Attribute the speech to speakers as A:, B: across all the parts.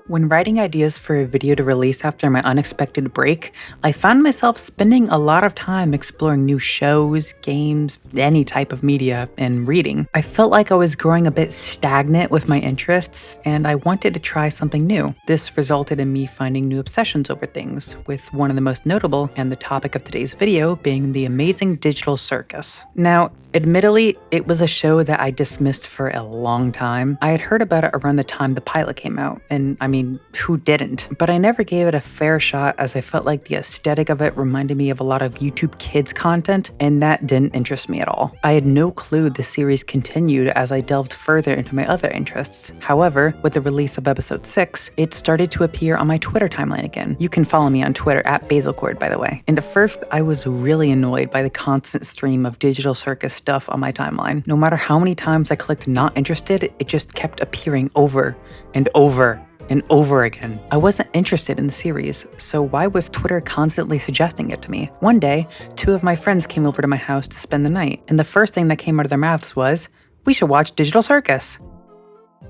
A: When writing ideas for a video to release after my unexpected break, I found myself spending a lot of time exploring new shows, games, any type of media, and reading. I felt like I was growing a bit stagnant with my interests, and I wanted to try something new. This resulted in me finding new obsessions over things, with one of the most notable and the topic of today's video being the amazing digital circus. Now, admittedly, it was a show that I dismissed for a long time. I had heard about it around the time the pilot came out, and I mean, who didn't? But I never gave it a fair shot as I felt like the aesthetic of it reminded me of a lot of YouTube Kids content, and that didn't interest me at all. I had no clue the series continued as I delved further into my other interests. However, with the release of episode 6, it started to appear on my Twitter timeline again. You can follow me on Twitter at basilchord, by the way. And at first, I was really annoyed by the constant stream of digital circus stuff on my timeline. No matter how many times I clicked not interested, it just kept appearing over and over and over again. I wasn't interested in the series, so why was Twitter constantly suggesting it to me? One day, 2 of my friends came over to my house to spend the night, and the first thing that came out of their mouths was, "We should watch Digital Circus."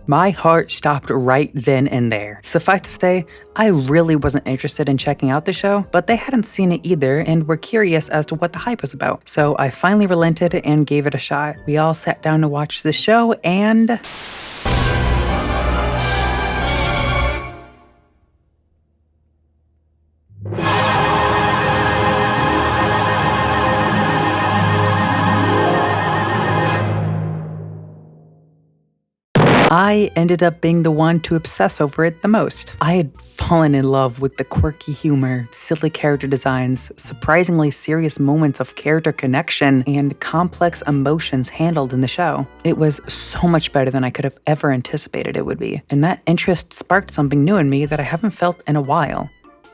A: My heart stopped right then and there. Suffice to say, I really wasn't interested in checking out the show, but they hadn't seen it either and were curious as to what the hype was about. So I finally relented and gave it a shot. We all sat down to watch the show and... I ended up being the one to obsess over it the most. I had fallen in love with the quirky humor, silly character designs, surprisingly serious moments of character connection, and complex emotions handled in the show. It was so much better than I could have ever anticipated it would be, and that interest sparked something new in me that I haven't felt in a while.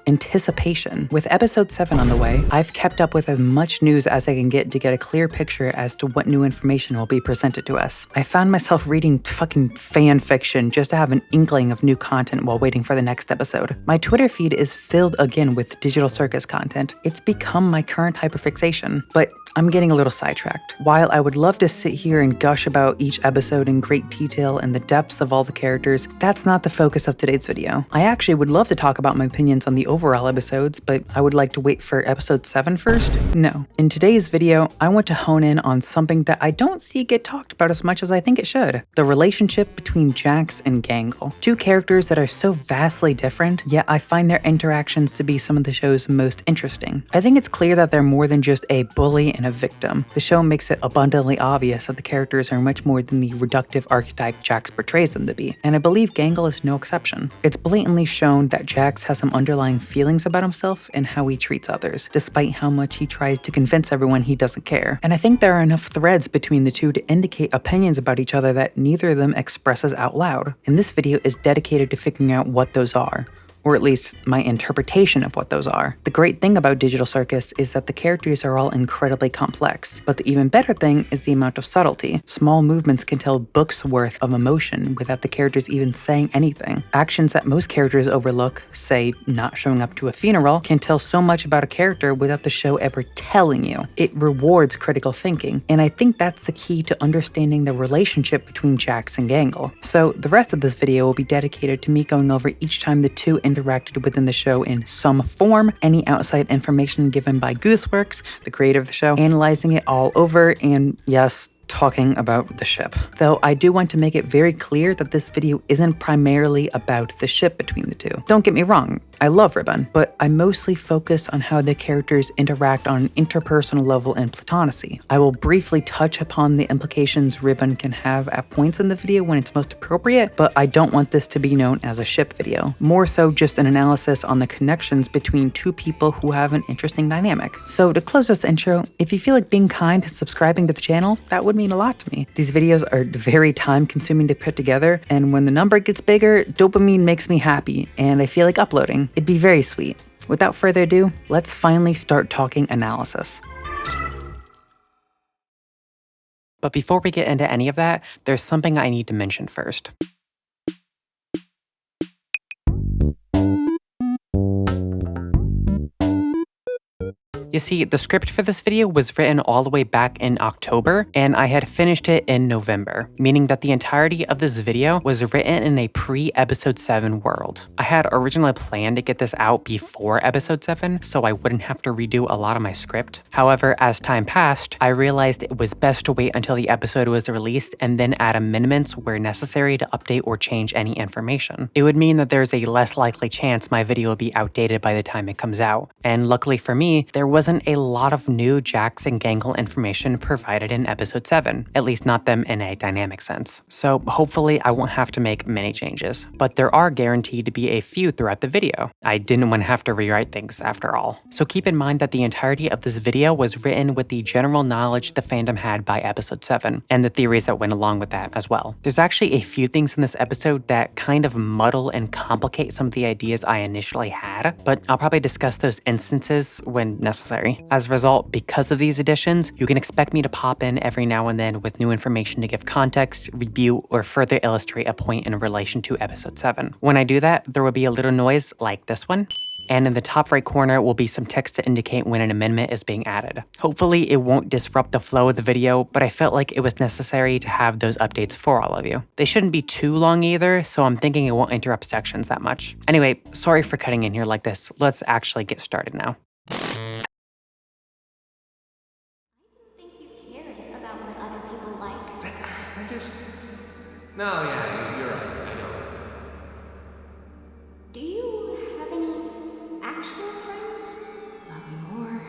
A: Anticipation. With episode 7 on the way, I've kept up with as much news as I can get a clear picture as to what new information will be presented to us. I found myself reading fucking fan fiction just to have an inkling of new content while waiting for the next episode. My Twitter feed is filled again with digital circus content. It's become my current hyperfixation, but I'm getting a little sidetracked. While I would love to sit here and gush about each episode in great detail and the depths of all the characters, that's not the focus of today's video. I actually would love to talk about my opinions on the overall episodes, but I would like to wait for episode 7 first? No. In today's video, I want to hone in on something that I don't see get talked about as much as I think it should. The relationship between Jax and Gangle. 2 characters that are so vastly different, yet I find their interactions to be some of the show's most interesting. I think it's clear that they're more than just a bully and a victim. The show makes it abundantly obvious that the characters are much more than the reductive archetype Jax portrays them to be, and I believe Gangle is no exception. It's blatantly shown that Jax has some underlying feelings about himself and how he treats others, despite how much he tries to convince everyone he doesn't care. And I think there are enough threads between the two to indicate opinions about each other that neither of them expresses out loud. And this video is dedicated to figuring out what those are, or at least my interpretation of what those are. The great thing about Digital Circus is that the characters are all incredibly complex, but the even better thing is the amount of subtlety. Small movements can tell books worth of emotion without the characters even saying anything. Actions that most characters overlook, say not showing up to a funeral, can tell so much about a character without the show ever telling you. It rewards critical thinking, and I think that's the key to understanding the relationship between Jax and Gangle. So the rest of this video will be dedicated to me going over each time the two interacted within the show in some form, any outside information given by Gooseworx, the creator of the show, analyzing it all over, and yes, talking about the ship. Though I do want to make it very clear that this video isn't primarily about the ship between the two. Don't get me wrong, I love Ribbon, but I mostly focus on how the characters interact on an interpersonal level and platonacy. I will briefly touch upon the implications Ribbon can have at points in the video when it's most appropriate, but I don't want this to be known as a ship video. More so just an analysis on the connections between 2 people who have an interesting dynamic. So to close this intro, if you feel like being kind and subscribing to the channel, that would mean a lot to me. These videos are very time consuming to put together, and when the number gets bigger, dopamine makes me happy, and I feel like uploading. It'd be very sweet. Without further ado, let's finally start talking analysis. But before we get into any of that, there's something I need to mention first. You see, the script for this video was written all the way back in October, and I had finished it in November, meaning that the entirety of this video was written in a pre-episode 7 world. I had originally planned to get this out before episode 7, so I wouldn't have to redo a lot of my script. However, as time passed, I realized it was best to wait until the episode was released and then add amendments where necessary to update or change any information. It would mean that there's a less likely chance my video will be outdated by the time it comes out. And luckily for me, there wasn't a lot of new Jax and Gangle information provided in episode 7, at least not them in a dynamic sense. So hopefully I won't have to make many changes, but there are guaranteed to be a few throughout the video. I didn't want to have to rewrite things after all. So keep in mind that the entirety of this video was written with the general knowledge the fandom had by episode 7, and the theories that went along with that as well. There's actually a few things in this episode that kind of muddle and complicate some of the ideas I initially had, but I'll probably discuss those instances when necessary. As a result, because of these additions, you can expect me to pop in every now and then with new information to give context, review, or further illustrate a point in relation to episode 7. When I do that, there will be a little noise like this one, and in the top right corner will be some text to indicate when an amendment is being added. Hopefully it won't disrupt the flow of the video, but I felt like it was necessary to have those updates for all of you. They shouldn't be too long either, so I'm thinking it won't interrupt sections that much. Anyway, sorry for cutting in here like this. Let's actually get started now.
B: No, yeah, you're right. I know.
C: Do you have any actual friends? Not anymore.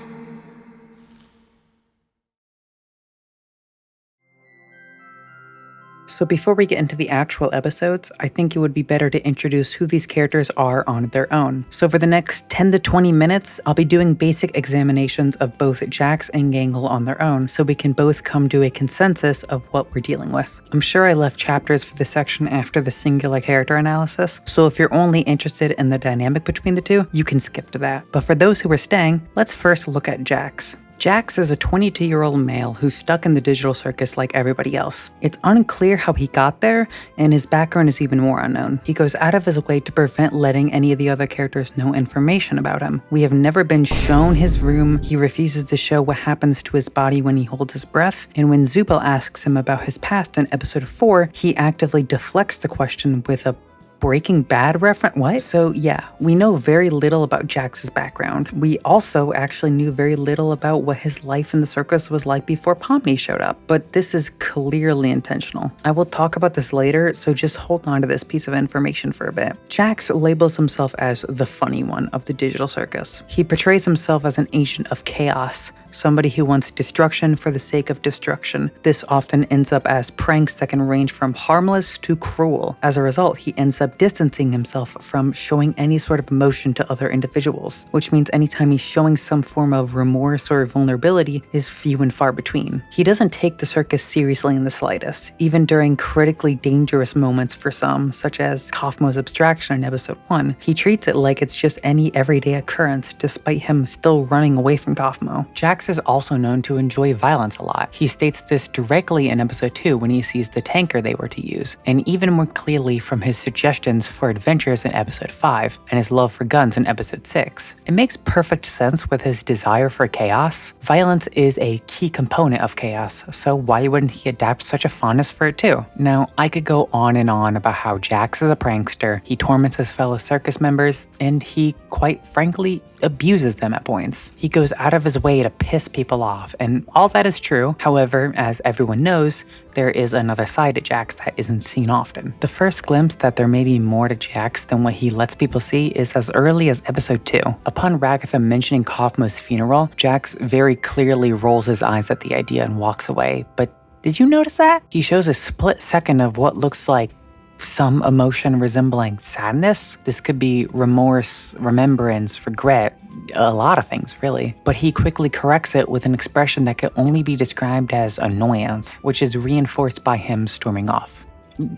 A: So before we get into the actual episodes, I think it would be better to introduce who these characters are on their own. So for the next 10 to 20 minutes, I'll be doing basic examinations of both Jax and Gangle on their own, so we can both come to a consensus of what we're dealing with. I'm sure I left chapters for this section after the singular character analysis, so if you're only interested in the dynamic between the two, you can skip to that. But for those who are staying, let's first look at Jax. Jax is a 22-year-old male who's stuck in the digital circus like everybody else. It's unclear how he got there, and his background is even more unknown. He goes out of his way to prevent letting any of the other characters know information about him. We have never been shown his room, he refuses to show what happens to his body when he holds his breath, and when Zupel asks him about his past in episode 4, he actively deflects the question with a Breaking Bad reference? What? So yeah, we know very little about Jax's background. We also actually knew very little about what his life in the circus was like before Pomni showed up, but this is clearly intentional. I will talk about this later, so just hold on to this piece of information for a bit. Jax labels himself as the funny one of the digital circus. He portrays himself as an agent of chaos, somebody who wants destruction for the sake of destruction. This often ends up as pranks that can range from harmless to cruel. As a result, he ends up distancing himself from showing any sort of emotion to other individuals, which means anytime he's showing some form of remorse or vulnerability is few and far between. He doesn't take the circus seriously in the slightest, even during critically dangerous moments for some, such as Kaufmo's abstraction in episode 1. He treats it like it's just any everyday occurrence, despite him still running away from Kaufmo. Jax is also known to enjoy violence a lot. He states this directly in episode 2 when he sees the tanker they were to use, and even more clearly from his suggestions for adventures in episode 5 and his love for guns in episode 6. It makes perfect sense with his desire for chaos. Violence is a key component of chaos, so why wouldn't he adapt such a fondness for it too? Now, I could go on and on about how Jax is a prankster, he torments his fellow circus members, and he, quite frankly, abuses them at points. He goes out of his way to piss people off, and all that is true. However, as everyone knows, there is another side to Jax that isn't seen often. The first glimpse that there may be more to Jax than what he lets people see is as early as episode 2. Upon Ragatha mentioning Kaufmo's funeral, Jax very clearly rolls his eyes at the idea and walks away. But did you notice that? He shows a split second of what looks like some emotion resembling sadness. This could be remorse, remembrance, regret, a lot of things really. But he quickly corrects it with an expression that could only be described as annoyance, which is reinforced by him storming off.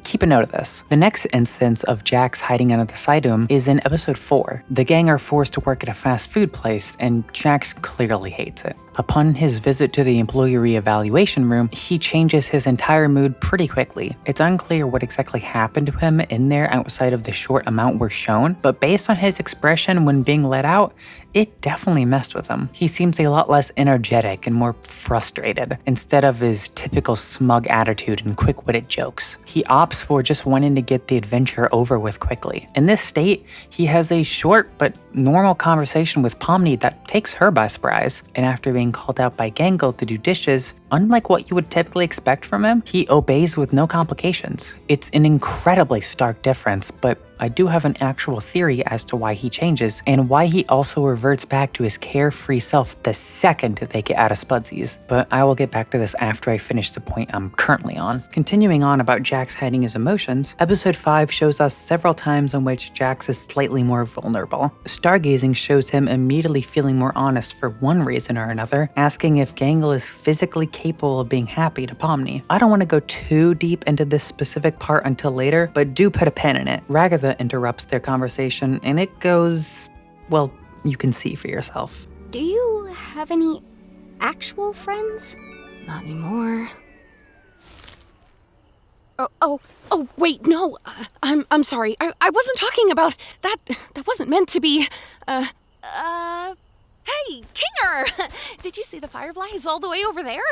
A: Keep a note of this. The next instance of Jax hiding under the side room is in episode 4. The gang are forced to work at a fast food place, and Jax clearly hates it. Upon his visit to the employee reevaluation room, he changes his entire mood pretty quickly. It's unclear what exactly happened to him in there outside of the short amount we're shown, but based on his expression when being let out, it definitely messed with him. He seems a lot less energetic and more frustrated, instead of his typical smug attitude and quick-witted jokes. He opts for just wanting to get the adventure over with quickly. In this state, he has a short but normal conversation with Pomni that takes her by surprise, and after being called out by Gangle to do dishes, unlike what you would typically expect from him, he obeys with no complications. It's an incredibly stark difference, but I do have an actual theory as to why he changes, and why he also reverts back to his carefree self the second they get out of Spudsies, but I will get back to this after I finish the point I'm currently on. Continuing on about Jax hiding his emotions, episode 5 shows us several times in which Jax is slightly more vulnerable. Stargazing shows him immediately feeling more honest for one reason or another, asking if Gangle is physically capable of being happy to Pomni. I don't want to go too deep into this specific part until later, but do put a pin in it. Ragatha interrupts their conversation, and it goes, well, you can see for yourself.
C: Do you have any actual friends?
D: Not anymore. Oh, wait, no. I'm sorry. I wasn't talking about that. That wasn't meant to be. Hey, Kinger! Did you see the fireflies all the way over there?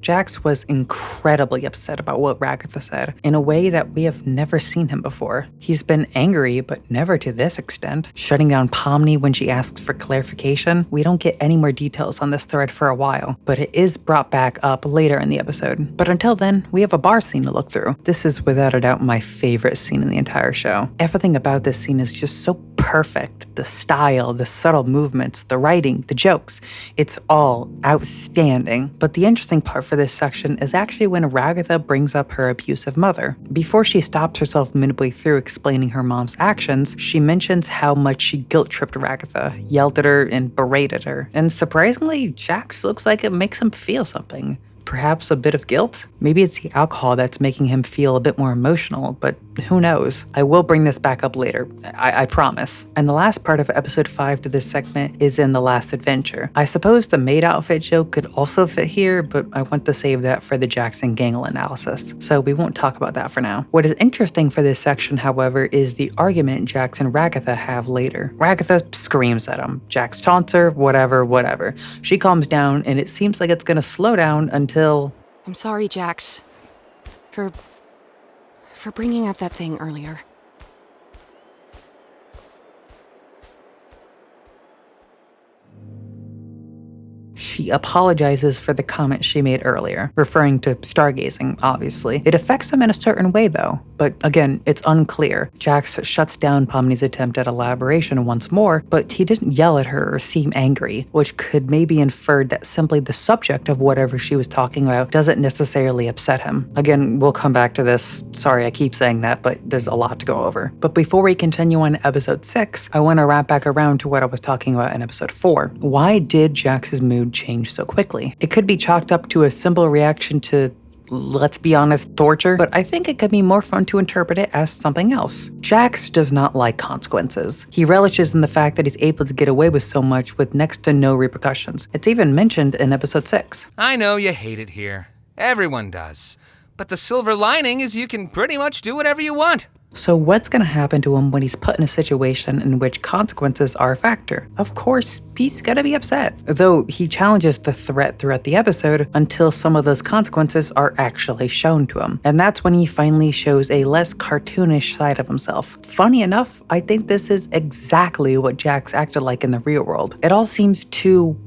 A: Jax was incredibly upset about what Ragatha said, in a way that we have never seen him before. He's been angry, but never to this extent. Shutting down Pomni when she asks for clarification. We don't get any more details on this thread for a while, but it is brought back up later in the episode. But until then, we have a bar scene to look through. This is without a doubt my favorite scene in the entire show. Everything about this scene is just so perfect. The style, the subtle movements, the writing, the jokes. It's all outstanding. But the interesting part for this section is actually when Ragatha brings up her abusive mother. Before she stops herself midway through explaining her mom's actions, she mentions how much she guilt-tripped Ragatha, yelled at her, and berated her. And surprisingly, Jax looks like it makes him feel something. Perhaps a bit of guilt? Maybe it's the alcohol that's making him feel a bit more emotional, but who knows? I will bring this back up later, I promise. And the last part of episode 5 to this segment is in the last adventure. I suppose the maid outfit joke could also fit here, but I want to save that for the Jax and Gangle analysis, so we won't talk about that for now. What is interesting for this section, however, is the argument Jax and Ragatha have later. Ragatha screams at him. Jax taunts her, whatever. She calms down, and it seems like it's gonna slow down until...
D: I'm sorry, Jax. For bringing up that thing earlier.
A: She apologizes for the comment she made earlier, referring to stargazing, obviously. It affects him in a certain way, though. But again, it's unclear. Jax shuts down Pomni's attempt at elaboration once more, but he didn't yell at her or seem angry, which could maybe infer that simply the subject of whatever she was talking about doesn't necessarily upset him. Again, we'll come back to this. Sorry, I keep saying that, but there's a lot to go over. But before we continue on episode 6, I want to wrap back around to what I was talking about in episode 4. Why did Jax's mood change so quickly? It could be chalked up to a simple reaction to, let's be honest, torture, but I think it could be more fun to interpret it as something else. Jax does not like consequences. He relishes in the fact that he's able to get away with so much with next to no repercussions. It's even mentioned in episode 6.
B: I know you hate it here. Everyone does. But the silver lining is you can pretty much do whatever you want.
A: So what's going to happen to him when he's put in a situation in which consequences are a factor? Of course, he's going to be upset. Though he challenges the threat throughout the episode until some of those consequences are actually shown to him. And that's when he finally shows a less cartoonish side of himself. Funny enough, I think this is exactly what Jax acted like in the real world. It all seems too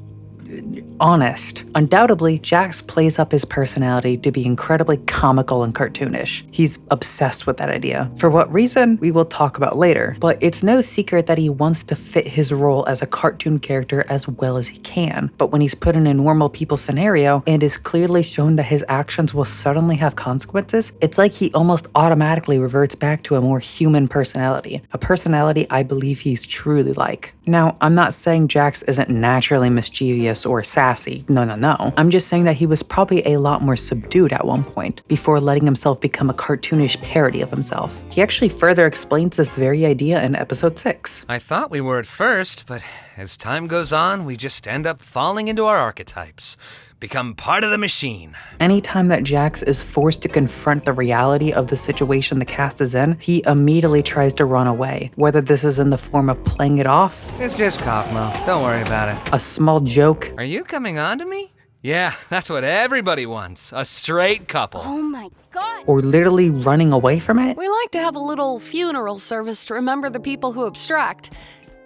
A: honest. Undoubtedly, Jax plays up his personality to be incredibly comical and cartoonish. He's obsessed with that idea. For what reason, we will talk about later, but it's no secret that he wants to fit his role as a cartoon character as well as he can. But when he's put in a normal people scenario and is clearly shown that his actions will suddenly have consequences, it's like he almost automatically reverts back to a more human personality, a personality I believe he's truly like. Now, I'm not saying Jax isn't naturally mischievous or sassy sassy. No. I'm just saying that he was probably a lot more subdued at one point, before letting himself become a cartoonish parody of himself. He actually further explains this very idea in episode 6.
B: I thought we were at first, but as time goes on, we just end up falling into our archetypes. Become part of the machine.
A: Anytime that Jax is forced to confront the reality of the situation the cast is in, he immediately tries to run away, whether this is in the form of playing it off,
B: It's just Kaufmo. Don't worry about it.
A: a small joke,
B: Are you coming on to me? Yeah, that's what everybody wants. A straight couple.
C: Oh my god!
A: or literally running away from it.
D: We like to have a little funeral service to remember the people who abstract.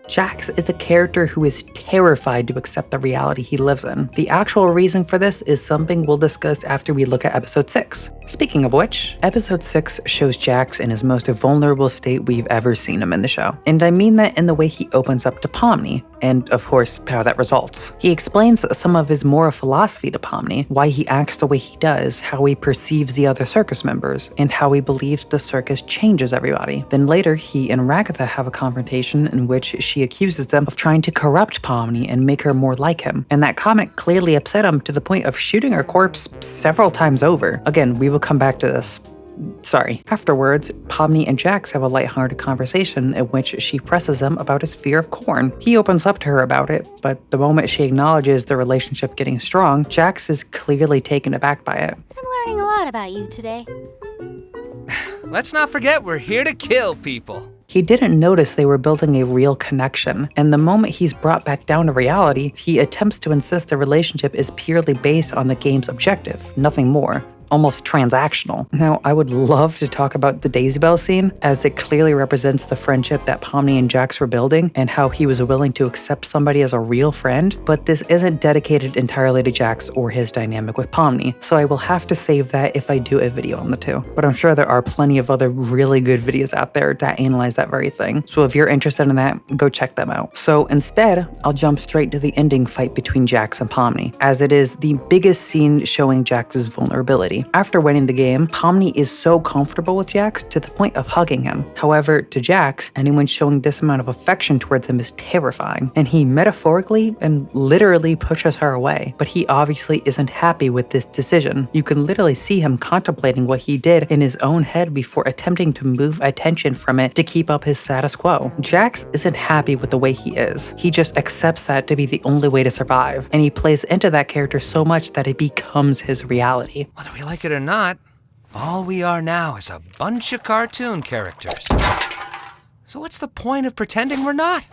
A: Jax is a character who is terrified to accept the reality he lives in. The actual reason for this is something we'll discuss after we look at episode 6. Speaking of which, episode 6 shows Jax in his most vulnerable state we've ever seen him in the show. And I mean that in the way he opens up to Pomni, and of course, how that results. He explains some of his moral philosophy to Pomni, why he acts the way he does, how he perceives the other circus members, and how he believes the circus changes everybody. Then later, he and Ragatha have a confrontation in which she accuses them of trying to corrupt Pomni and make her more like him. And that comment clearly upset him to the point of shooting her corpse several times over. Again, we will come back to this. Sorry. Afterwards, Pomni and Jax have a lighthearted conversation in which she presses him about his fear of corn. He opens up to her about it, but the moment she acknowledges the relationship getting strong, Jax is clearly taken aback by it.
C: I'm learning a lot about you today.
B: Let's not forget we're here to kill people.
A: He didn't notice they were building a real connection, and the moment he's brought back down to reality, he attempts to insist the relationship is purely based on the game's objective, nothing more. Almost transactional. Now, I would love to talk about the Daisy Bell scene, as it clearly represents the friendship that Pomni and Jax were building and how he was willing to accept somebody as a real friend, but this isn't dedicated entirely to Jax or his dynamic with Pomni, so I will have to save that if I do a video on the two. But I'm sure there are plenty of other really good videos out there that analyze that very thing, so if you're interested in that, go check them out. So instead, I'll jump straight to the ending fight between Jax and Pomni, as it is the biggest scene showing Jax's vulnerability. After winning the game, Pomni is so comfortable with Jax to the point of hugging him. However, to Jax, anyone showing this amount of affection towards him is terrifying, and he metaphorically and literally pushes her away. But he obviously isn't happy with this decision. You can literally see him contemplating what he did in his own head before attempting to move attention from it to keep up his status quo. Jax isn't happy with the way he is. He just accepts that to be the only way to survive, and he plays into that character so much that it becomes his reality.
B: Whether we like it or not, all we are now is a bunch of cartoon characters. So what's the point of pretending we're not?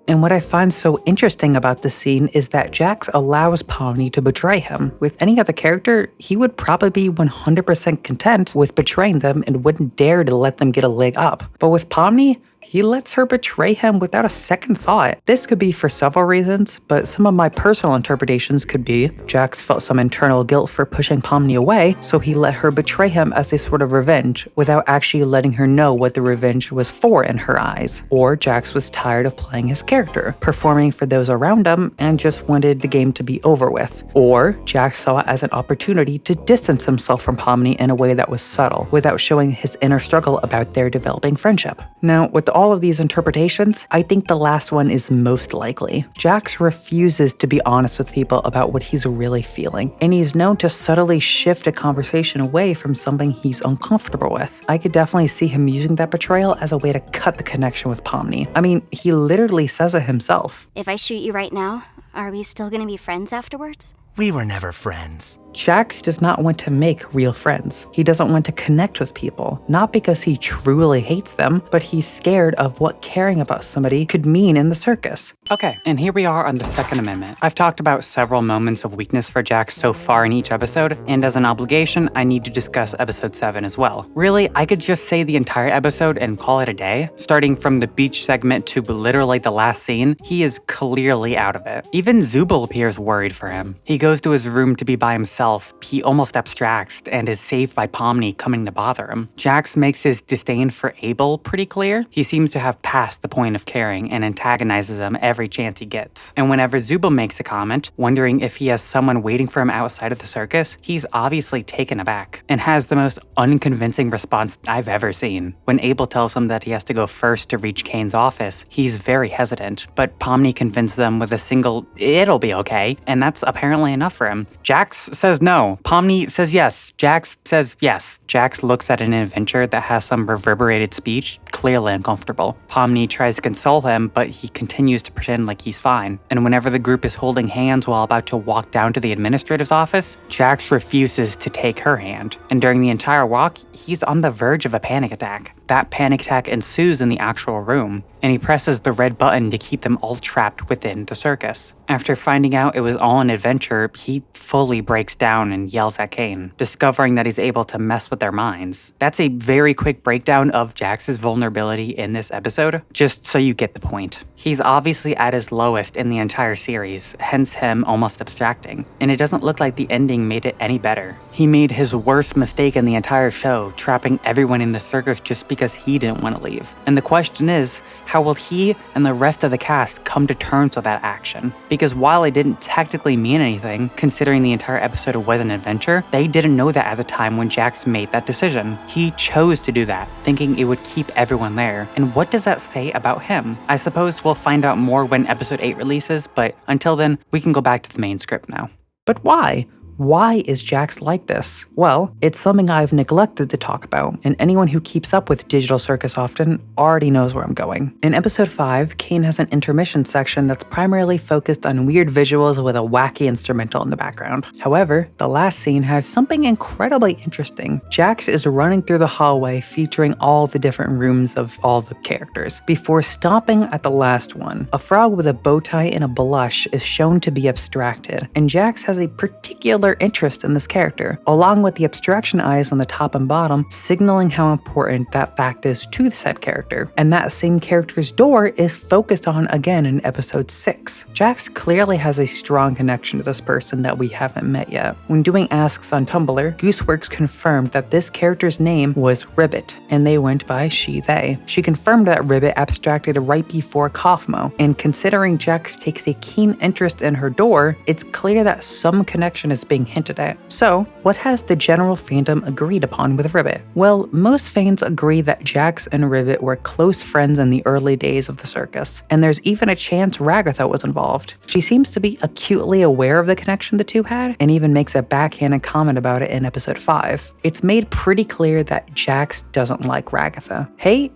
A: And what I find so interesting about this scene is that Jax allows Pomni to betray him. With any other character, he would probably be 100% content with betraying them and wouldn't dare to let them get a leg up. But with Pomni, he lets her betray him without a second thought. This could be for several reasons, but some of my personal interpretations could be Jax felt some internal guilt for pushing Pomni away, so he let her betray him as a sort of revenge without actually letting her know what the revenge was for in her eyes. Or Jax was tired of playing his character, performing for those around him, and just wanted the game to be over with. Or Jax saw it as an opportunity to distance himself from Pomni in a way that was subtle, without showing his inner struggle about their developing friendship. Now, with all of these interpretations, I think the last one is most likely. Jax refuses to be honest with people about what he's really feeling, and he's known to subtly shift a conversation away from something he's uncomfortable with. I could definitely see him using that betrayal as a way to cut the connection with Pomni. I mean, he literally says it himself.
C: If I shoot you right now, are we still gonna be friends afterwards?
B: We were never friends.
A: Jax does not want to make real friends. He doesn't want to connect with people, not because he truly hates them, but he's scared of what caring about somebody could mean in the circus. Okay, and here we are on the Second Amendment. I've talked about several moments of weakness for Jax so far in each episode, and as an obligation, I need to discuss episode 7 as well. Really, I could just say the entire episode and call it a day. Starting from the beach segment to literally the last scene, he is clearly out of it. Even Zubul appears worried for him. He goes to his room to be by himself himself, he almost abstracts and is saved by Pomni coming to bother him. Jax makes his disdain for Abel pretty clear. He seems to have passed the point of caring and antagonizes him every chance he gets. And whenever Zubul makes a comment, wondering if he has someone waiting for him outside of the circus, he's obviously taken aback and has the most unconvincing response I've ever seen. When Abel tells him that he has to go first to reach Kane's office, he's very hesitant, but Pomni convinces them with a single, "It'll be okay," and that's apparently enough for him. Jax says no. Pomni says yes. Jax says yes. Jax looks at an adventure that has some reverberated speech, clearly uncomfortable. Pomni tries to console him, but he continues to pretend like he's fine. And whenever the group is holding hands while about to walk down to the administrator's office, Jax refuses to take her hand. And during the entire walk, he's on the verge of a panic attack. That panic attack ensues in the actual room, and he presses the red button to keep them all trapped within the circus. After finding out it was all an adventure, he fully breaks down and yells at Kane, discovering that he's able to mess with their minds. That's a very quick breakdown of Jax's vulnerability in this episode, just so you get the point. He's obviously at his lowest in the entire series, hence him almost abstracting, and it doesn't look like the ending made it any better. He made his worst mistake in the entire show, trapping everyone in the circus just because he didn't want to leave. And the question is, how will he and the rest of the cast come to terms with that action? Because while it didn't technically mean anything, considering the entire episode was an adventure, they didn't know that at the time when Jax made that decision. He chose to do that, thinking it would keep everyone there. And what does that say about him? I suppose we'll find out more when episode 8 releases, but until then, we can go back to the main script now. But why? Why is Jax like this? Well, it's something I've neglected to talk about, and anyone who keeps up with Digital Circus often already knows where I'm going. In episode 5, Kane has an intermission section that's primarily focused on weird visuals with a wacky instrumental in the background. However, the last scene has something incredibly interesting. Jax is running through the hallway featuring all the different rooms of all the characters, before stopping at the last one. A frog with a bow tie and a blush is shown to be abstracted, and Jax has a particular interest in this character, along with the abstraction eyes on the top and bottom, signaling how important that fact is to the said character. And that same character's door is focused on again in episode 6. Jax clearly has a strong connection to this person that we haven't met yet. When doing asks on Tumblr, Gooseworx confirmed that this character's name was Ribbit, and they went by she, they. She confirmed that Ribbit abstracted right before Kaufmo, and considering Jax takes a keen interest in her door, it's clear that some connection is being hinted at. So, what has the general fandom agreed upon with Ribbit? Well, most fans agree that Jax and Ribbit were close friends in the early days of the circus, and there's even a chance Ragatha was involved. She seems to be acutely aware of the connection the two had, and even makes a backhanded comment about it in episode 5. It's made pretty clear that Jax doesn't like Ragatha. Hey?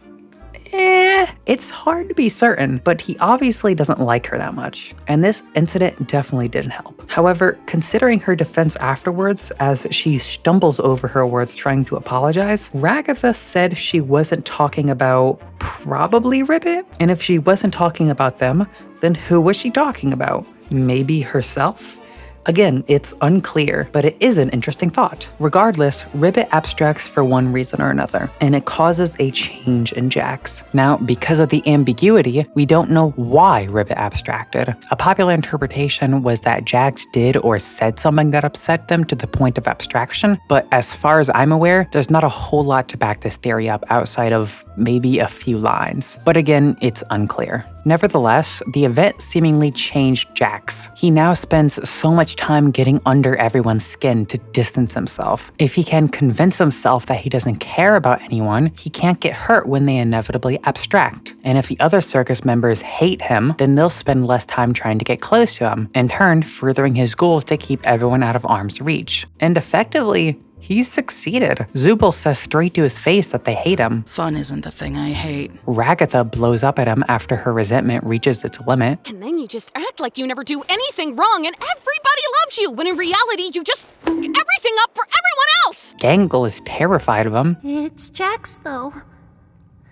A: It's hard to be certain, but he obviously doesn't like her that much, and this incident definitely didn't help. However, considering her defense afterwards as she stumbles over her words trying to apologize, Ragatha said she wasn't talking about probably Ribbit, and if she wasn't talking about them, then who was she talking about? Maybe herself? Again, it's unclear, but it is an interesting thought. Regardless, Ribbit abstracts for one reason or another, and it causes a change in Jax. Now, because of the ambiguity, we don't know why Ribbit abstracted. A popular interpretation was that Jax did or said something that upset them to the point of abstraction, but as far as I'm aware, there's not a whole lot to back this theory up outside of maybe a few lines. But again, it's unclear. Nevertheless, the event seemingly changed Jax. He now spends so much time getting under everyone's skin to distance himself. If he can convince himself that he doesn't care about anyone, he can't get hurt when they inevitably abstract. And if the other circus members hate him, then they'll spend less time trying to get close to him, in turn furthering his goals to keep everyone out of arm's reach. And effectively, he's succeeded. Zubul says straight to his face that they hate him.
E: Fun isn't the thing I hate.
A: Ragatha blows up at him after her resentment reaches its limit.
D: And then you just act like you never do anything wrong and everybody loves you, when in reality you just fuck everything up for everyone else!
A: Gangle is terrified of him.
C: It's Jax, though.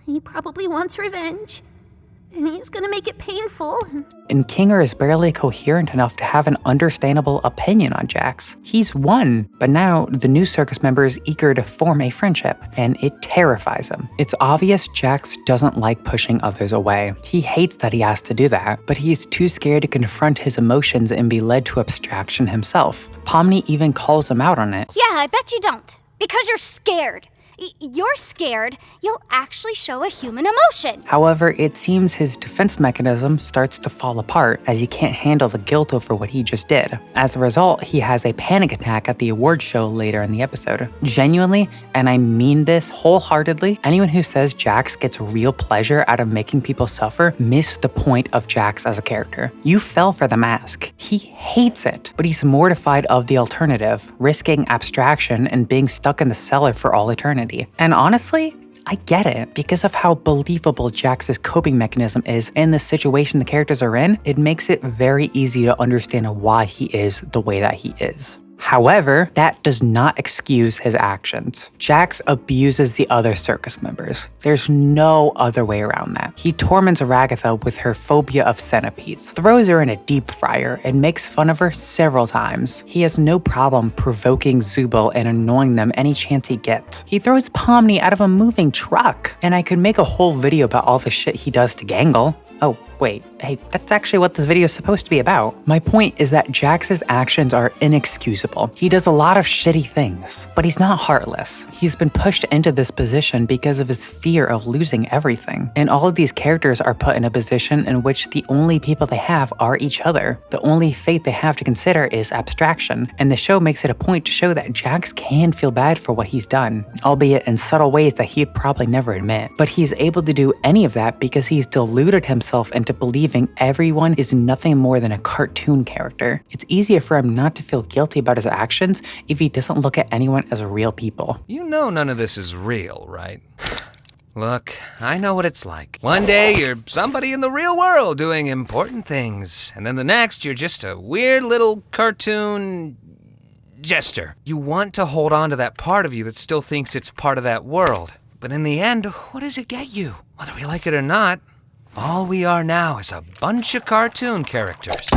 C: He probably wants revenge. and he's gonna make it painful.
A: And Kinger is barely coherent enough to have an understandable opinion on Jax. He's won, but now the new circus member is eager to form a friendship, and it terrifies him. It's obvious Jax doesn't like pushing others away. He hates that he has to do that, but he's too scared to confront his emotions and be led to abstraction himself. Pomni even calls him out on it.
C: Yeah, I bet you don't. Because you're scared. You're scared you'll actually show a human emotion.
A: However, it seems his defense mechanism starts to fall apart as he can't handle the guilt over what he just did. As a result, he has a panic attack at the award show later in the episode. Genuinely, and I mean this wholeheartedly, anyone who says Jax gets real pleasure out of making people suffer missed the point of Jax as a character. You fell for the mask. He hates it, but he's mortified of the alternative, risking abstraction and being stuck in the cellar for all eternity. And honestly, I get it. Because of how believable Jax's coping mechanism is in the situation the characters are in, it makes it very easy to understand why he is the way that he is. However, that does not excuse his actions. Jax abuses the other circus members. There's no other way around that. He torments Ragatha with her phobia of centipedes, throws her in a deep fryer, and makes fun of her several times. He has no problem provoking Zubul and annoying them any chance he gets. He throws Pomni out of a moving truck, and I could make a whole video about all the shit he does to Gangle. Oh, wait, hey, that's actually what this video is supposed to be about. My point is that Jax's actions are inexcusable. He does a lot of shitty things, but he's not heartless. He's been pushed into this position because of his fear of losing everything. And all of these characters are put in a position in which the only people they have are each other. The only fate they have to consider is abstraction, and the show makes it a point to show that Jax can feel bad for what he's done, albeit in subtle ways that he'd probably never admit. But he's able to do any of that because he's deluded himself into believing everyone is nothing more than a cartoon character. It's easier for him not to feel guilty about his actions if he doesn't look at anyone as real people.
B: You know none of this is real, right? Look, I know what it's like. One day you're somebody in the real world doing important things, and then the next you're just a weird little cartoon jester. You want to hold on to that part of you that still thinks it's part of that world. But in the end, what does it get you? Whether we like it or not, all we are now is a bunch of cartoon characters.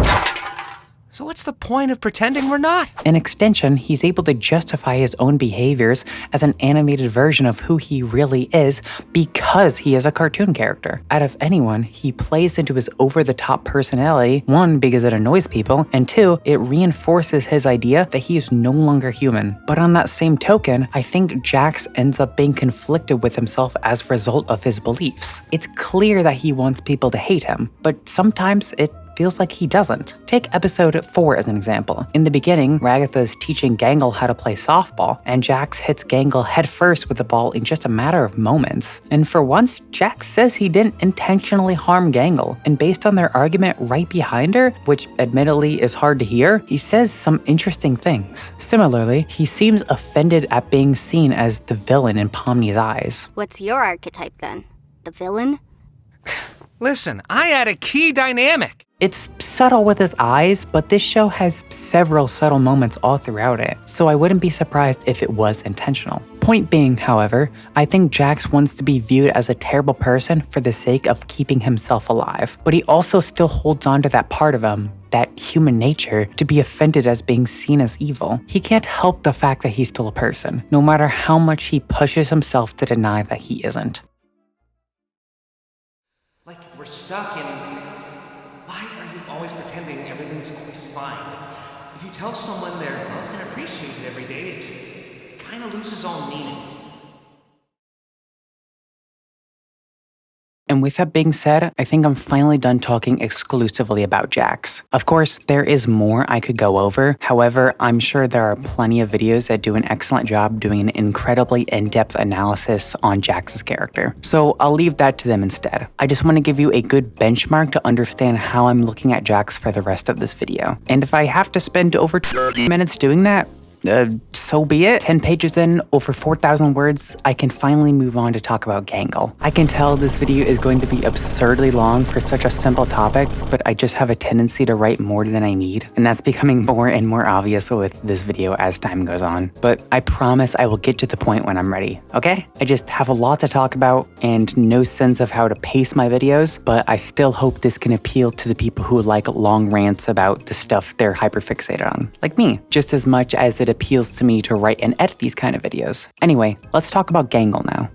B: So what's the point of pretending we're not?
A: In extension, he's able to justify his own behaviors as an animated version of who he really is because he is a cartoon character. Out of anyone, he plays into his over-the-top personality, one, because it annoys people, and two, it reinforces his idea that he is no longer human. But on that same token, I think Jax ends up being conflicted with himself as a result of his beliefs. It's clear that he wants people to hate him, but sometimes it feels like he doesn't. Take episode 4 as an example. In the beginning, Ragatha is teaching Gangle how to play softball, and Jax hits Gangle headfirst with the ball in just a matter of moments. And for once, Jax says he didn't intentionally harm Gangle, and based on their argument right behind her, which admittedly is hard to hear, he says some interesting things. Similarly, he seems offended at being seen as the villain in Pomni's eyes.
C: What's your archetype then? The villain?
B: Listen, I add a key dynamic.
A: It's subtle with his eyes, but this show has several subtle moments all throughout it, so I wouldn't be surprised if it was intentional. Point being, however, I think Jax wants to be viewed as a terrible person for the sake of keeping himself alive, but he also still holds on to that part of him, that human nature, to be offended as being seen as evil. He can't help the fact that he's still a person, no matter how much he pushes himself to deny that he isn't.
B: Like we're stuck in... Why are you always pretending everything's always fine? If you tell someone they're loved and appreciated every day, it kind of loses all meaning.
A: And with that being said, I think I'm finally done talking exclusively about Jax. Of course, there is more I could go over. However, I'm sure there are plenty of videos that do an excellent job doing an incredibly in-depth analysis on Jax's character. So I'll leave that to them instead. I just want to give you a good benchmark to understand how I'm looking at Jax for the rest of this video. And if I have to spend over 30 minutes doing that, so be it. 10 pages in, over 4,000 words, I can finally move on to talk about Gangle. I can tell this video is going to be absurdly long for such a simple topic, but I just have a tendency to write more than I need, and that's becoming more and more obvious with this video as time goes on. But I promise I will get to the point when I'm ready, okay? I just have a lot to talk about and no sense of how to pace my videos, but I still hope this can appeal to the people who like long rants about the stuff they're hyperfixated on, like me, just as much as it appeals to me to write and edit these kind of videos. Anyway, let's talk about Gangle now.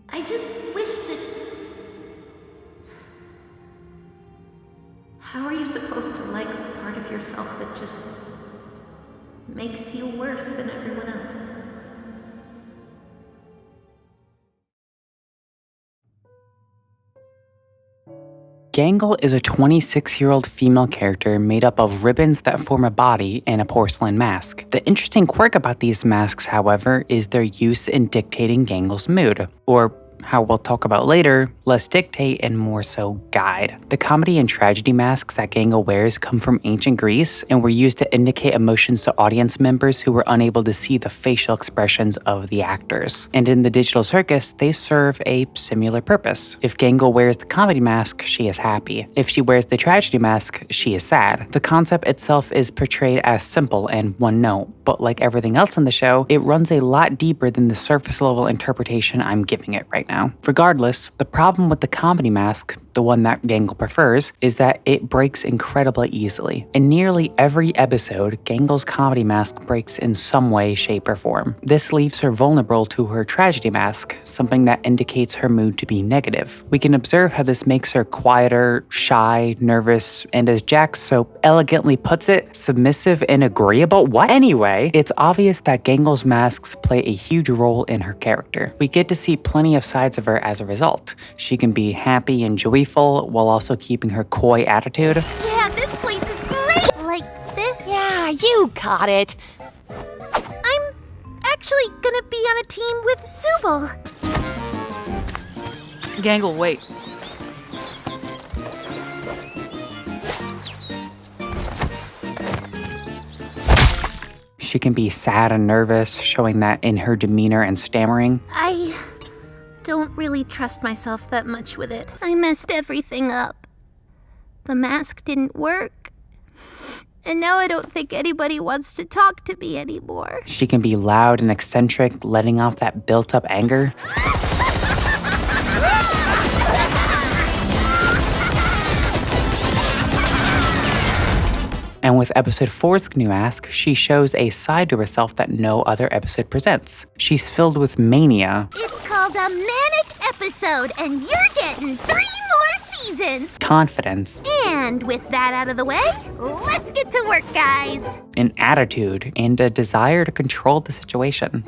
F: I just wish that... How are you supposed to like the part of yourself that just makes you worse than everyone else?
A: Gangle is a 26-year-old female character made up of ribbons that form a body and a porcelain mask. The interesting quirk about these masks, however, is their use in dictating Gangle's mood, or how we'll talk about later, less dictate and more so guide. The comedy and tragedy masks that Gangle wears come from ancient Greece and were used to indicate emotions to audience members who were unable to see the facial expressions of the actors. And in the digital circus, they serve a similar purpose. If Gangle wears the comedy mask, she is happy. If she wears the tragedy mask, she is sad. The concept itself is portrayed as simple and one note, but like everything else in the show, it runs a lot deeper than the surface level interpretation I'm giving it right now. Regardless, the problem with the comedy mask, the one that Gangle prefers, is that it breaks incredibly easily. In nearly every episode, Gangle's comedy mask breaks in some way, shape, or form. This leaves her vulnerable to her tragedy mask, something that indicates her mood to be negative. We can observe how this makes her quieter, shy, nervous, and as Jax so elegantly puts it, submissive and agreeable. What? Anyway, it's obvious that Gangle's masks play a huge role in her character. We get to see plenty of sides of her as a result. She can be happy and joyful while also keeping her coy attitude.
F: Yeah, this place is great! Like this?
D: Yeah, you got it.
F: I'm actually gonna be on a team with Zubul.
E: Gangle, wait.
A: She can be sad and nervous, showing that in her demeanor and stammering.
F: I don't really trust myself that much with it. I messed everything up. The mask didn't work. And now I don't think anybody wants to talk to me anymore.
A: She can be loud and eccentric, letting off that built-up anger. And with episode 4's new mask, she shows a side to herself that no other episode presents. She's filled with mania.
F: It's called a manic episode, and you're getting 3 more seasons.
A: Confidence.
F: And with that out of the way, let's get to work, guys.
A: An attitude and a desire to control the situation.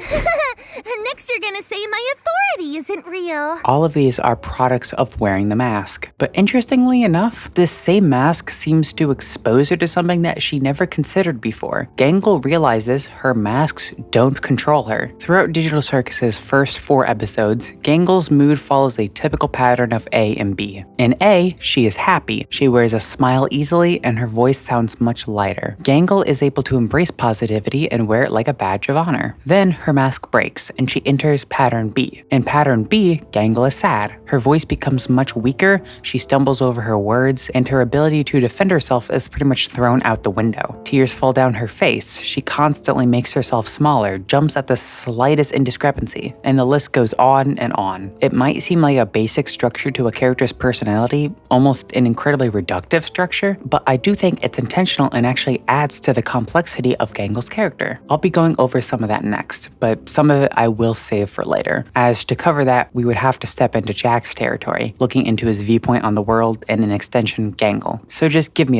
F: Next you're gonna say my authority isn't real.
A: All of these are products of wearing the mask. But interestingly enough, this same mask seems to expose her to something that she never considered before. Gangle realizes her masks don't control her. Throughout Digital Circus's first 4 episodes, Gangle's mood follows a typical pattern of A and B. In A, she is happy. She wears a smile easily and her voice sounds much lighter. Gangle is able to embrace positivity and wear it like a badge of honor. Then her mask breaks and she enters pattern B. In pattern B, Gangle is sad. Her voice becomes much weaker, she stumbles over her words, and her ability to defend herself is pretty much thrown out the window. Tears fall down her face, she constantly makes herself smaller, jumps at the slightest indiscrepancy, and the list goes on and on. It might seem like a basic structure to a character's personality, almost an incredibly reductive structure, but I do think it's intentional and actually adds to the complexity of Gangle's character. I'll be going over some of that next, but some of it I will save for later, as to cover that, we would have to step into Jax territory, looking into his viewpoint on the world and an extension Gangle. So just give me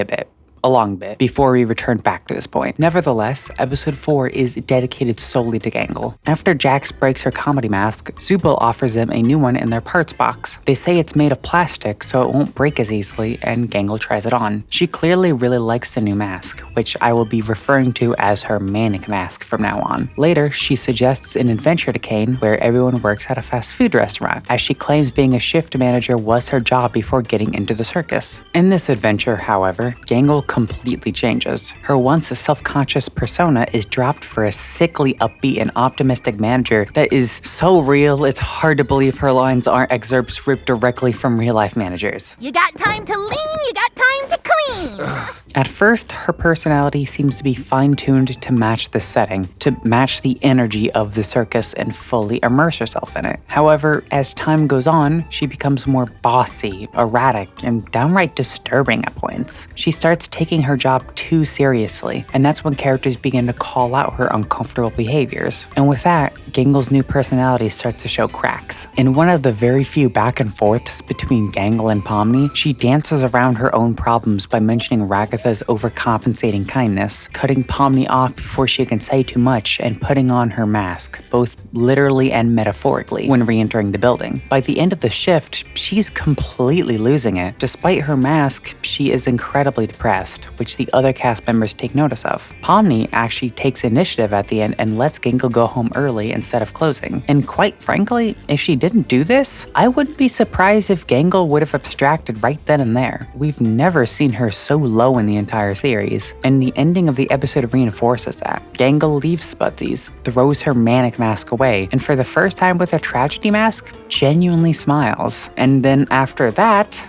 A: a long bit, before we return back to this point. Nevertheless, episode 4 is dedicated solely to Gangle. After Jax breaks her comedy mask, Zubul offers them a new one in their parts box. They say it's made of plastic, so it won't break as easily, and Gangle tries it on. She clearly really likes the new mask, which I will be referring to as her manic mask from now on. Later, she suggests an adventure to Kane where everyone works at a fast food restaurant, as she claims being a shift manager was her job before getting into the circus. In this adventure, however, Gangle completely changes. Her once self-conscious persona is dropped for a sickly, upbeat, and optimistic manager that is so real it's hard to believe her lines aren't excerpts ripped directly from real-life managers.
F: You got time to lean, you got time to clean.
A: At first, her personality seems to be fine-tuned to match the setting, to match the energy of the circus and fully immerse herself in it. However, as time goes on, she becomes more bossy, erratic, and downright disturbing at points. She starts taking her job too seriously, and that's when characters begin to call out her uncomfortable behaviors. And with that, Gangle's new personality starts to show cracks. In one of the very few back and forths between Gangle and Pomni, she dances around her own problems by mentioning Ragatha's overcompensating kindness, cutting Pomni off before she can say too much, and putting on her mask, both literally and metaphorically, when re-entering the building. By the end of the shift, she's completely losing it. Despite her mask, she is incredibly depressed, which the other cast members take notice of. Pomni actually takes initiative at the end and lets Gangle go home early instead of closing. And quite frankly, if she didn't do this, I wouldn't be surprised if Gangle would have abstracted right then and there. We've never seen her so low in the entire series, and the ending of the episode reinforces that. Gangle leaves Spudsies, throws her manic mask away, and for the first time with her tragedy mask, genuinely smiles. And then after that,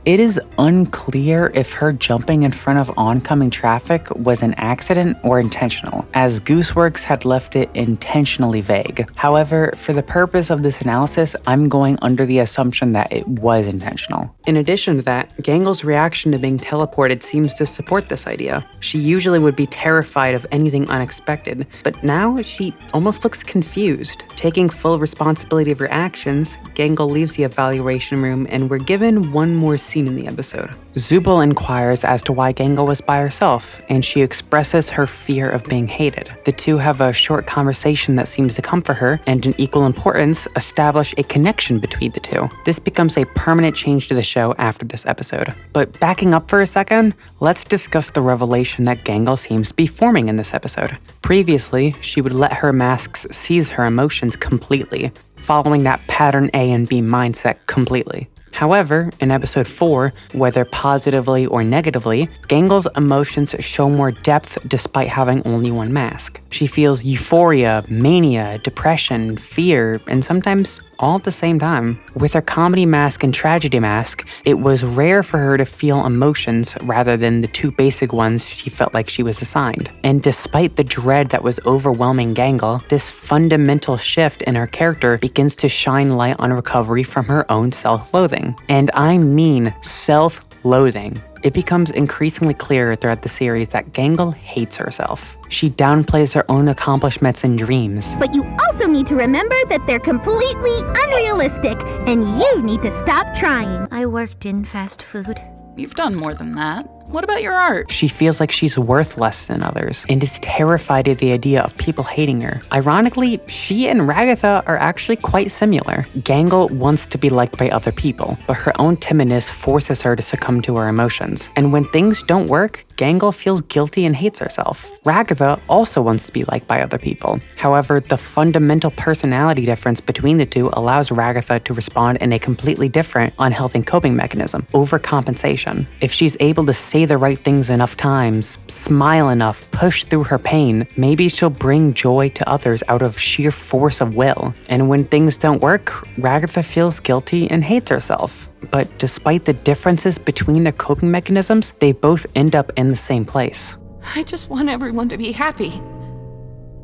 A: it is unclear if her jumping in front of oncoming traffic was an accident or intentional, as Gooseworx had left it intentionally vague. However, for the purpose of this analysis, I'm going under the assumption that it was intentional. In addition to that, Gangle's reaction to being teleported seems to support this idea. She usually would be terrified of anything unexpected, but now she almost looks confused. Taking full responsibility of her actions, Gangle leaves the evaluation room, and we're given one more scene in the episode. Zubul inquires as to why Gangle was by herself, and she expresses her fear of being hated. The two have a short conversation that seems to comfort her, and in equal importance, establish a connection between the two. This becomes a permanent change to the show after this episode. But backing up for a second, let's discuss the revelation that Gangle seems to be forming in this episode. Previously, she would let her masks seize her emotions completely, following that pattern A and B mindset completely. However, in episode 4, whether positively or negatively, Gangle's emotions show more depth despite having only one mask. She feels euphoria, mania, depression, fear, and sometimes all at the same time. With her comedy mask and tragedy mask, it was rare for her to feel emotions rather than the two basic ones she felt like she was assigned. And despite the dread that was overwhelming Gangle, this fundamental shift in her character begins to shine light on recovery from her own self-loathing. And I mean self-loathing. It becomes increasingly clear throughout the series that Gangle hates herself. She downplays her own accomplishments and dreams.
F: But you also need to remember that they're completely unrealistic, and you need to stop trying. I worked in fast food.
E: You've done more than that. What about your art?
A: She feels like she's worth less than others and is terrified at the idea of people hating her. Ironically, she and Ragatha are actually quite similar. Gangle wants to be liked by other people, but her own timidness forces her to succumb to her emotions. And when things don't work, Gangle feels guilty and hates herself. Ragatha also wants to be liked by other people. However, the fundamental personality difference between the two allows Ragatha to respond in a completely different, unhealthy coping mechanism: overcompensation. If she's able to say the right things enough times, smile enough, push through her pain, maybe she'll bring joy to others out of sheer force of will. And when things don't work, Ragatha feels guilty and hates herself. But despite the differences between their coping mechanisms, they both end up in the same place.
D: I just want everyone to be happy.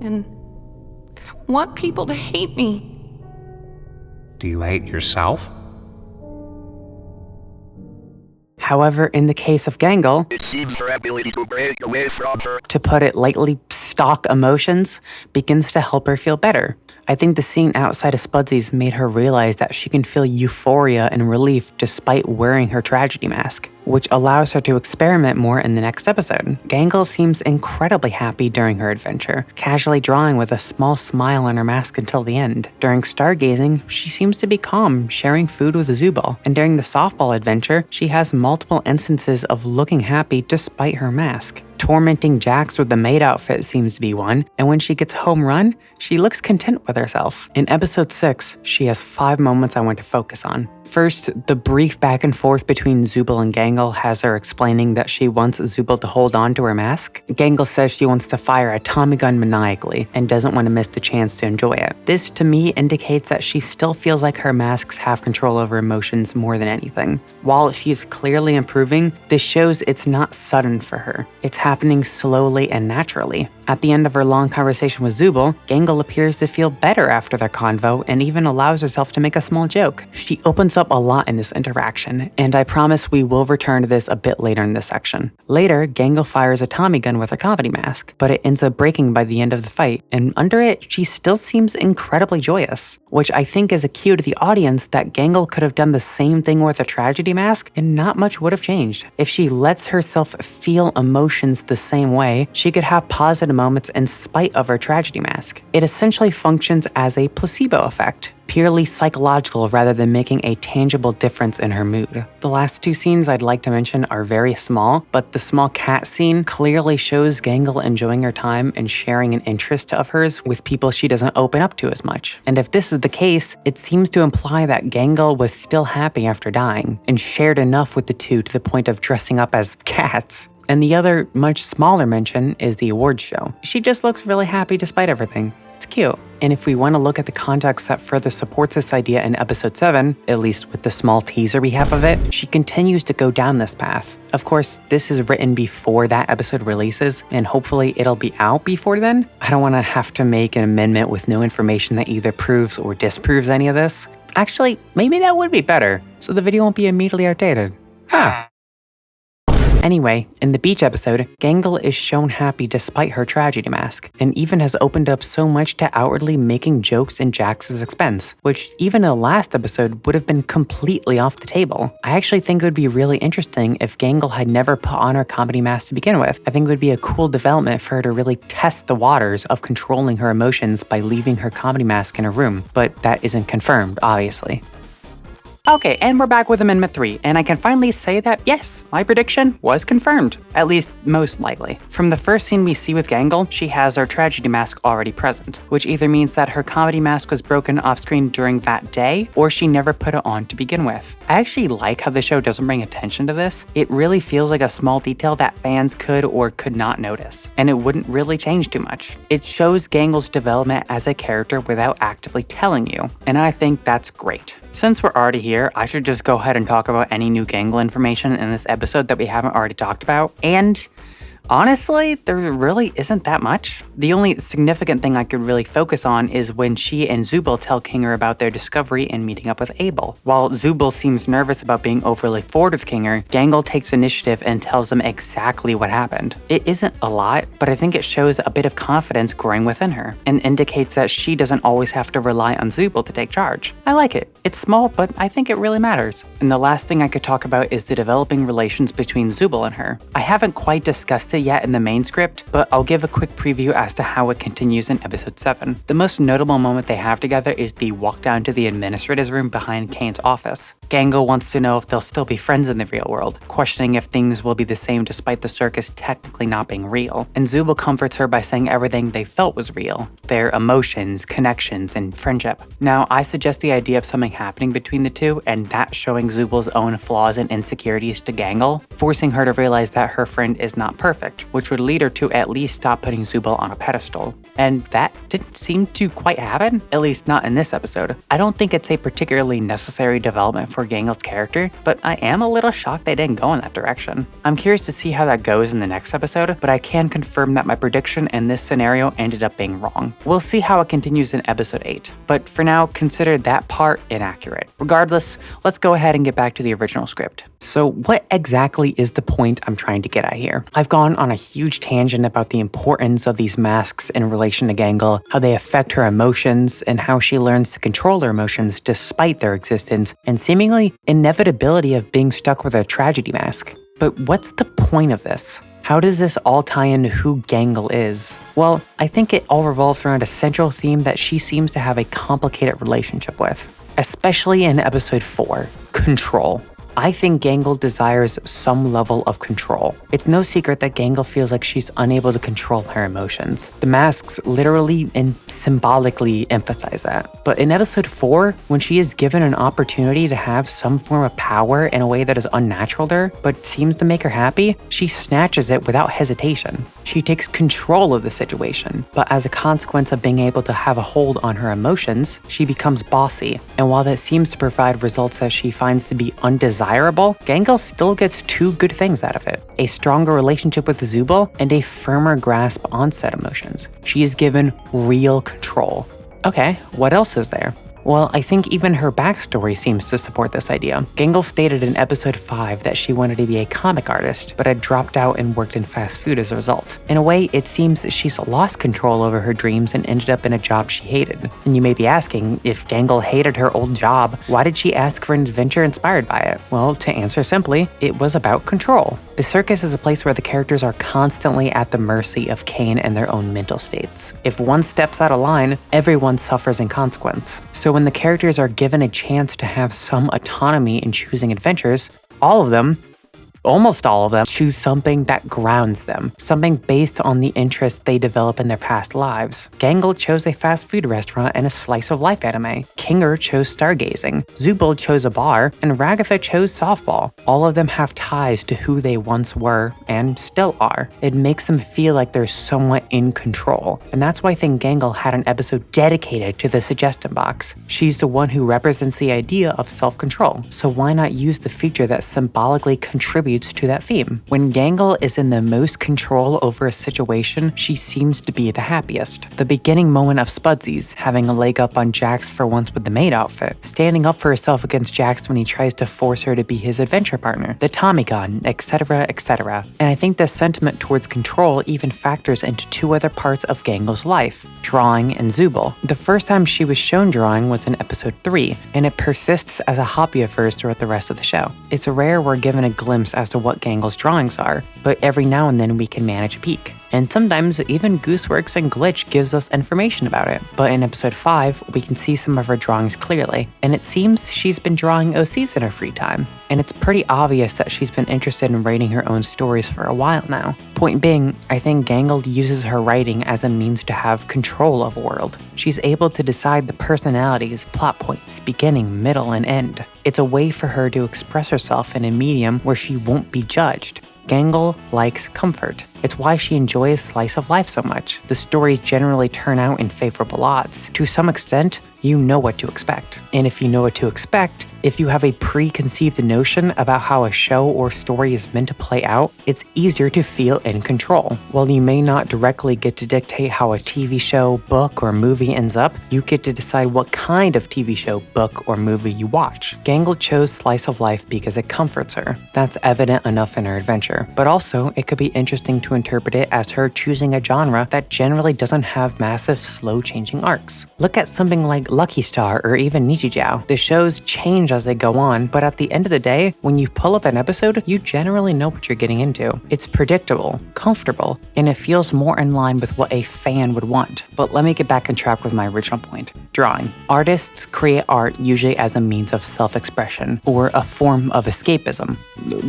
D: And I don't want people to hate me.
B: Do you hate yourself?
A: However, in the case of Gangle,
G: It seems her ability to break away from her
A: to put it lightly, stock emotions begins to help her feel better. I think the scene outside of Spudsies made her realize that she can feel euphoria and relief despite wearing her tragedy mask, which allows her to experiment more in the next episode. Gangle seems incredibly happy during her adventure, casually drawing with a small smile on her mask until the end. During stargazing, she seems to be calm, sharing food with Zubul, and during the softball adventure, she has multiple instances of looking happy despite her mask. Tormenting Jax with the maid outfit seems to be one, and when she gets home run, she looks content with herself. In episode 6, she has 5 moments I want to focus on. First, the brief back and forth between Zooble and Gangle has her explaining that she wants Zooble to hold on to her mask. Gangle says she wants to fire a Tommy gun maniacally and doesn't want to miss the chance to enjoy it. This, to me, indicates that she still feels like her masks have control over emotions more than anything. While she's clearly improving, this shows it's not sudden for her. It's happening slowly and naturally. At the end of her long conversation with Zooble, Gangle appears to feel better after their convo and even allows herself to make a small joke. She opens up a lot in this interaction, and I promise we will return to this a bit later in this section. Later, Gangle fires a Tommy gun with a comedy mask, but it ends up breaking by the end of the fight, and under it, she still seems incredibly joyous, which I think is a cue to the audience that Gangle could have done the same thing with a tragedy mask and not much would have changed. If she lets herself feel emotions the same way, she could have positive moments in spite of her tragedy mask. It essentially functions as a placebo effect, purely psychological rather than making a tangible difference in her mood. The last 2 scenes I'd like to mention are very small, but the small cat scene clearly shows Gangle enjoying her time and sharing an interest of hers with people she doesn't open up to as much. And if this is the case, it seems to imply that Gangle was still happy after dying and shared enough with the two to the point of dressing up as cats. And the other, much smaller mention is the awards show. She just looks really happy despite everything. It's cute. And if we want to look at the context that further supports this idea in episode 7, at least with the small teaser we have of it, she continues to go down this path. Of course, this is written before that episode releases, and hopefully it'll be out before then. I don't want to have to make an amendment with no information that either proves or disproves any of this. Actually, maybe that would be better, so the video won't be immediately outdated. Anyway, in the beach episode, Gangle is shown happy despite her tragedy mask, and even has opened up so much to outwardly making jokes in Jax's expense, which even in the last episode would have been completely off the table. I actually think it would be really interesting if Gangle had never put on her comedy mask to begin with. I think it would be a cool development for her to really test the waters of controlling her emotions by leaving her comedy mask in her room, but that isn't confirmed, obviously. Okay, and we're back with Amendment 3, and I can finally say that, yes, my prediction was confirmed, at least most likely. From the first scene we see with Gangle, she has her tragedy mask already present, which either means that her comedy mask was broken off screen during that day, or she never put it on to begin with. I actually like how the show doesn't bring attention to this. It really feels like a small detail that fans could or could not notice, and it wouldn't really change too much. It shows Gangle's development as a character without actively telling you, and I think that's great. Since we're already here, I should just go ahead and talk about any new Gangle information in this episode that we haven't already talked about. And honestly, there really isn't that much. The only significant thing I could really focus on is when she and Zooble tell Kinger about their discovery and meeting up with Abel. While Zooble seems nervous about being overly forward with Kinger, Gangle takes initiative and tells him exactly what happened. It isn't a lot, but I think it shows a bit of confidence growing within her, and indicates that she doesn't always have to rely on Zooble to take charge. I like it. It's small, but I think it really matters. And the last thing I could talk about is the developing relations between Zooble and her. I haven't quite discussed it yet in the main script, but I'll give a quick preview as to how it continues in episode 7. The most notable moment they have together is the walk down to the administrator's room behind Kane's office. Gangle wants to know if they'll still be friends in the real world, questioning if things will be the same despite the circus technically not being real. And Zooble comforts her by saying everything they felt was real, their emotions, connections, and friendship. Now, I suggest the idea of something happening between the two, and that showing Zooble's own flaws and insecurities to Gangle, forcing her to realize that her friend is not perfect, which would lead her to at least stop putting Zooble on a pedestal. And that didn't seem to quite happen, at least not in this episode. I don't think it's a particularly necessary development for Gangle's character, but I am a little shocked they didn't go in that direction. I'm curious to see how that goes in the next episode, but I can confirm that my prediction in this scenario ended up being wrong. We'll see how it continues in episode 8, but for now, consider that part inaccurate. Regardless, let's go ahead and get back to the original script. So what exactly is the point I'm trying to get at here? I've gone on a huge tangent about the importance of these masks in relation to Gangle, how they affect her emotions, and how she learns to control her emotions despite their existence, and seemingly inevitability of being stuck with a tragedy mask. But what's the point of this? How does this all tie into who Gangle is? Well, I think it all revolves around a central theme that she seems to have a complicated relationship with, especially in episode 4, control. I think Gangle desires some level of control. It's no secret that Gangle feels like she's unable to control her emotions. The masks literally and symbolically emphasize that. But in episode 4, when she is given an opportunity to have some form of power in a way that is unnatural to her, but seems to make her happy, she snatches it without hesitation. She takes control of the situation, but as a consequence of being able to have a hold on her emotions, she becomes bossy. And while that seems to provide results that she finds to be undesirable, Gangle still gets 2 good things out of it: a stronger relationship with Zubul and a firmer grasp on said emotions. She is given real control. Okay, what else is there? Well, I think even her backstory seems to support this idea. Gangle stated in episode 5 that she wanted to be a comic artist, but had dropped out and worked in fast food as a result. In a way, it seems that she's lost control over her dreams and ended up in a job she hated. And you may be asking, if Gangle hated her old job, why did she ask for an adventure inspired by it? Well, to answer simply, it was about control. The circus is a place where the characters are constantly at the mercy of Kane and their own mental states. If one steps out of line, everyone suffers in consequence. So when the characters are given a chance to have some autonomy in choosing adventures, almost all of them choose something that grounds them, something based on the interests they develop in their past lives. Gangle chose a fast food restaurant and a slice of life anime. Kinger chose stargazing. Zubul chose a bar, and Ragatha chose softball. All of them have ties to who they once were and still are. It makes them feel like they're somewhat in control, and that's why I think Gangle had an episode dedicated to the suggestion box. She's the one who represents the idea of self-control, so why not use the feature that symbolically contributes to that theme? When Gangle is in the most control over a situation, she seems to be the happiest. The beginning moment of Spudsies, having a leg up on Jax for once with the maid outfit, standing up for herself against Jax when he tries to force her to be his adventure partner, the Tommy gun, etc., etc. And I think the sentiment towards control even factors into 2 other parts of Gangle's life: drawing and Zubul. The first time she was shown drawing was in episode 3, and it persists as a hobby of hers throughout the rest of the show. It's rare we're given a glimpse as to what Gangle's drawings are, but every now and then we can manage a peek. And sometimes even Gooseworx and Glitch gives us information about it. But in episode 5, we can see some of her drawings clearly, and it seems she's been drawing OCs in her free time. And it's pretty obvious that she's been interested in writing her own stories for a while now. Point being, I think Gangle uses her writing as a means to have control of a world. She's able to decide the personalities, plot points, beginning, middle, and end. It's a way for her to express herself in a medium where she won't be judged. Gangle likes comfort. It's why she enjoys Slice of Life so much. The stories generally turn out in favorable odds. To some extent, you know what to expect. And if you know what to expect, if you have a preconceived notion about how a show or story is meant to play out, it's easier to feel in control. While you may not directly get to dictate how a TV show, book, or movie ends up, you get to decide what kind of TV show, book, or movie you watch. Gangle chose Slice of Life because it comforts her. That's evident enough in her adventure. But also, it could be interesting to interpret it as her choosing a genre that generally doesn't have massive, slow-changing arcs. Look at something like Lucky Star or even Nichijou. The shows change as they go on, but at the end of the day, when you pull up an episode, you generally know what you're getting into. It's predictable, comfortable, and it feels more in line with what a fan would want. But let me get back on track with my original point. Drawing. Artists create art usually as a means of self-expression or a form of escapism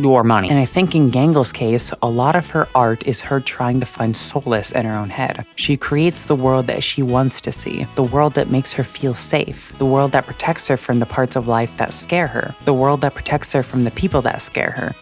A: or money. And I think in Gangle's case, a lot of her art is her trying to find solace in her own head. She creates the world that she wants to see, the world that makes her feel safe, the world that protects her from the parts of life that scare her, the world that protects her from the people that scare her.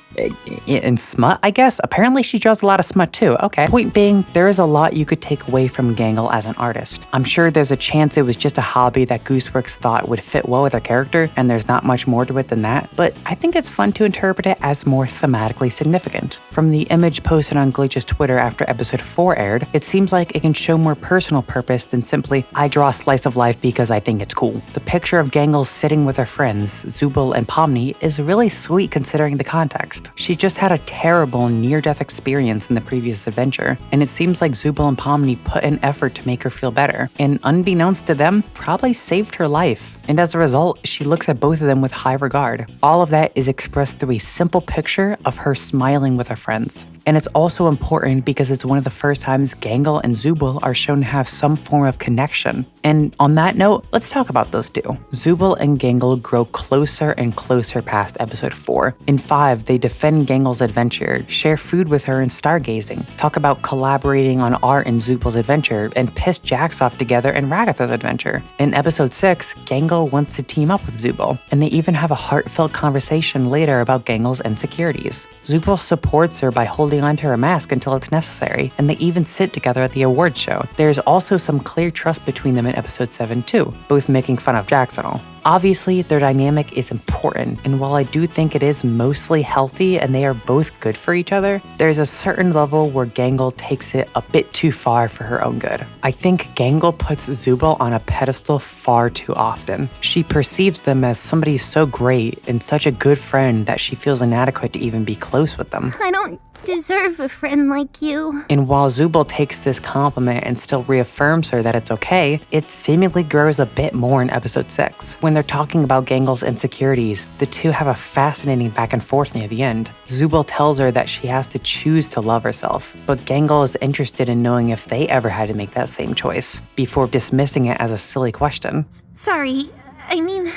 A: In smut, I guess? Apparently she draws a lot of smut too, okay. Point being, there is a lot you could take away from Gangle as an artist. I'm sure there's a chance it was just a hobby that Gooseworx thought would fit well with her character, and there's not much more to it than that, but I think it's fun to interpret it as more thematically significant. From the image posted on Glitch's Twitter after episode 4 aired, it seems like it can show more personal purpose than simply, I draw a slice of life because I think it's cool. The picture of Gangle sitting with her friends, Zubul and Pomni, is really sweet considering the context. She just had a terrible near-death experience in the previous adventure, and it seems like Zubul and Pomni put an effort to make her feel better, and unbeknownst to them, probably saved her life. And as a result, she looks at both of them with high regard. All of that is expressed through a simple picture of her smiling with her friends. And it's also important because it's one of the first times Gangle and Zubul are shown to have some form of connection. And on that note, let's talk about those two. Zooble and Gangle grow closer and closer past episode 4. In 5, they defend Gangle's adventure, share food with her and stargazing, talk about collaborating on art in Zooble's adventure, and piss Jax off together in Ragatha's adventure. In episode 6, Gangle wants to team up with Zooble, and they even have a heartfelt conversation later about Gangle's insecurities. Zooble supports her by holding onto her mask until it's necessary, and they even sit together at the awards show. There's also some clear trust between them in episode 7 too, both making fun of Jax and all. Obviously, their dynamic is important, and while I do think it is mostly healthy and they are both good for each other, there's a certain level where Gangle takes it a bit too far for her own good. I think Gangle puts Zooble on a pedestal far too often. She perceives them as somebody so great and such a good friend that she feels inadequate to even be close with them.
F: I don't deserve a friend like you.
A: And while Zooble takes this compliment and still reaffirms her that it's okay, it seemingly grows a bit more in episode 6. When they're talking about Gangle's insecurities, the two have a fascinating back and forth near the end. Zooble tells her that she has to choose to love herself, but Gangle is interested in knowing if they ever had to make that same choice, before dismissing it as a silly question.
F: Sorry, I mean,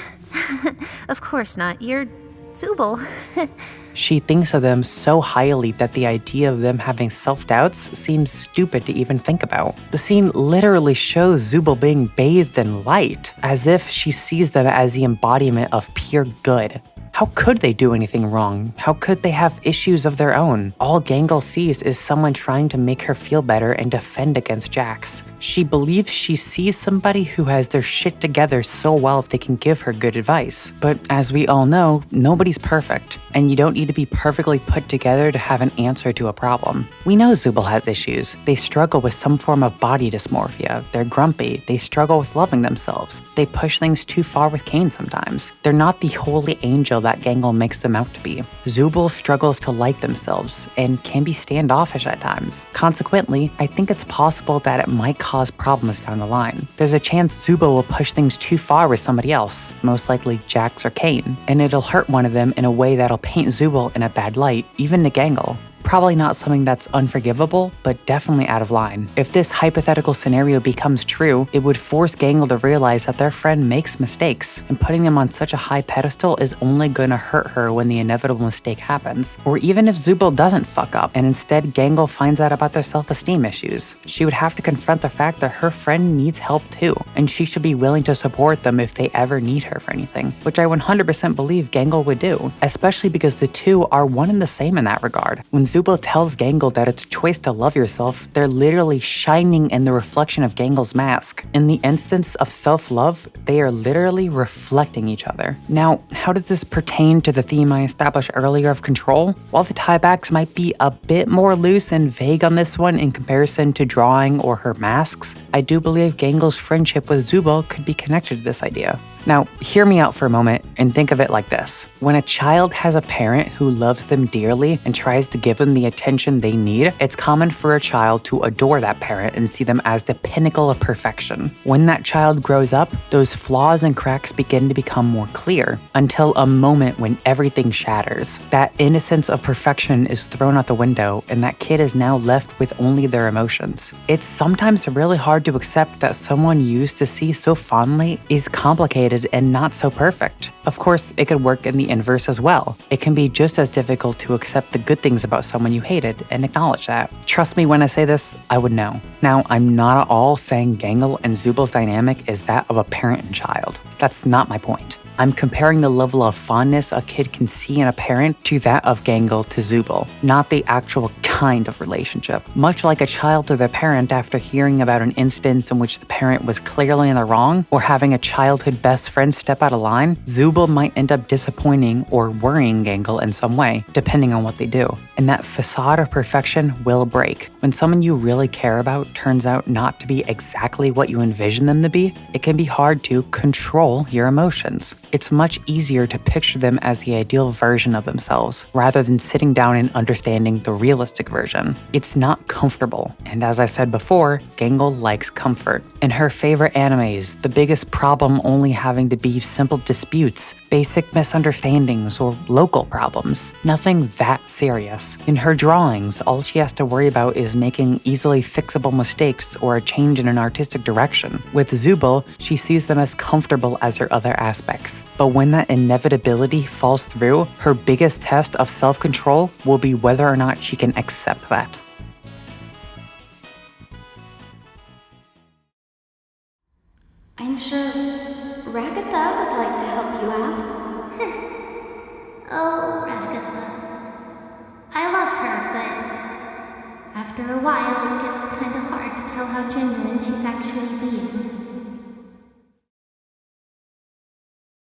F: of course not. You're Zooble.
A: She thinks of them so highly that the idea of them having self-doubts seems stupid to even think about. The scene literally shows Zooble being bathed in light, as if she sees them as the embodiment of pure good. How could they do anything wrong? How could they have issues of their own? All Gangle sees is someone trying to make her feel better and defend against Jax. She believes she sees somebody who has their shit together so well they can give her good advice. But as we all know, nobody's perfect, and you don't need to be perfectly put together to have an answer to a problem. We know Zooble has issues. They struggle with some form of body dysmorphia. They're grumpy. They struggle with loving themselves. They push things too far with Cain sometimes. They're not the holy angel that Gangle makes them out to be. Zooble struggles to like themselves and can be standoffish at times. Consequently, I think it's possible that it might cause problems down the line. There's a chance Zooble will push things too far with somebody else, most likely Jax or Cain, and it'll hurt one of them in a way that'll paint Zooble in a bad light, even to Gangle. Probably not something that's unforgivable, but definitely out of line. If this hypothetical scenario becomes true, it would force Gangle to realize that their friend makes mistakes, and putting them on such a high pedestal is only gonna hurt her when the inevitable mistake happens. Or even if Zooble doesn't fuck up, and instead Gangle finds out about their self-esteem issues, she would have to confront the fact that her friend needs help too, and she should be willing to support them if they ever need her for anything, which I 100% believe Gangle would do, especially because the two are one and the same in that regard. When Zooble tells Gangle that it's a choice to love yourself, they're literally shining in the reflection of Gangle's mask. In the instance of self-love, they are literally reflecting each other. Now, how does this pertain to the theme I established earlier of control? While the tiebacks might be a bit more loose and vague on this one in comparison to drawing or her masks, I do believe Gangle's friendship with Zooble could be connected to this idea. Now, hear me out for a moment and think of it like this. When a child has a parent who loves them dearly and tries to give them the attention they need, it's common for a child to adore that parent and see them as the pinnacle of perfection. When that child grows up, those flaws and cracks begin to become more clear, until a moment when everything shatters. That innocence of perfection is thrown out the window, and that kid is now left with only their emotions. It's sometimes really hard to accept that someone you used to see so fondly is complicated and not so perfect. Of course, it could work in the inverse as well. It can be just as difficult to accept the good things about someone you hated and acknowledge that. Trust me when I say this, I would know. Now, I'm not at all saying Gangle and Zooble's dynamic is that of a parent and child. That's not my point. I'm comparing the level of fondness a kid can see in a parent to that of Gangle to Zooble, not the actual kind of relationship. Much like a child to their parent after hearing about an instance in which the parent was clearly in the wrong, or having a childhood best friend step out of line, Zooble might end up disappointing or worrying Gangle in some way, depending on what they do. And that facade of perfection will break. When someone you really care about turns out not to be exactly what you envision them to be, it can be hard to control your emotions. It's much easier to picture them as the ideal version of themselves, rather than sitting down and understanding the realistic version. It's not comfortable, and as I said before, Gangle likes comfort. In her favorite animes, the biggest problem only having to be simple disputes, basic misunderstandings, or local problems. Nothing that serious. In her drawings, all she has to worry about is making easily fixable mistakes or a change in an artistic direction. With Zubul, she sees them as comfortable as her other aspects. But when that inevitability falls through, her biggest test of self-control will be whether or not she can accept that.
C: I'm sure Ragatha would like to help you out.
F: Oh, Ragatha. I love her, but after a while it gets kind of hard to tell how genuine she's actually being.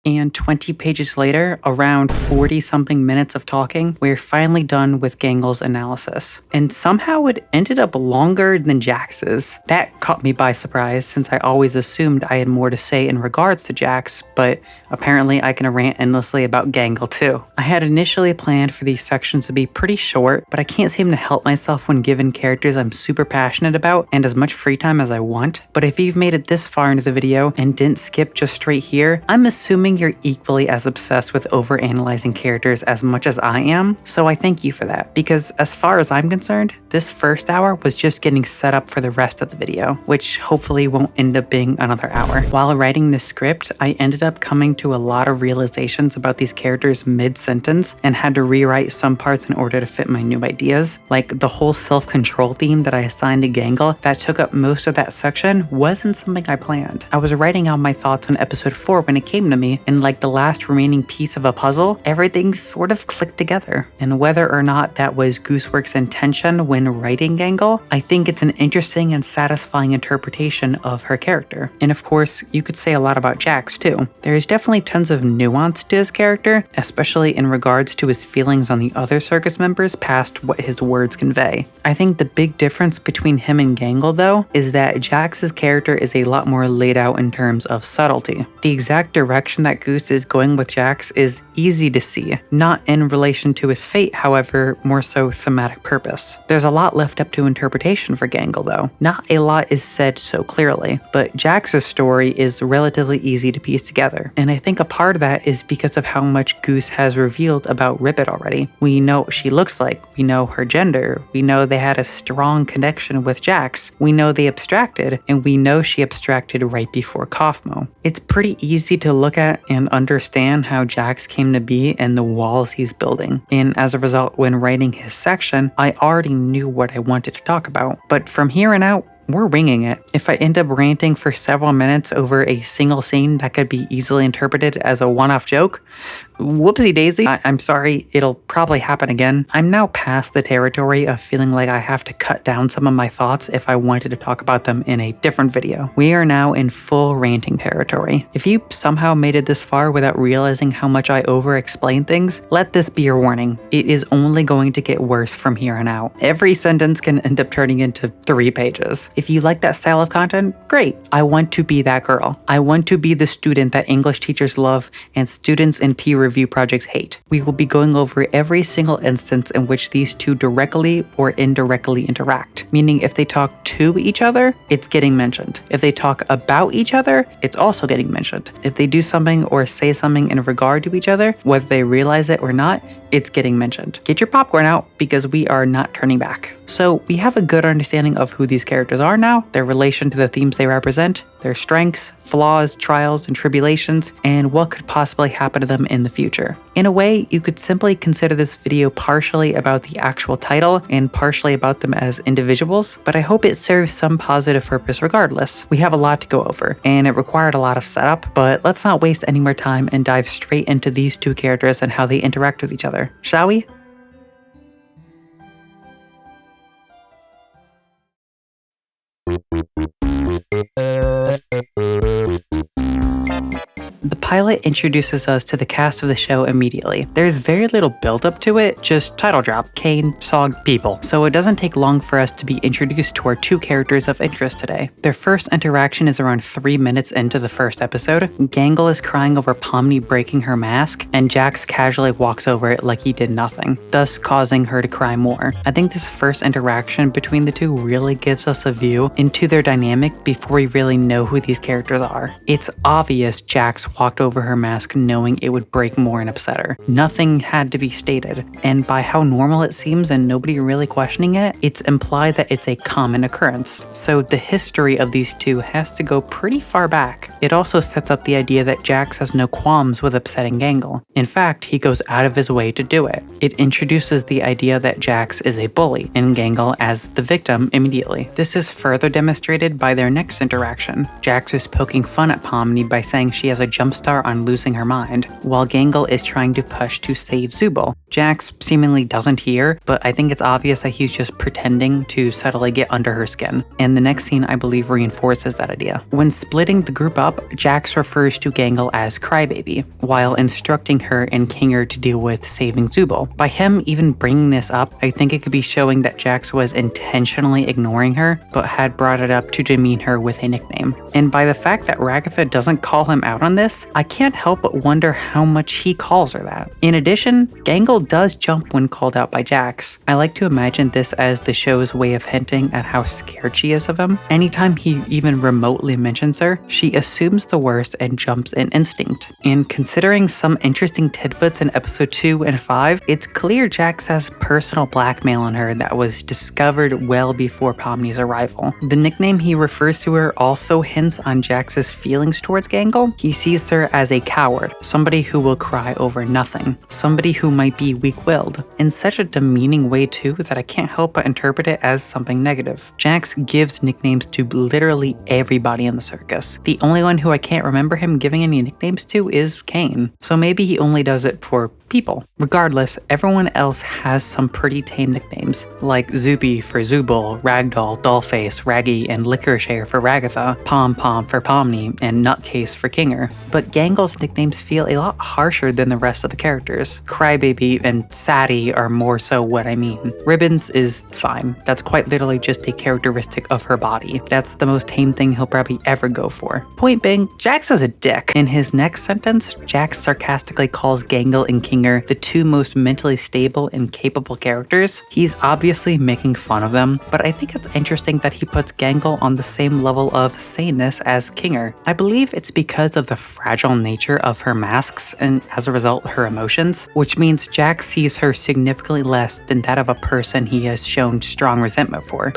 A: And 20 pages later, around 40-something minutes of talking, we're finally done with Gangle's analysis. And somehow it ended up longer than Jax's. That caught me by surprise, since I always assumed I had more to say in regards to Jax, but apparently I can rant endlessly about Gangle too. I had initially planned for these sections to be pretty short, but I can't seem to help myself when given characters I'm super passionate about and as much free time as I want. But if you've made it this far into the video and didn't skip just straight here, I'm assuming you're equally as obsessed with overanalyzing characters as much as I am, so I thank you for that, because as far as I'm concerned, this first hour was just getting set up for the rest of the video, which hopefully won't end up being another hour. While writing this script, I ended up coming to a lot of realizations about these characters mid-sentence and had to rewrite some parts in order to fit my new ideas. Like the whole self-control theme that I assigned to Gangle that took up most of that section wasn't something I planned. I was writing out my thoughts on episode 4 when it came to me, and like the last remaining piece of a puzzle, everything sort of clicked together. And whether or not that was Gooseworx' intention when writing Gangle, I think it's an interesting and satisfying interpretation of her character. And of course, you could say a lot about Jax too. There's definitely tons of nuance to his character, especially in regards to his feelings on the other circus members past what his words convey. I think the big difference between him and Gangle though, is that Jax's character is a lot more laid out in terms of subtlety. The exact direction that Goose is going with Jax is easy to see, not in relation to his fate, however, more so thematic purpose. There's a lot left up to interpretation for Gangle though. Not a lot is said so clearly, but Jax's story is relatively easy to piece together, and I think a part of that is because of how much Goose has revealed about Ribbit already. We know what she looks like, we know her gender, we know they had a strong connection with Jax, we know they abstracted, and we know she abstracted right before Kaufmo. It's pretty easy to look at and understand how Jax came to be and the walls he's building. And as a result, when writing his section, I already knew what I wanted to talk about. But from here on out, we're winging it. If I end up ranting for several minutes over a single scene that could be easily interpreted as a one-off joke, whoopsie daisy. I'm sorry, it'll probably happen again. I'm now past the territory of feeling like I have to cut down some of my thoughts if I wanted to talk about them in a different video. We are now in full ranting territory. If you somehow made it this far without realizing how much I over-explain things, let this be your warning. It is only going to get worse from here on out. Every sentence can end up turning into 3 pages. If you like that style of content, great. I want to be that girl. I want to be the student that English teachers love and students in peer review projects hate. We will be going over every single instance in which these two directly or indirectly interact, meaning if they talk to each other, it's getting mentioned. If they talk about each other, it's also getting mentioned. If they do something or say something in regard to each other, whether they realize it or not, it's getting mentioned. Get your popcorn out because we are not turning back. So we have a good understanding of who these characters are now, their relation to the themes they represent, their strengths, flaws, trials, and tribulations, and what could possibly happen to them in the future. In a way, you could simply consider this video partially about the actual title and partially about them as individuals, but I hope it serves some positive purpose regardless. We have a lot to go over, and it required a lot of setup, but let's not waste any more time and dive straight into these two characters and how they interact with each other, shall we? The pilot introduces us to the cast of the show immediately. There's very little build-up to it, just title drop, Kane, Sog, people. So it doesn't take long for us to be introduced to our two characters of interest today. Their first interaction is around 3 minutes into the first episode. Gangle is crying over Pomni breaking her mask, and Jax casually walks over it like he did nothing, thus causing her to cry more. I think this first interaction between the two really gives us a view into their dynamic before we really know who these characters are. It's obvious Jax walked over her mask knowing it would break more and upset her. Nothing had to be stated, and by how normal it seems and nobody really questioning it, it's implied that it's a common occurrence. So the history of these two has to go pretty far back. It also sets up the idea that Jax has no qualms with upsetting Gangle. In fact, he goes out of his way to do it. It introduces the idea that Jax is a bully, and Gangle as the victim immediately. This is further demonstrated by their next interaction. Jax is poking fun at Pomni by saying she has a jumpstart on losing her mind, while Gangle is trying to push to save Zubul. Jax seemingly doesn't hear, but I think it's obvious that he's just pretending to subtly get under her skin, and the next scene I believe reinforces that idea. When splitting the group up, Jax refers to Gangle as Crybaby, while instructing her and Kinger to deal with saving Zubul. By him even bringing this up, I think it could be showing that Jax was intentionally ignoring her, but had brought it up to demean her with a nickname. And by the fact that Ragatha doesn't call him out on this, I can't help but wonder how much he calls her that. In addition, Gangle does jump when called out by Jax. I like to imagine this as the show's way of hinting at how scared she is of him. Anytime he even remotely mentions her, she assumes the worst and jumps in instinct. And considering some interesting tidbits in episode 2 and 5, it's clear Jax has personal blackmail on her that was discovered well before Pomni's arrival. The nickname he refers to her also hints on Jax's feelings towards Gangle. He sees her as a coward, somebody who will cry over nothing, somebody who might be weak-willed, in such a demeaning way too that I can't help but interpret it as something negative. Jax gives nicknames to literally everybody in the circus. The only one who I can't remember him giving any nicknames to is Kane, so maybe he only does it for people. Regardless, everyone else has some pretty tame nicknames, like Zoopy for Zubul, Ragdoll, Dollface, Raggy, and Licorice Hair for Ragatha, Pom Pom for Pomni, and Nutcase for Kinger. But Gangle's nicknames feel a lot harsher than the rest of the characters. Crybaby and Sadie are more so what I mean. Ribbons is fine. That's quite literally just a characteristic of her body. That's the most tame thing he'll probably ever go for. Point being, Jax is a dick. In his next sentence, Jax sarcastically calls Gangle and Kinger the two most mentally stable and capable characters. He's obviously making fun of them, but I think it's interesting that he puts Gangle on the same level of saneness as Kinger. I believe it's because of the fragile nature of her masks and as a result her emotions, which means Jax sees her significantly less than that of a person he has shown strong resentment for.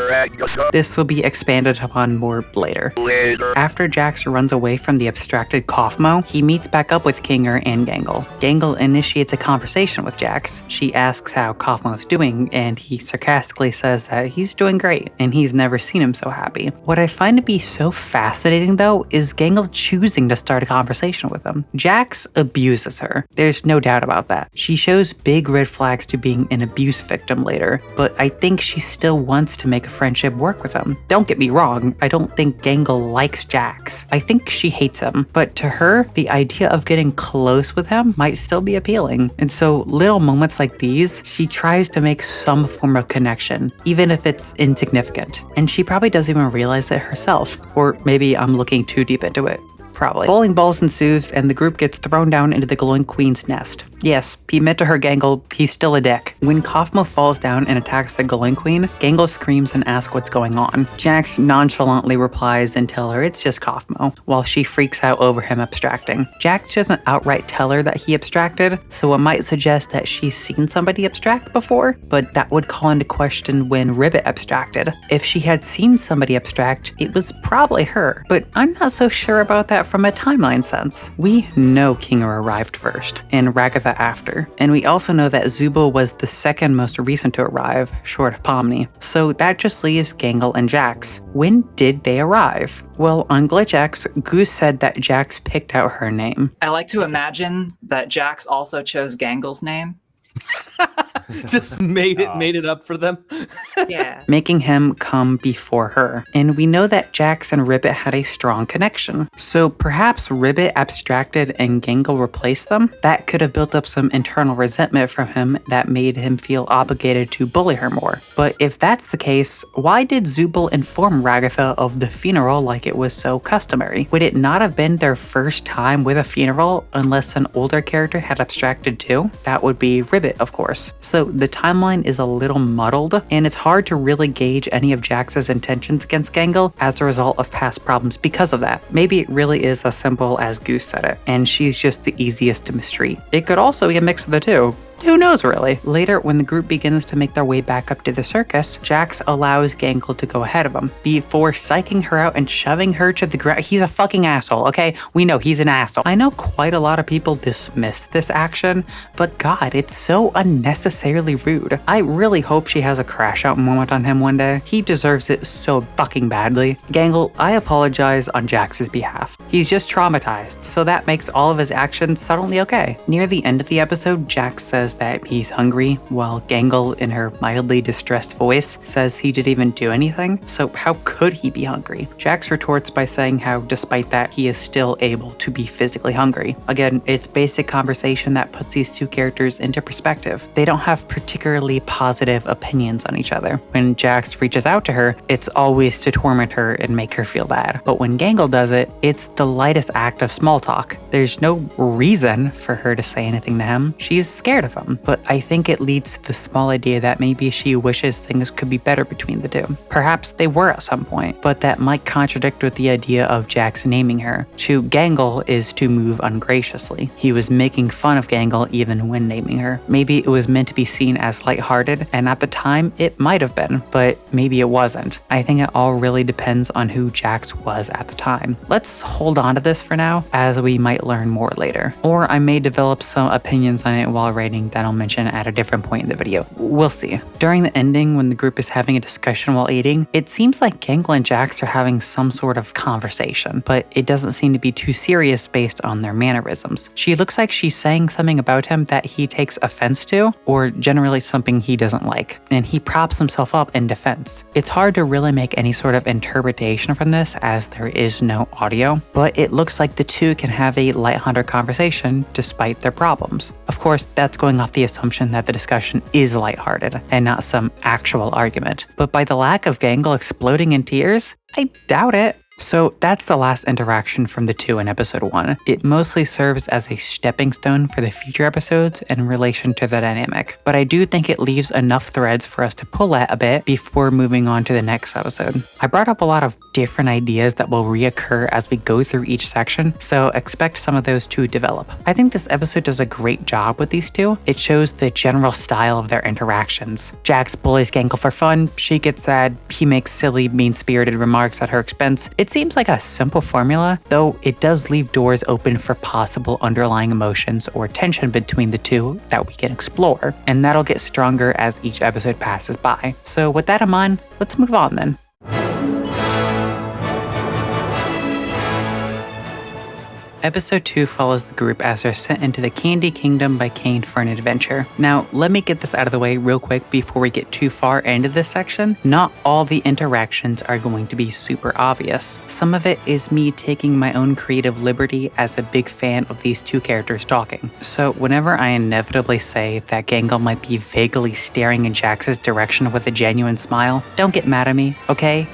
A: This will be expanded upon more later. After Jax runs away from the abstracted Kaufmo, he meets back up with Kinger and Gangle. Gangle initiates a conversation with Jax. She asks how Kaufmo's doing, and he sarcastically says that he's doing great, and he's never seen him so happy. What I find to be so fascinating, though, is Gangle choosing to start a conversation with him. Jax abuses her. There's no doubt about that. She shows big red flags to being an abuse victim later, but I think she still wants to make a friendship work with him. Don't get me wrong, I don't think Gangle likes Jax. I think she hates him, but to her, the idea of getting close with him might still be appealing. And so little moments like these, she tries to make some form of connection, even if it's insignificant. And she probably doesn't even realize it herself. Or maybe I'm looking too deep into it. Probably. Bowling balls ensues, and the group gets thrown down into the glowing queen's nest. Yes, he meant to her Gangle, he's still a dick. When Kaufmo falls down and attacks the glowing queen, Gangle screams and asks what's going on. Jax nonchalantly replies and tells her it's just Kaufmo, while she freaks out over him abstracting. Jax doesn't outright tell her that he abstracted, so it might suggest that she's seen somebody abstract before, but that would call into question when Ribbit abstracted. If she had seen somebody abstract, it was probably her, but I'm not so sure about that from a timeline sense. We know Kinger arrived first, and Ragatha after, and we also know that Zubul was the second most recent to arrive, short of Pomni, so that just leaves Gangle and Jax. When did they arrive? Well, on GlitchX, Goose said that Jax picked out her name.
H: I like to imagine that Jax also chose Gangle's name. Just made it up for them.
I: Yeah.
A: making him come before her. And we know that Jax and Ribbit had a strong connection. So perhaps Ribbit abstracted and Gangle replaced them? That could have built up some internal resentment from him that made him feel obligated to bully her more. But if that's the case, why did Zubul inform Ragatha of the funeral like it was so customary? Would it not have been their first time with a funeral unless an older character had abstracted too? That would be Ribbit, of course. So the timeline is a little muddled, and it's hard to really gauge any of Jax's intentions against Gangle as a result of past problems because of that. Maybe it really is as simple as Goose said it, and she's just the easiest to mistreat. It could also be a mix of the two. Who knows, really? Later, when the group begins to make their way back up to the circus, Jax allows Gangle to go ahead of him before psyching her out and shoving her to the ground. He's a fucking asshole, okay? We know he's an asshole. I know quite a lot of people dismissed this action, but God, it's so unnecessarily rude. I really hope she has a crash out moment on him one day. He deserves it so fucking badly. Gangle, I apologize on Jax's behalf. He's just traumatized, so that makes all of his actions suddenly okay. Near the end of the episode, Jax says that he's hungry, while Gangle, in her mildly distressed voice, says he didn't even do anything, so how could he be hungry? Jax retorts by saying how, despite that, he is still able to be physically hungry. Again, it's basic conversation that puts these two characters into perspective. They don't have particularly positive opinions on each other. When Jax reaches out to her, it's always to torment her and make her feel bad. But when Gangle does it, it's the lightest act of small talk. There's no reason for her to say anything to him. She's scared of him. But I think it leads to the small idea that maybe she wishes things could be better between the two. Perhaps they were at some point, but that might contradict with the idea of Jax naming her. To Gangle is to move ungraciously. He was making fun of Gangle even when naming her. Maybe it was meant to be seen as lighthearted, and at the time it might have been, but maybe it wasn't. I think it all really depends on who Jax was at the time. Let's hold on to this for now, as we might learn more later. Or I may develop some opinions on it while writing that I'll mention at a different point in the video. We'll see. During the ending, when the group is having a discussion while eating, it seems like Gangle and Jax are having some sort of conversation, but it doesn't seem to be too serious based on their mannerisms. She looks like she's saying something about him that he takes offense to, or generally something he doesn't like, and he props himself up in defense. It's hard to really make any sort of interpretation from this as there is no audio, but it looks like the two can have a lighthearted conversation despite their problems. Of course, that's going off the assumption that the discussion is lighthearted and not some actual argument. But by the lack of Gangle exploding in tears, I doubt it. So that's the last interaction from the two in episode 1. It mostly serves as a stepping stone for the future episodes in relation to the dynamic, but I do think it leaves enough threads for us to pull at a bit before moving on to the next episode. I brought up a lot of different ideas that will reoccur as we go through each section, so expect some of those to develop. I think this episode does a great job with these two. It shows the general style of their interactions. Jax bullies Gangle for fun, she gets sad, he makes silly, mean-spirited remarks at her expense. It seems like a simple formula, though it does leave doors open for possible underlying emotions or tension between the two that we can explore, and that'll get stronger as each episode passes by. So with that in mind, let's move on then. Episode 2 follows the group as they're sent into the Candy Kingdom by Kane for an adventure. Now, let me get this out of the way real quick before we get too far into this section. Not all the interactions are going to be super obvious. Some of it is me taking my own creative liberty as a big fan of these two characters talking. So whenever I inevitably say that Gangle might be vaguely staring in Jax's direction with a genuine smile, don't get mad at me, okay?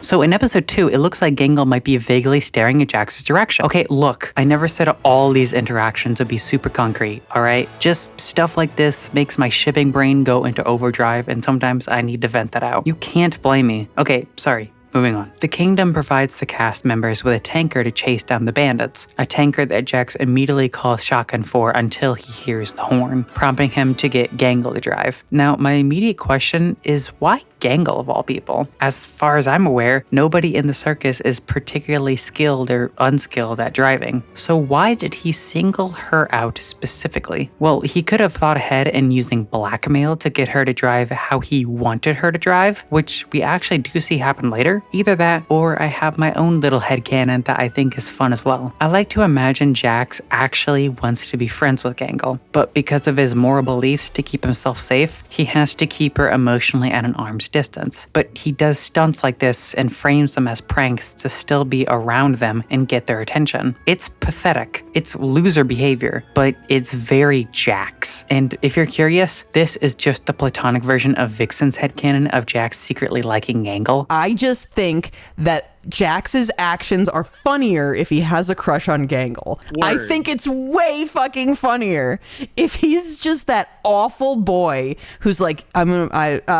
A: So in episode 2, it looks like Gangle might be vaguely staring at Jax's direction. Okay, look, I never said all these interactions would be super concrete, alright? Just stuff like this makes my shipping brain go into overdrive, and sometimes I need to vent that out. You can't blame me. Okay, sorry. Moving on. The kingdom provides the cast members with a tanker to chase down the bandits, a tanker that Jax immediately calls shotgun for until he hears the horn, prompting him to get Gangle to drive. Now, my immediate question is why Gangle of all people. As far as I'm aware, nobody in the circus is particularly skilled or unskilled at driving. So why did he single her out specifically? Well, he could have thought ahead and using blackmail to get her to drive how he wanted her to drive, which we actually do see happen later. Either that, or I have my own little headcanon that I think is fun as well. I like to imagine Jax actually wants to be friends with Gangle, but because of his moral beliefs to keep himself safe, he has to keep her emotionally at an arm's distance. But he does stunts like this and frames them as pranks to still be around them and get their attention. It's pathetic. It's loser behavior, but it's very Jax. And if you're curious, this is just the platonic version of Vixen's headcanon of Jax secretly liking Gangle.
I: I just think that Jax's actions are funnier if he has a crush on Gangle.
H: Word.
I: I think it's way fucking funnier if he's just that awful boy who's like, I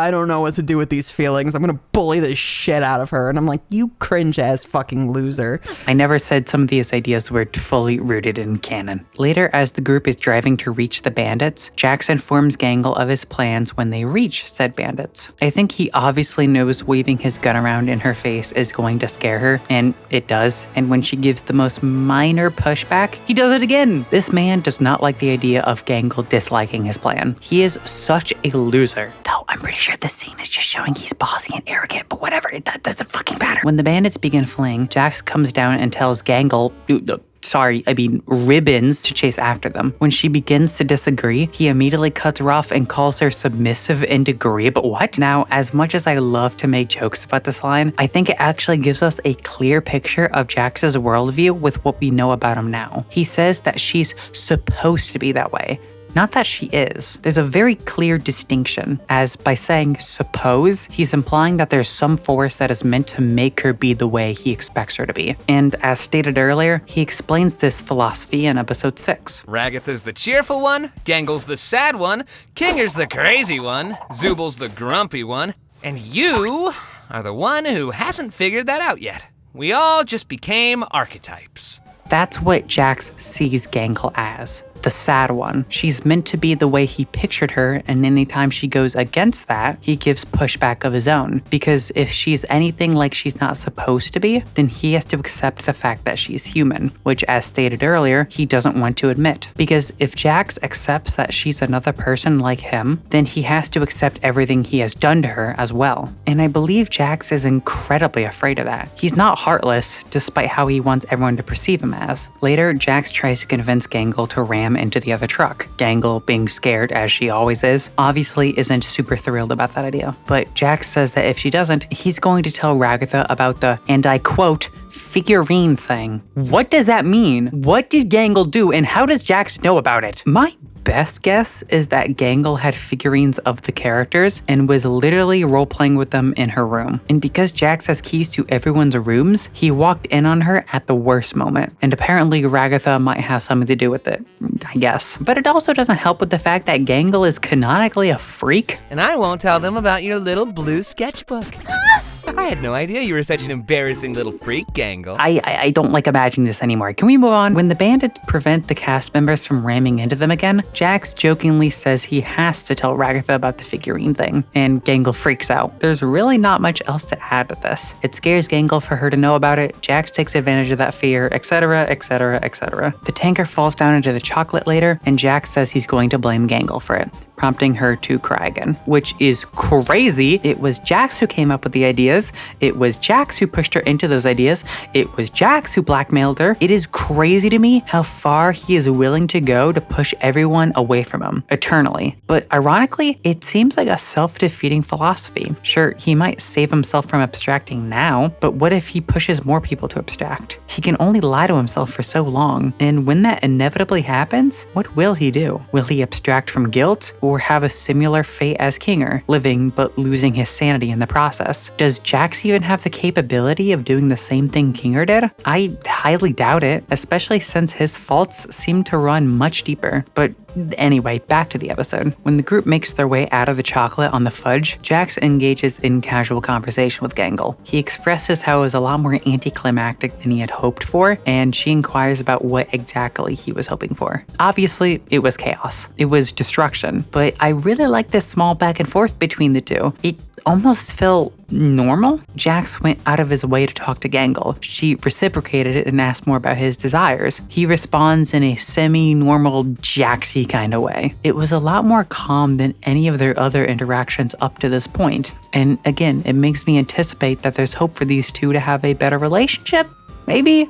I: don't know what to do with these feelings. I'm gonna bully the shit out of her. And I'm like, you cringe ass fucking loser.
A: I never said some of these ideas were fully rooted in canon. Later, as the group is driving to reach the bandits, Jax informs Gangle of his plans when they reach said bandits. I think he obviously knows waving his gun around in her face is going to scare her, and it does. And when she gives the most minor pushback, he does it again. This man does not like the idea of Gangle disliking his plan. He is such a loser. Though I'm pretty sure this scene is just showing he's bossy and arrogant, but whatever, that doesn't fucking matter. When the bandits begin fleeing, Jax comes down and tells Gangle, Ribbons to chase after them. When she begins to disagree, he immediately cuts her off and calls her submissive and agreeable. What? Now, as much as I love to make jokes about this line, I think it actually gives us a clear picture of Jax's worldview with what we know about him now. He says that she's supposed to be that way. Not that she is. There's a very clear distinction, as by saying suppose, he's implying that there's some force that is meant to make her be the way he expects her to be. And as stated earlier, he explains this philosophy in episode 6.
B: Ragatha's the cheerful one, Gangle's the sad one, Kinger's the crazy one, Zubal's the grumpy one, and you are the one who hasn't figured that out yet. We all just became archetypes.
A: That's what Jax sees Gangle as. The sad one. She's meant to be the way he pictured her, and anytime she goes against that, he gives pushback of his own. Because if she's anything like she's not supposed to be, then he has to accept the fact that she's human, which, as stated earlier, he doesn't want to admit. Because if Jax accepts that she's another person like him, then he has to accept everything he has done to her as well. And I believe Jax is incredibly afraid of that. He's not heartless, despite how he wants everyone to perceive him as. Later, Jax tries to convince Gangle to ram into the other truck. Gangle, being scared as she always is, obviously isn't super thrilled about that idea. But Jax says that if she doesn't, he's going to tell Ragatha about the, and I quote, figurine thing. What does that mean? What did Gangle do, and how does Jax know about it? My best guess is that Gangle had figurines of the characters and was literally role-playing with them in her room. And because Jax has keys to everyone's rooms, he walked in on her at the worst moment. And apparently Ragatha might have something to do with it, I guess. But it also doesn't help with the fact that Gangle is canonically a freak.
J: And I won't tell them about your little blue sketchbook. I had no idea you were such an embarrassing little freak, Gangle.
A: I don't like imagining this anymore. Can we move on? When the bandits prevent the cast members from ramming into them again, Jax jokingly says he has to tell Ragatha about the figurine thing, and Gangle freaks out. There's really not much else to add to this. It scares Gangle for her to know about it, Jax takes advantage of that fear, etc, etc, etc. The tanker falls down into the chocolate later, and Jax says he's going to blame Gangle for it, prompting her to cry again, which is crazy. It was Jax who came up with the ideas. It was Jax who pushed her into those ideas. It was Jax who blackmailed her. It is crazy to me how far he is willing to go to push everyone away from him, eternally. But ironically, it seems like a self-defeating philosophy. Sure, he might save himself from abstracting now, but what if he pushes more people to abstract? He can only lie to himself for so long, and when that inevitably happens, what will he do? Will he abstract from guilt, or have a similar fate as Kinger, living but losing his sanity in the process? Does Jax even have the capability of doing the same thing Kinger did? I highly doubt it, especially since his faults seem to run much deeper. But anyway, back to the episode. When the group makes their way out of the chocolate on the fudge, Jax engages in casual conversation with Gangle. He expresses how it was a lot more anticlimactic than he had hoped for, and she inquires about what exactly he was hoping for. Obviously, it was chaos. It was destruction, but I really like this small back and forth between the two. It almost felt normal. Jax went out of his way to talk to Gangle. She reciprocated it and asked more about his desires. He responds in a semi-normal, Jaxy kind of way. It was a lot more calm than any of their other interactions up to this point. And again, it makes me anticipate that there's hope for these two to have a better relationship. Maybe.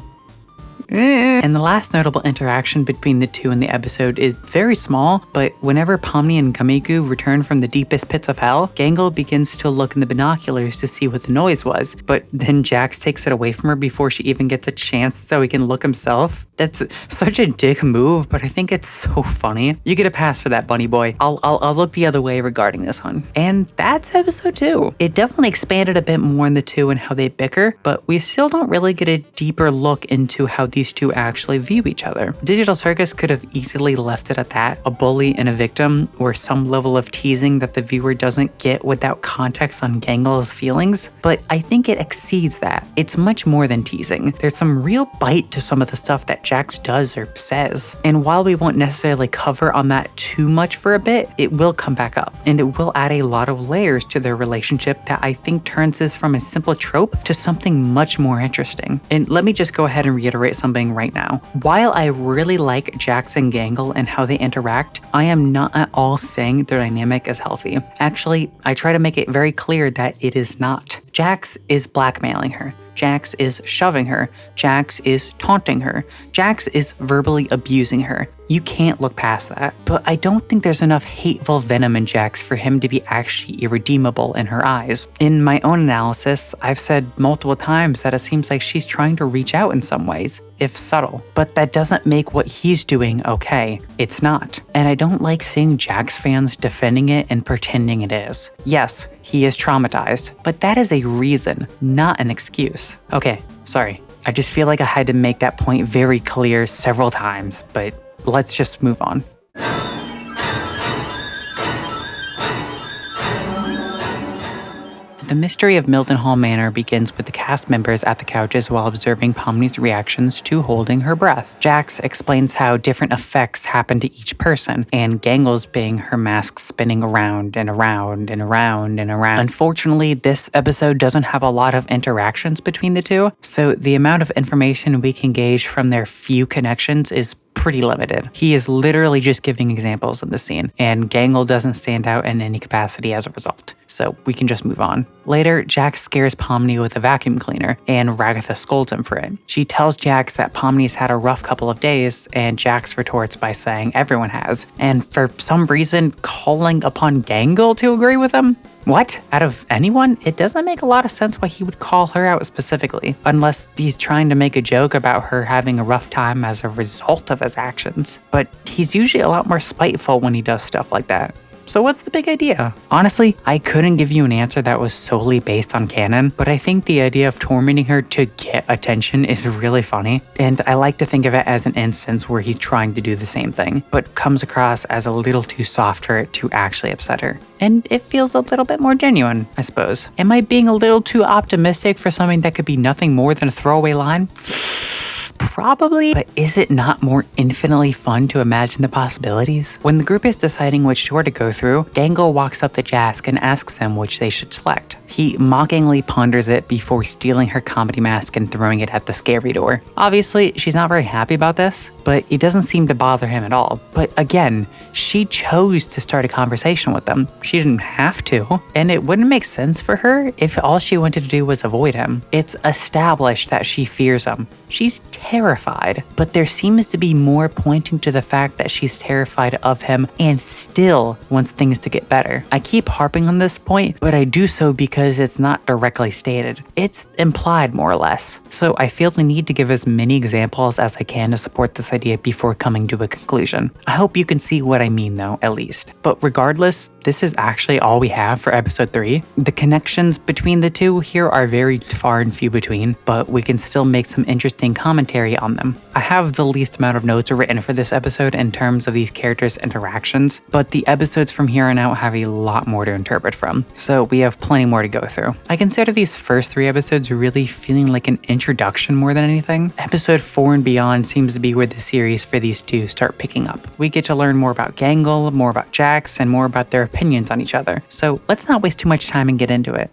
A: And the last notable interaction between the two in the episode is very small, but whenever Pomni and Gamiku return from the deepest pits of hell, Gangle begins to look in the binoculars to see what the noise was, but then Jax takes it away from her before she even gets a chance so he can look himself. That's such a dick move, but I think it's so funny. You get a pass for that, bunny boy. I'll look the other way regarding this one. And that's episode 2. It definitely expanded a bit more in the two and how they bicker, but we still don't really get a deeper look into how these two actually view each other. Digital Circus could have easily left it at that, a bully and a victim, or some level of teasing that the viewer doesn't get without context on Gangle's feelings, but I think it exceeds that. It's much more than teasing. There's some real bite to some of the stuff that Jax does or says, and while we won't necessarily cover on that too much for a bit, it will come back up, and it will add a lot of layers to their relationship that I think turns this from a simple trope to something much more interesting. And let me just go ahead and reiterate something right now. While I really like Jax and Gangle and how they interact, I am not at all saying their dynamic is healthy. Actually, I try to make it very clear that it is not. Jax is blackmailing her. Jax is shoving her. Jax is taunting her. Jax is verbally abusing her. You can't look past that. But I don't think there's enough hateful venom in Jax for him to be actually irredeemable in her eyes. In my own analysis, I've said multiple times that it seems like she's trying to reach out in some ways, if subtle. But that doesn't make what he's doing okay. It's not. And I don't like seeing Jax fans defending it and pretending it is. Yes, he is traumatized, but that is a reason, not an excuse. Okay, sorry. I just feel like I had to make that point very clear several times, but let's just move on. The mystery of Mildenhall Manor begins with the cast members at the couches while observing Pomni's reactions to holding her breath. Jax explains how different effects happen to each person, and Gangle's being her mask spinning around and around and around and around. Unfortunately, this episode doesn't have a lot of interactions between the two, so the amount of information we can gauge from their few connections is pretty limited. He is literally just giving examples in the scene, and Gangle doesn't stand out in any capacity as a result. So we can just move on. Later, Jax scares Pomni with a vacuum cleaner, and Ragatha scolds him for it. She tells Jax that Pomni's had a rough couple of days, and Jax retorts by saying everyone has, and for some reason calling upon Gangle to agree with him? What? Out of anyone? It doesn't make a lot of sense why he would call her out specifically, unless he's trying to make a joke about her having a rough time as a result of his actions. But he's usually a lot more spiteful when he does stuff like that. So what's the big idea? Honestly, I couldn't give you an answer that was solely based on canon, but I think the idea of tormenting her to get attention is really funny, and I like to think of it as an instance where he's trying to do the same thing, but comes across as a little too soft for it to actually upset her. And it feels a little bit more genuine, I suppose. Am I being a little too optimistic for something that could be nothing more than a throwaway line? Probably, but is it not more infinitely fun to imagine the possibilities? When the group is deciding which door to go through, Gangle walks up to Jax and asks him which they should select. He mockingly ponders it before stealing her comedy mask and throwing it at the scary door. Obviously, she's not very happy about this, but it doesn't seem to bother him at all. But again, she chose to start a conversation with them. She didn't have to, and it wouldn't make sense for her if all she wanted to do was avoid him. It's established that she fears him. She's terrified, but there seems to be more pointing to the fact that she's terrified of him and still wants things to get better. I keep harping on this point, but I do so because because it's not directly stated. It's implied more or less. So I feel the need to give as many examples as I can to support this idea before coming to a conclusion. I hope you can see what I mean though, at least. But regardless, this is actually all we have for episode 3. The connections between the two here are very far and few between, but we can still make some interesting commentary on them. I have the least amount of notes written for this episode in terms of these characters' interactions, but the episodes from here on out have a lot more to interpret from, so we have plenty more to go through. I consider these first 3 episodes really feeling like an introduction more than anything. Episode 4 and beyond seems to be where the series for these two start picking up. We get to learn more about Gangle, more about Jax, and more about their opinions on each other. So let's not waste too much time and get into it.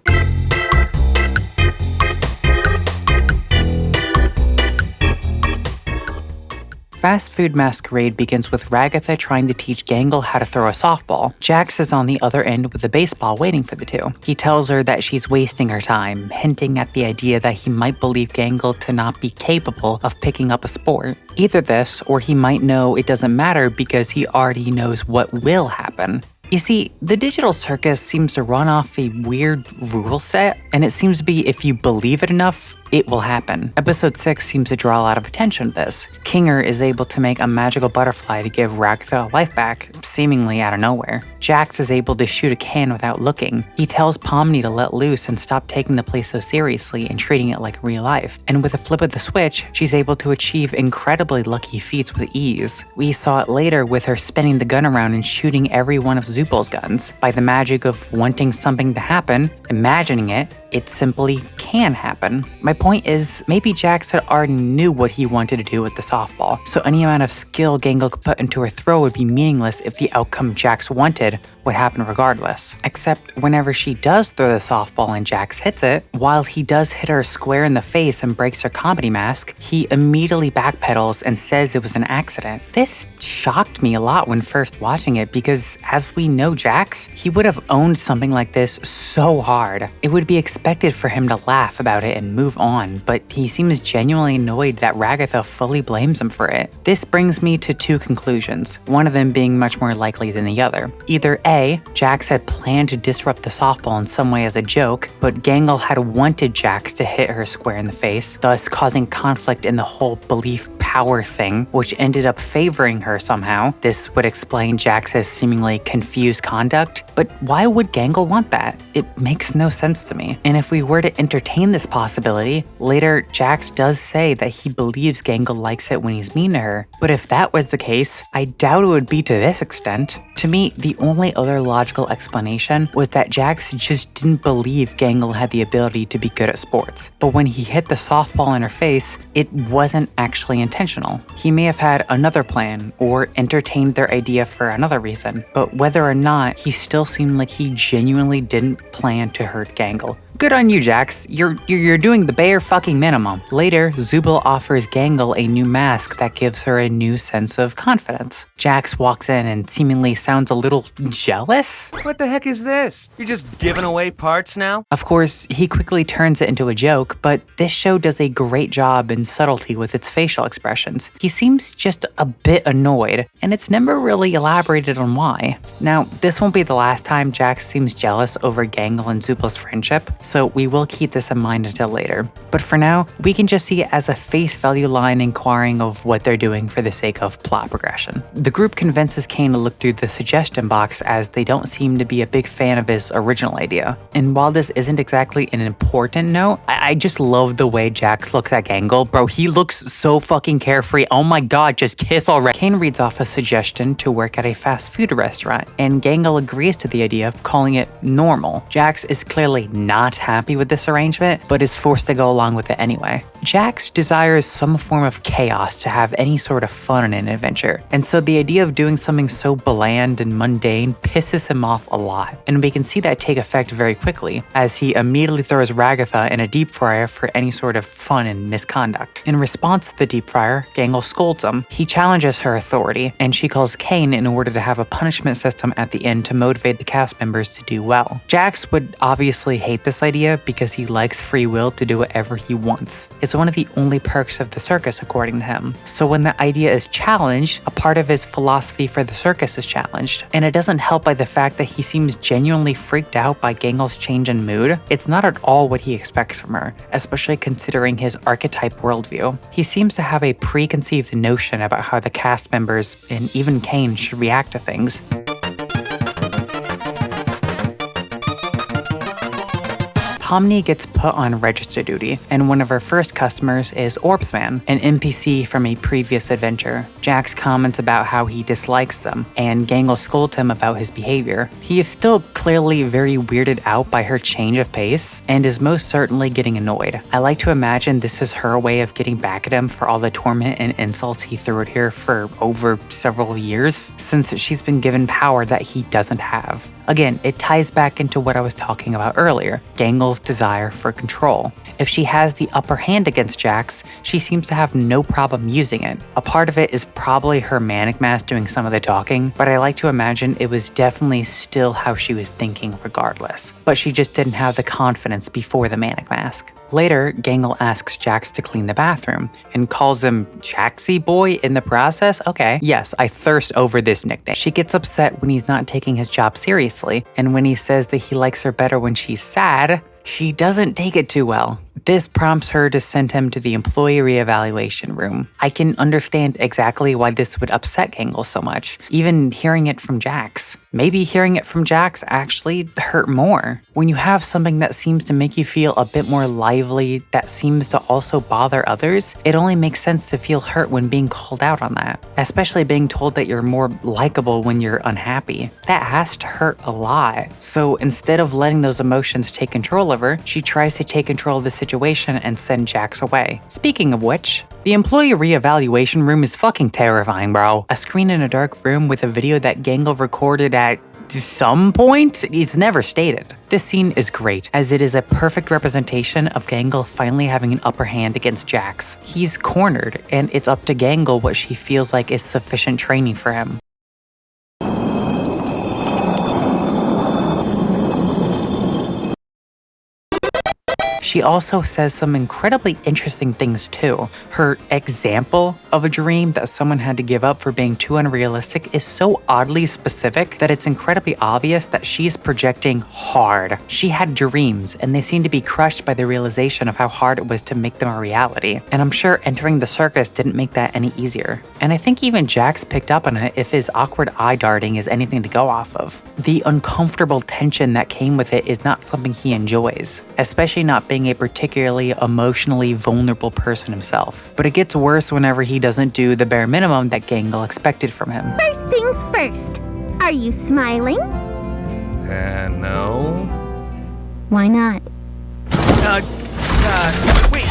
A: Fast Food Masquerade begins with Ragatha trying to teach Gangle how to throw a softball. Jax is on the other end with a baseball waiting for the two. He tells her that she's wasting her time, hinting at the idea that he might believe Gangle to not be capable of picking up a sport. Either this, or he might know it doesn't matter because he already knows what will happen. You see, the digital circus seems to run off a weird rule set, and it seems to be if you believe it enough, it will happen. Episode 6 seems to draw a lot of attention to this. Kinger is able to make a magical butterfly to give Ragatha life back, seemingly out of nowhere. Jax is able to shoot a can without looking. He tells Pomni to let loose and stop taking the place so seriously and treating it like real life. And with a flip of the switch, she's able to achieve incredibly lucky feats with ease. We saw it later with her spinning the gun around and shooting every one of Zupal's guns. By the magic of wanting something to happen, imagining it, it simply can happen. My point is, maybe Jax had already knew what he wanted to do with the softball, so any amount of skill Gangle could put into her throw would be meaningless if the outcome Jax wanted would happen regardless. Except whenever she does throw the softball and Jax hits it, while he does hit her square in the face and breaks her comedy mask, he immediately backpedals and says it was an accident. This shocked me a lot when first watching it because, as we know Jax, he would have owned something like this so hard. It would be expected for him to laugh about it and move on, but he seems genuinely annoyed that Ragatha fully blames him for it. This brings me to 2 conclusions, one of them being much more likely than the other. Either A, Jax had planned to disrupt the softball in some way as a joke, but Gangle had wanted Jax to hit her square in the face, thus causing conflict in the whole belief power thing, which ended up favoring her somehow. This would explain Jax's seemingly confused conduct, but why would Gangle want that? It makes no sense to me. And if we were to entertain this possibility, later Jax does say that he believes Gangle likes it when he's mean to her. But if that was the case, I doubt it would be to this extent. To me, the only other logical explanation was that Jax just didn't believe Gangle had the ability to be good at sports. But when he hit the softball in her face, it wasn't actually intentional. He may have had another plan or entertained their idea for another reason, but whether or not, he still seemed like he genuinely didn't plan to hurt Gangle. Good on you, Jax. You're doing the bare fucking minimum. Later, Zupal offers Gangle a new mask that gives her a new sense of confidence. Jax walks in and seemingly sounds a little jealous.
B: What the heck is this? You're just giving away parts now?
A: Of course, he quickly turns it into a joke, but this show does a great job in subtlety with its facial expressions. He seems just a bit annoyed, and it's never really elaborated on why. Now, this won't be the last time Jax seems jealous over Gangle and Zupal's friendship, so we will keep this in mind until later. But for now, we can just see it as a face value line inquiring of what they're doing for the sake of plot progression. The group convinces Kane to look through the suggestion box as they don't seem to be a big fan of his original idea. And while this isn't exactly an important note, I just love the way Jax looks at Gangle. Bro, he looks so fucking carefree. Oh my god, just kiss already. Kane reads off a suggestion to work at a fast food restaurant, and Gangle agrees to the idea of calling it normal. Jax is clearly not happy with this arrangement, but is forced to go along with it anyway. Jax desires some form of chaos to have any sort of fun in an adventure, and so the idea of doing something so bland and mundane pisses him off a lot, and we can see that take effect very quickly, as he immediately throws Ragatha in a deep fryer for any sort of fun and misconduct. In response to the deep fryer, Gangle scolds him. He challenges her authority, and she calls Kane in order to have a punishment system at the end to motivate the cast members to do well. Jax would obviously hate this idea because he likes free will to do whatever he wants. It's one of the only perks of the circus, according to him. So when the idea is challenged, a part of his philosophy for the circus is challenged. challenged. And it doesn't help by the fact that he seems genuinely freaked out by Gangle's change in mood. It's not at all what he expects from her, especially considering his archetype worldview. He seems to have a preconceived notion about how the cast members, and even Kane, should react to things. Pomni gets put on register duty, and one of her first customers is Orbsman, an NPC from a previous adventure. Jax comments about how he dislikes them, and Gangle scolds him about his behavior. He is still clearly very weirded out by her change of pace, and is most certainly getting annoyed. I like to imagine this is her way of getting back at him for all the torment and insults he threw at her for over several years, since she's been given power that he doesn't have. Again, it ties back into what I was talking about earlier, Gangle's desire for control. If she has the upper hand against Jax, she seems to have no problem using it. A part of it is probably her manic mask doing some of the talking, but I like to imagine it was definitely still how she was thinking regardless. But she just didn't have the confidence before the manic mask. Later, Gangle asks Jax to clean the bathroom and calls him Jaxy Boy in the process. Okay, yes, I thirst over this nickname. She gets upset when he's not taking his job seriously, and when he says that he likes her better when she's sad, she doesn't take it too well. This prompts her to send him to the employee reevaluation room. I can understand exactly why this would upset Gangle so much, even hearing it from Jax. Maybe hearing it from Jax actually hurt more. When you have something that seems to make you feel a bit more lively, that seems to also bother others, it only makes sense to feel hurt when being called out on that. Especially being told that you're more likable when you're unhappy. That has to hurt a lot. So instead of letting those emotions take control of her, she tries to take control of the situation and send Jax away. Speaking of which, the employee reevaluation room is fucking terrifying, bro. A screen in a dark room with a video that Gangle recorded at some point? It's never stated. This scene is great, as it is a perfect representation of Gangle finally having an upper hand against Jax. He's cornered, and it's up to Gangle what she feels like is sufficient training for him. She also says some incredibly interesting things too. Her example of a dream that someone had to give up for being too unrealistic is so oddly specific that it's incredibly obvious that she's projecting hard. She had dreams, and they seem to be crushed by the realization of how hard it was to make them a reality. And I'm sure entering the circus didn't make that any easier. And I think even Jax picked up on it if his awkward eye darting is anything to go off of. The uncomfortable tension that came with it is not something he enjoys, especially not being a particularly emotionally vulnerable person himself. But it gets worse whenever he doesn't do the bare minimum that Gangle expected from him.
F: First things first. Are you smiling?
B: No.
F: Why not?
B: Wait.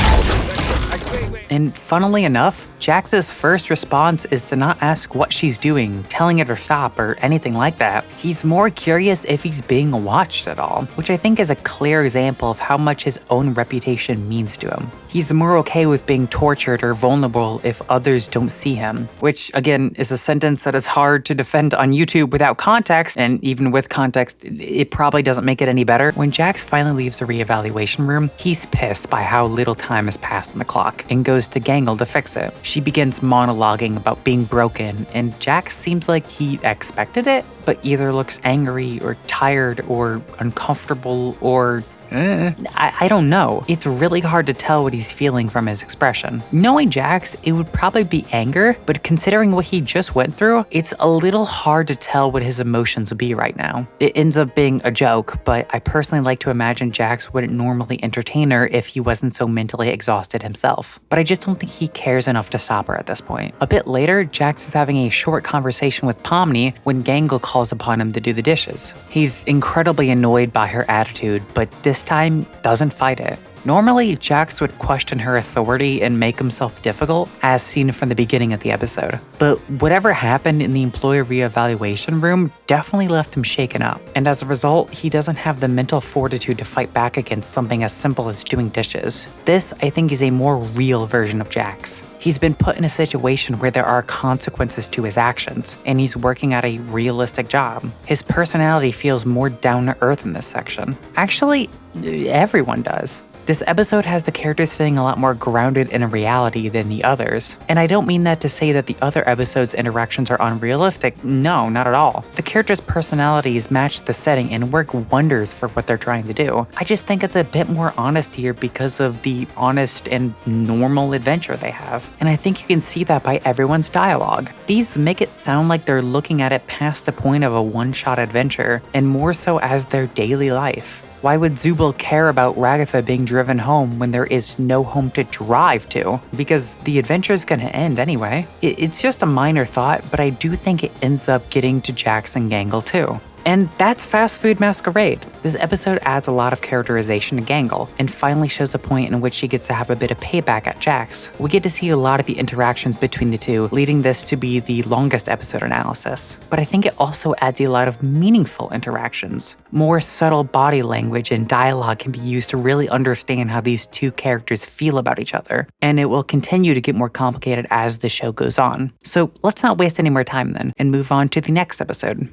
A: And funnily enough, Jax's first response is to not ask what she's doing, telling it to stop, or anything like that. He's more curious if he's being watched at all, which I think is a clear example of how much his own reputation means to him. He's more okay with being tortured or vulnerable if others don't see him, which again is a sentence that is hard to defend on YouTube without context, and even with context, it probably doesn't make it any better. When Jax finally leaves the reevaluation room, he's pissed by how little time has passed on the clock and goes to Gangle to fix it. She begins monologuing about being broken, and Jax seems like he expected it, but either looks angry or tired or uncomfortable or I don't know. It's really hard to tell what he's feeling from his expression. Knowing Jax, it would probably be anger, but considering what he just went through, it's a little hard to tell what his emotions would be right now. It ends up being a joke, but I personally like to imagine Jax wouldn't normally entertain her if he wasn't so mentally exhausted himself. But I just don't think he cares enough to stop her at this point. A bit later, Jax is having a short conversation with Pomni when Gangle calls upon him to do the dishes. He's incredibly annoyed by her attitude, but this time doesn't fight it. Normally, Jax would question her authority and make himself difficult, as seen from the beginning of the episode. But whatever happened in the employee reevaluation room definitely left him shaken up. And as a result, he doesn't have the mental fortitude to fight back against something as simple as doing dishes. This, I think, is a more real version of Jax. He's been put in a situation where there are consequences to his actions, and he's working at a realistic job. His personality feels more down to earth in this section. Actually, everyone does. This episode has the characters feeling a lot more grounded in a reality than the others. And I don't mean that to say that the other episodes' interactions are unrealistic. No, not at all. The characters' personalities match the setting and work wonders for what they're trying to do. I just think it's a bit more honest here because of the honest and normal adventure they have. And I think you can see that by everyone's dialogue. These make it sound like they're looking at it past the point of a one-shot adventure, and more so as their daily life. Why would Zubul care about Ragatha being driven home when there is no home to drive to? Because the adventure's gonna end anyway. It's just a minor thought, but I do think it ends up getting to Jax and Gangle too. And that's Fast Food Masquerade. This episode adds a lot of characterization to Gangle, and finally shows a point in which she gets to have a bit of payback at Jax. We get to see a lot of the interactions between the two, leading this to be the longest episode analysis. But I think it also adds a lot of meaningful interactions. More subtle body language and dialogue can be used to really understand how these two characters feel about each other, and it will continue to get more complicated as the show goes on. So let's not waste any more time then, and move on to the next episode.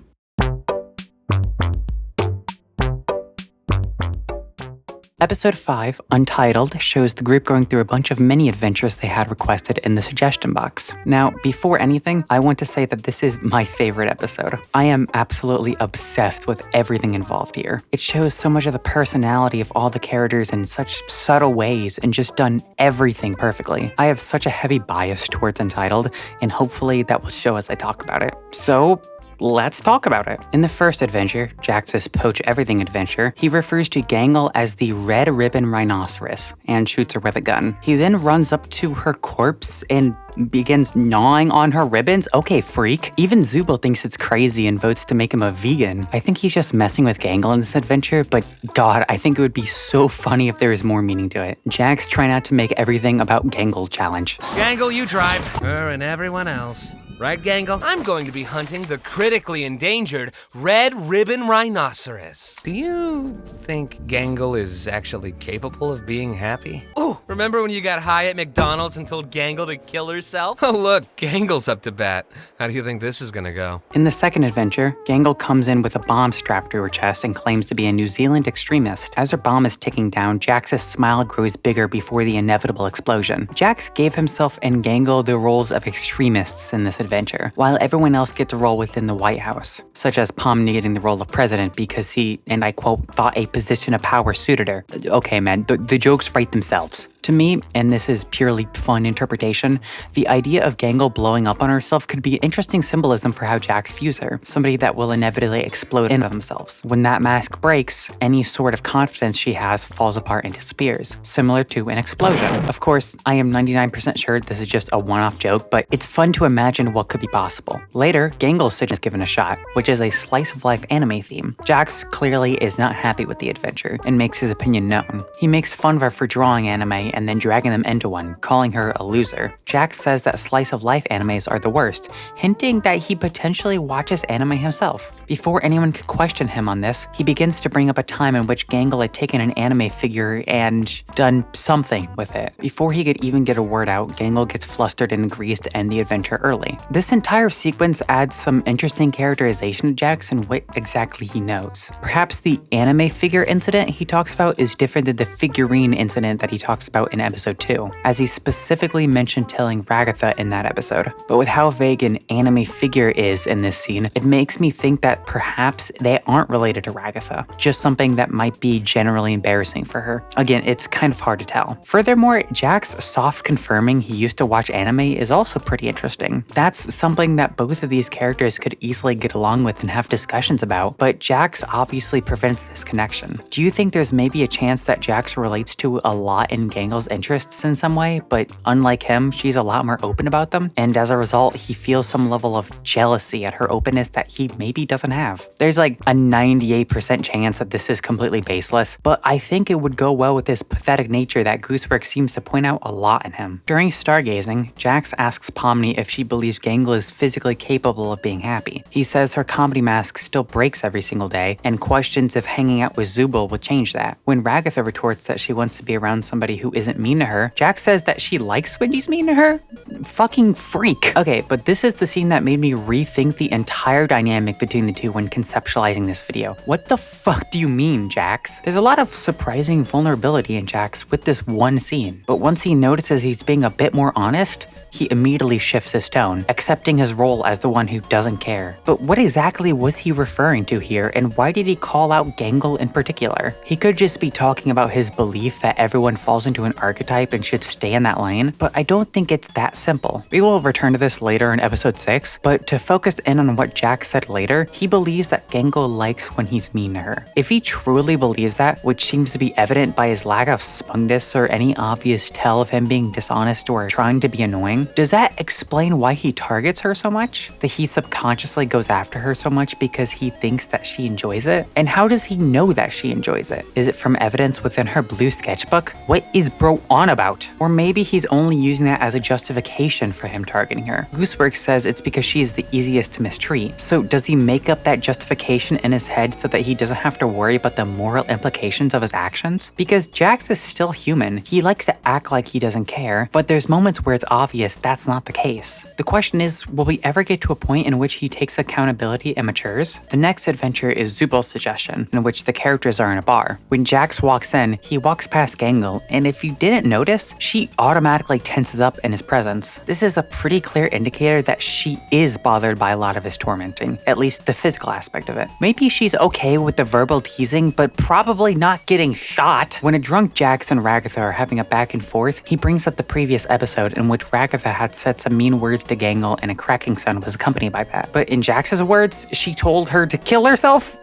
A: Episode 5, Untitled, shows the group going through a bunch of mini adventures they had requested in the suggestion box. Now, before anything, I want to say that this is my favorite episode. I am absolutely obsessed with everything involved here. It shows so much of the personality of all the characters in such subtle ways and just done everything perfectly. I have such a heavy bias towards Untitled, and hopefully that will show as I talk about it. So, let's talk about it. In the first adventure, Jax's Poach Everything adventure, he refers to Gangle as the Red Ribbon Rhinoceros and shoots her with a gun. He then runs up to her corpse and begins gnawing on her ribbons. Okay, freak. Even Zubul thinks it's crazy and votes to make him a vegan. I think he's just messing with Gangle in this adventure, but God, I think it would be so funny if there was more meaning to it. Jax try not to make everything about Gangle challenge.
B: Gangle, you drive. Her and everyone else. Right, Gangle? I'm going to be hunting the critically endangered red ribbon rhinoceros. Do you think Gangle is actually capable of being happy? Oh, remember when you got high at McDonald's and told Gangle to kill herself? Oh, look, Gangle's up to bat. How do you think this is gonna go?
A: In the second adventure, Gangle comes in with a bomb strapped to her chest and claims to be a New Zealand extremist. As her bomb is ticking down, Jax's smile grows bigger before the inevitable explosion. Jax gave himself and Gangle the roles of extremists in this adventure, while everyone else gets a role within the White House, such as Pomni getting the role of president because he, and I quote, thought a position of power suited her. Okay, man, the jokes write themselves. To me, and this is purely fun interpretation, the idea of Gangle blowing up on herself could be interesting symbolism for how Jax views her, somebody that will inevitably explode into themselves. When that mask breaks, any sort of confidence she has falls apart and disappears, similar to an explosion. Of course, I am 99% sure this is just a one-off joke, but it's fun to imagine what could be possible. Later, Gangle's is given a shot, which is a slice-of-life anime theme. Jax clearly is not happy with the adventure and makes his opinion known. He makes fun of her for drawing anime and then dragging them into one, calling her a loser. Jax says that slice-of-life animes are the worst, hinting that he potentially watches anime himself. Before anyone could question him on this, he begins to bring up a time in which Gangle had taken an anime figure and done something with it. Before he could even get a word out, Gangle gets flustered and agrees to end the adventure early. This entire sequence adds some interesting characterization to Jax and what exactly he knows. Perhaps the anime figure incident he talks about is different than the figurine incident that he talks about in episode 2, as he specifically mentioned telling Ragatha in that episode. But with how vague an anime figure is in this scene, it makes me think that perhaps they aren't related to Ragatha, just something that might be generally embarrassing for her. Again, it's kind of hard to tell. Furthermore, Jax soft confirming he used to watch anime is also pretty interesting. That's something that both of these characters could easily get along with and have discussions about, but Jax obviously prevents this connection. Do you think there's maybe a chance that Jax relates to a lot in Gangle's interests in some way, but unlike him, she's a lot more open about them, and as a result, he feels some level of jealousy at her openness that he maybe doesn't have? There's like a 98% chance that this is completely baseless, but I think it would go well with this pathetic nature that Gooseworx seems to point out a lot in him. During stargazing, Jax asks Pomni if she believes Gangle is physically capable of being happy. He says her comedy mask still breaks every single day, and questions if hanging out with Zubul will change that. When Ragatha retorts that she wants to be around somebody who isn't isn't mean to her. Jax says that she likes when he's mean to her? Fucking freak. Okay, but this is the scene that made me rethink the entire dynamic between the two when conceptualizing this video. What the fuck do you mean, Jax? There's a lot of surprising vulnerability in Jax with this one scene, but once he notices he's being a bit more honest, he immediately shifts his tone, accepting his role as the one who doesn't care. But what exactly was he referring to here, and why did he call out Gangle in particular? He could just be talking about his belief that everyone falls into an archetype and should stay in that lane, but I don't think it's that simple. We will return to this later in episode 6, but to focus in on what Jax said later, he believes that Gangle likes when he's mean to her. If he truly believes that, which seems to be evident by his lack of smugness or any obvious tell of him being dishonest or trying to be annoying, does that explain why he targets her so much? That he subconsciously goes after her so much because he thinks that she enjoys it? And how does he know that she enjoys it? Is it from evidence within her blue sketchbook? What is bro on about? Or maybe he's only using that as a justification for him targeting her. Gooseworx says it's because she is the easiest to mistreat. So does he make up that justification in his head so that he doesn't have to worry about the moral implications of his actions? Because Jax is still human. He likes to act like he doesn't care, but there's moments where it's obvious that's not the case. The question is, will we ever get to a point in which he takes accountability and matures? The next adventure is Zubal's suggestion, in which the characters are in a bar. When Jax walks in, he walks past Gangle, and if you didn't notice, she automatically tenses up in his presence. This is a pretty clear indicator that she is bothered by a lot of his tormenting, at least the physical aspect of it. Maybe she's okay with the verbal teasing, but probably not getting shot. When a drunk Jax and Ragatha are having a back and forth, he brings up the previous episode in which Ragatha had said some mean words to Gangle and a cracking sound was accompanied by that. But in Jax's words, she told her to kill herself?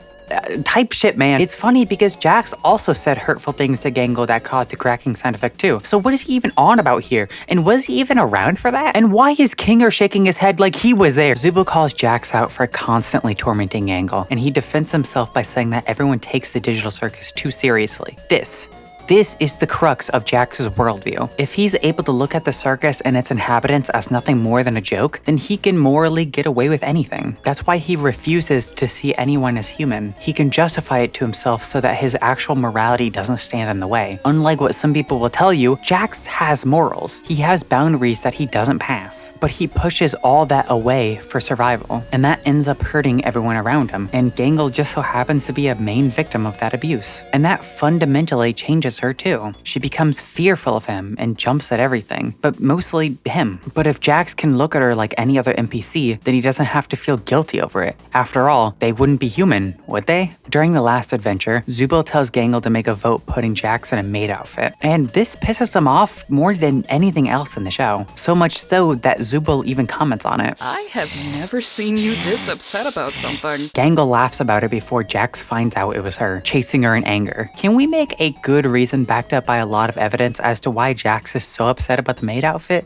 A: Type shit, man. It's funny because Jax also said hurtful things to Gangle that caused a cracking sound effect too. So what is he even on about here? And was he even around for that? And why is Kinger shaking his head like he was there? Zubal calls Jax out for constantly tormenting Gangle, and he defends himself by saying that everyone takes the digital circus too seriously. This is the crux of Jax's worldview. If he's able to look at the circus and its inhabitants as nothing more than a joke, then he can morally get away with anything. That's why he refuses to see anyone as human. He can justify it to himself so that his actual morality doesn't stand in the way. Unlike what some people will tell you, Jax has morals. He has boundaries that he doesn't pass. But he pushes all that away for survival, and that ends up hurting everyone around him. And Gangle just so happens to be a main victim of that abuse. And that fundamentally changes her too. She becomes fearful of him and jumps at everything, but mostly him. But if Jax can look at her like any other NPC, then he doesn't have to feel guilty over it. After all, they wouldn't be human, would they? During the last adventure, Zubal tells Gangle to make a vote putting Jax in a maid outfit, and this pisses him off more than anything else in the show. So much so that Zubal even comments on it.
E: I have never seen you this upset about something.
A: Gangle laughs about it before Jax finds out it was her, chasing her in anger. Can we make a good reason backed up by a lot of evidence as to why Jax is so upset about the maid outfit?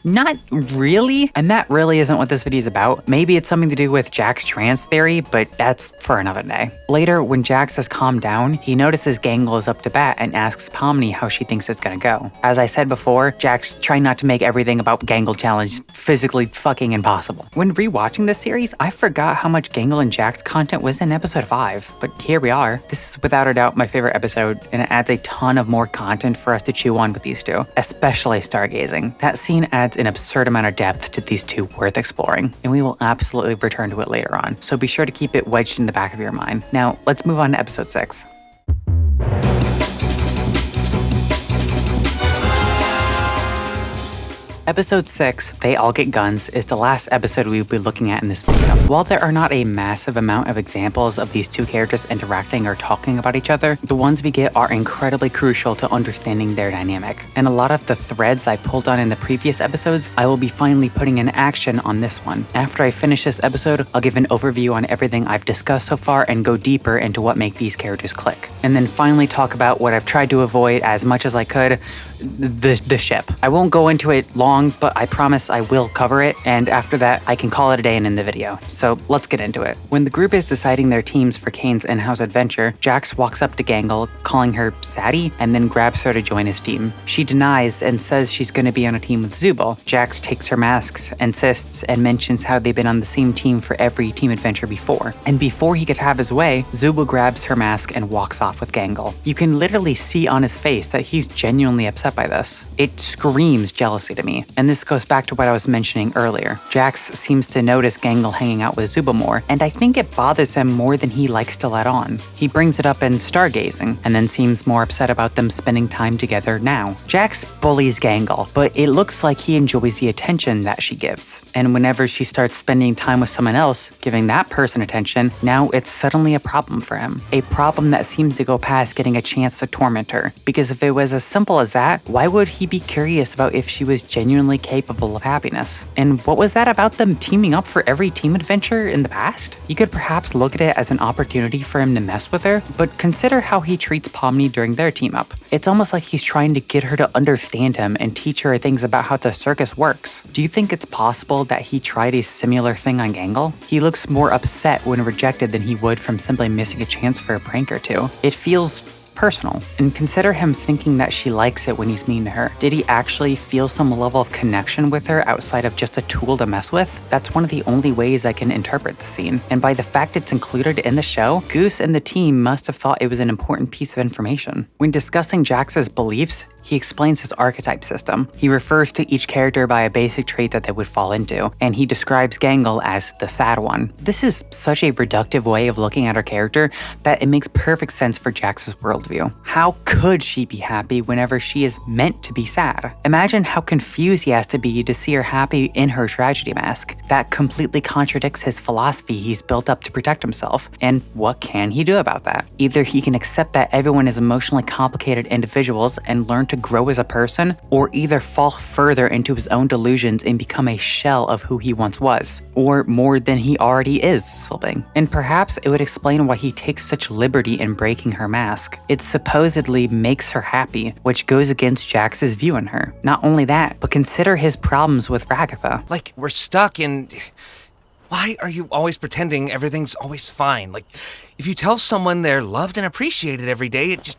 A: Not really, and that really isn't what this video is about. Maybe it's something to do with Jax trans theory, but that's for another day. Later, when Jax has calmed down, he notices Gangle is up to bat and asks Pomni how she thinks it's gonna go. As I said before, Jax trying not to make everything about Gangle challenge physically fucking impossible. When rewatching this series, I forgot how much Gangle and Jax content was in episode 5, but here we are. This is without a doubt my favorite episode, and it adds a ton of more content for us to chew on with these two, especially stargazing. That scene adds an absurd amount of depth to these two worth exploring, and we will absolutely return to it later on, so be sure to keep it wedged in the back of your mind. Now, let's move on to episode 6. Episode 6, They All Get Guns, is the last episode we will be looking at in this video. While there are not a massive amount of examples of these two characters interacting or talking about each other, the ones we get are incredibly crucial to understanding their dynamic. And a lot of the threads I pulled on in the previous episodes, I will be finally putting in action on this one. After I finish this episode, I'll give an overview on everything I've discussed so far and go deeper into what make these characters click. And then finally talk about what I've tried to avoid as much as I could, the ship. I won't go into it long long, but I promise I will cover it, and after that, I can call it a day and end the video. So let's get into it. When the group is deciding their teams for Kane's in-house adventure, Jax walks up to Gangle, calling her Sadie, and then grabs her to join his team. She denies and says she's going to be on a team with Zubul. Jax takes her masks, insists, and mentions how they've been on the same team for every team adventure before. And before he could have his way, Zubul grabs her mask and walks off with Gangle. You can literally see on his face that he's genuinely upset by this. It screams jealousy to me, and this goes back to what I was mentioning earlier. Jax seems to notice Gangle hanging out with Zubul more, and I think it bothers him more than he likes to let on. He brings it up in stargazing, and then seems more upset about them spending time together now. Jax bullies Gangle, but it looks like he enjoys the attention that she gives. And whenever she starts spending time with someone else, giving that person attention, now it's suddenly a problem for him. A problem that seems to go past getting a chance to torment her. Because if it was as simple as that, why would he be curious about if she was genuinely capable of happiness? And what was that about them teaming up for every team adventure in the past? You could perhaps look at it as an opportunity for him to mess with her, but consider how he treats Pomni during their team up. It's almost like he's trying to get her to understand him and teach her things about how the circus works. Do you think it's possible that he tried a similar thing on Gangle? He looks more upset when rejected than he would from simply missing a chance for a prank or two. It feels personal. And consider him thinking that she likes it when he's mean to her. Did he actually feel some level of connection with her outside of just a tool to mess with? That's one of the only ways I can interpret the scene. And by the fact it's included in the show, Goose and the team must have thought it was an important piece of information. When discussing Jax's beliefs, he explains his archetype system. He refers to each character by a basic trait that they would fall into, and he describes Gangle as the sad one. This is such a reductive way of looking at her character that it makes perfect sense for Jax's worldview. How could she be happy whenever she is meant to be sad? Imagine how confused he has to be to see her happy in her tragedy mask. That completely contradicts his philosophy he's built up to protect himself. And what can he do about that? Either he can accept that everyone is emotionally complicated individuals and learn to grow as a person, or either fall further into his own delusions and become a shell of who he once was, or more than he already is slipping. And perhaps it would explain why he takes such liberty in breaking her mask. It supposedly makes her happy, which goes against Jax's view on her. Not only that, but consider his problems with Ragatha.
B: Like, we're stuck in... Why are you always pretending everything's always fine? Like, if you tell someone they're loved and appreciated every day, it just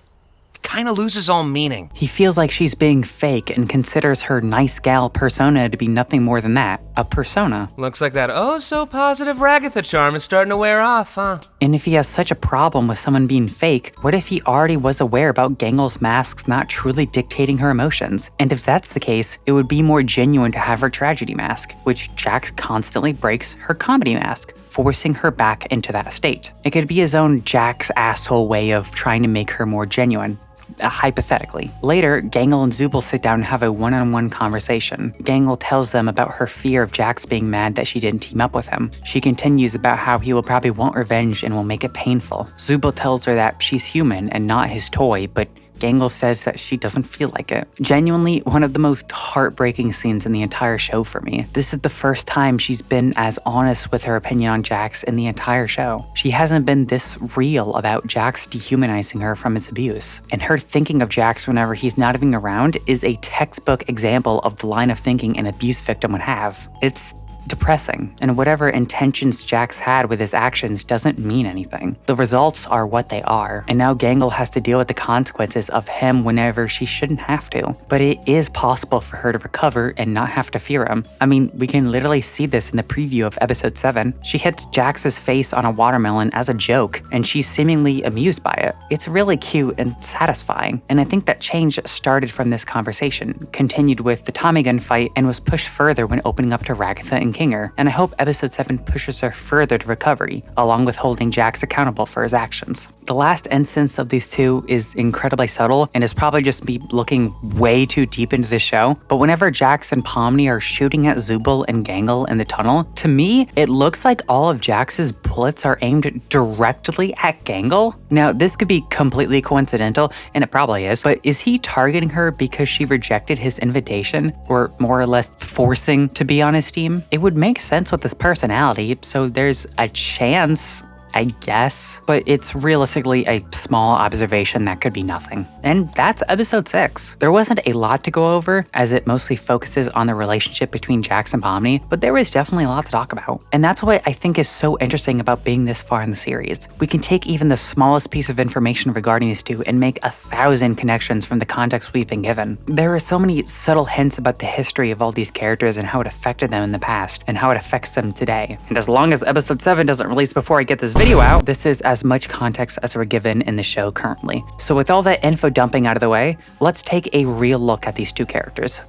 B: kind of loses all meaning.
A: He feels like she's being fake and considers her nice gal persona to be nothing more than that, a persona.
B: Looks like that oh-so-positive Ragatha charm is starting to wear off, huh?
A: And if he has such a problem with someone being fake, what if he already was aware about Gangle's masks not truly dictating her emotions? And if that's the case, it would be more genuine to have her tragedy mask, which Jax constantly breaks her comedy mask, forcing her back into that state. It could be his own Jax asshole way of trying to make her more genuine. Hypothetically. Later, Gangle and Zubul sit down and have a one-on-one conversation. Gangle tells them about her fear of Jax being mad that she didn't team up with him. She continues about how he will probably want revenge and will make it painful. Zubul tells her that she's human and not his toy, but Gangle says that she doesn't feel like it. Genuinely, one of the most heartbreaking scenes in the entire show for me. This is the first time she's been as honest with her opinion on Jax in the entire show. She hasn't been this real about Jax dehumanizing her from his abuse. And her thinking of Jax whenever he's not even around is a textbook example of the line of thinking an abuse victim would have. It's depressing, and whatever intentions Jax had with his actions doesn't mean anything. The results are what they are, and now Gangle has to deal with the consequences of him whenever she shouldn't have to. But it is possible for her to recover and not have to fear him. I mean, we can literally see this in the preview of episode 7. She hits Jax's face on a watermelon as a joke, and she's seemingly amused by it. It's really cute and satisfying, and I think that change started from this conversation, continued with the Tommy gun fight, and was pushed further when opening up to Ragatha and Kinger, and I hope episode 7 pushes her further to recovery, along with holding Jax accountable for his actions. The last instance of these two is incredibly subtle and is probably just me looking way too deep into the show, but whenever Jax and Pomni are shooting at Zubul and Gangle in the tunnel, to me, it looks like all of Jax's bullets are aimed directly at Gangle. Now, this could be completely coincidental, and it probably is, but is he targeting her because she rejected his invitation, or more or less forcing to be on his team? It would make sense with his personality, so there's a chance I guess, but it's realistically a small observation that could be nothing. And that's episode 6. There wasn't a lot to go over, as it mostly focuses on the relationship between Jax and Pomni, but there is definitely a lot to talk about. And that's what I think is so interesting about being this far in the series. We can take even the smallest piece of information regarding these two and make 1,000 connections from the context we've been given. There are so many subtle hints about the history of all these characters and how it affected them in the past and how it affects them today. And as long as episode 7 doesn't release before I get this video out, this is as much context as we're given in the show currently. So with all that info dumping out of the way, let's take a real look at these two characters.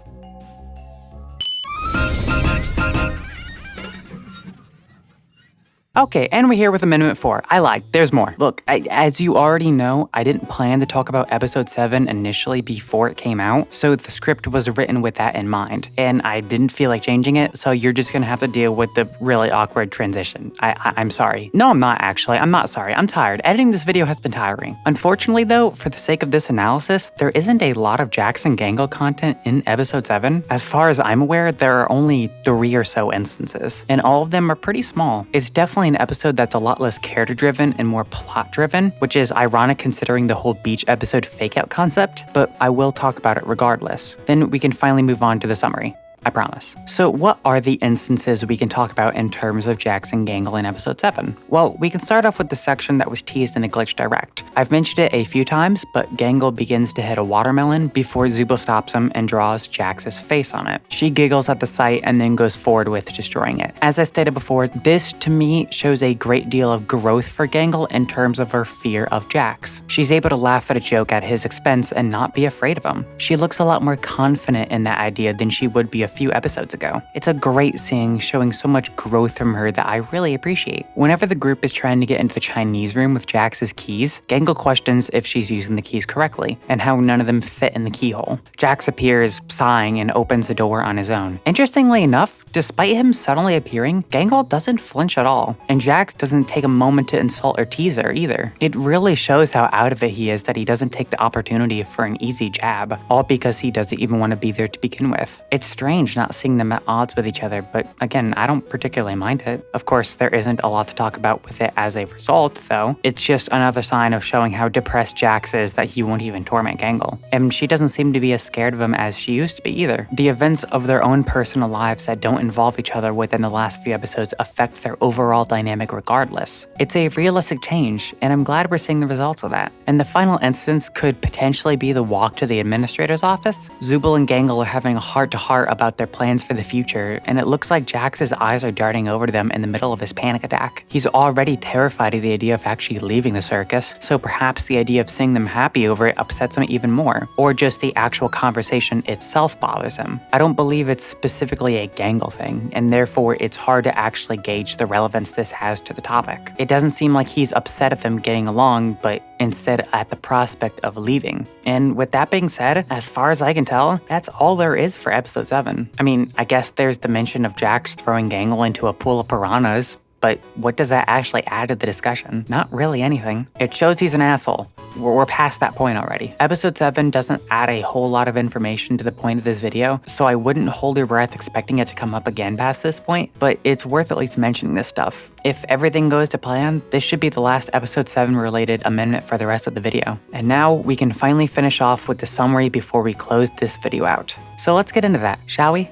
A: Okay, and we're here with Amendment 4. I lied, there's more. Look, as you already know, I didn't plan to talk about episode 7 initially before it came out, so the script was written with that in mind. And I didn't feel like changing it, so you're just gonna have to deal with the really awkward transition. I'm sorry. No, I'm not actually. I'm not sorry. I'm tired. Editing this video has been tiring. Unfortunately though, for the sake of this analysis, there isn't a lot of Jax and Gangle content in episode 7. As far as I'm aware, there are only 3 or so instances, and all of them are pretty small. It's definitely an episode that's a lot less character-driven and more plot-driven, which is ironic considering the whole beach episode fake-out concept, but I will talk about it regardless. Then we can finally move on to the summary. I promise. So what are the instances we can talk about in terms of Jax and Gangle in episode 7? Well, we can start off with the section that was teased in the Glitch Direct. I've mentioned it a few times, but Gangle begins to hit a watermelon before Zubul stops him and draws Jax's face on it. She giggles at the sight and then goes forward with destroying it. As I stated before, this to me shows a great deal of growth for Gangle in terms of her fear of Jax. She's able to laugh at a joke at his expense and not be afraid of him. She looks a lot more confident in that idea than she would be a few episodes ago. It's a great scene showing so much growth from her that I really appreciate. Whenever the group is trying to get into the Chinese room with Jax's keys, Gangle questions if she's using the keys correctly and how none of them fit in the keyhole. Jax appears, sighing, and opens the door on his own. Interestingly enough, despite him suddenly appearing, Gangle doesn't flinch at all, and Jax doesn't take a moment to insult or tease her either. It really shows how out of it he is that he doesn't take the opportunity for an easy jab, all because he doesn't even want to be there to begin with. It's strange not seeing them at odds with each other, but again, I don't particularly mind it. Of course, there isn't a lot to talk about with it as a result, though. It's just another sign of showing how depressed Jax is that he won't even torment Gangle. And she doesn't seem to be as scared of him as she used to be either. The events of their own personal lives that don't involve each other within the last few episodes affect their overall dynamic regardless. It's a realistic change, and I'm glad we're seeing the results of that. And the final instance could potentially be the walk to the administrator's office. Zubul and Gangle are having a heart-to-heart about their plans for the future, and it looks like Jax's eyes are darting over to them in the middle of his panic attack. He's already terrified of the idea of actually leaving the circus, so perhaps the idea of seeing them happy over it upsets him even more, or just the actual conversation itself bothers him. I don't believe it's specifically a Gangle thing, and therefore it's hard to actually gauge the relevance this has to the topic. It doesn't seem like he's upset at them getting along, but instead at the prospect of leaving. And with that being said, as far as I can tell, that's all there is for episode 7. I mean, I guess there's the mention of Jax throwing Gangle into a pool of piranhas, but what does that actually add to the discussion? Not really anything. It shows he's an asshole. We're past that point already. Episode 7 doesn't add a whole lot of information to the point of this video, so I wouldn't hold your breath expecting it to come up again past this point, but it's worth at least mentioning this stuff. If everything goes to plan, this should be the last episode 7 related amendment for the rest of the video. And now we can finally finish off with the summary before we close this video out. So let's get into that, shall we?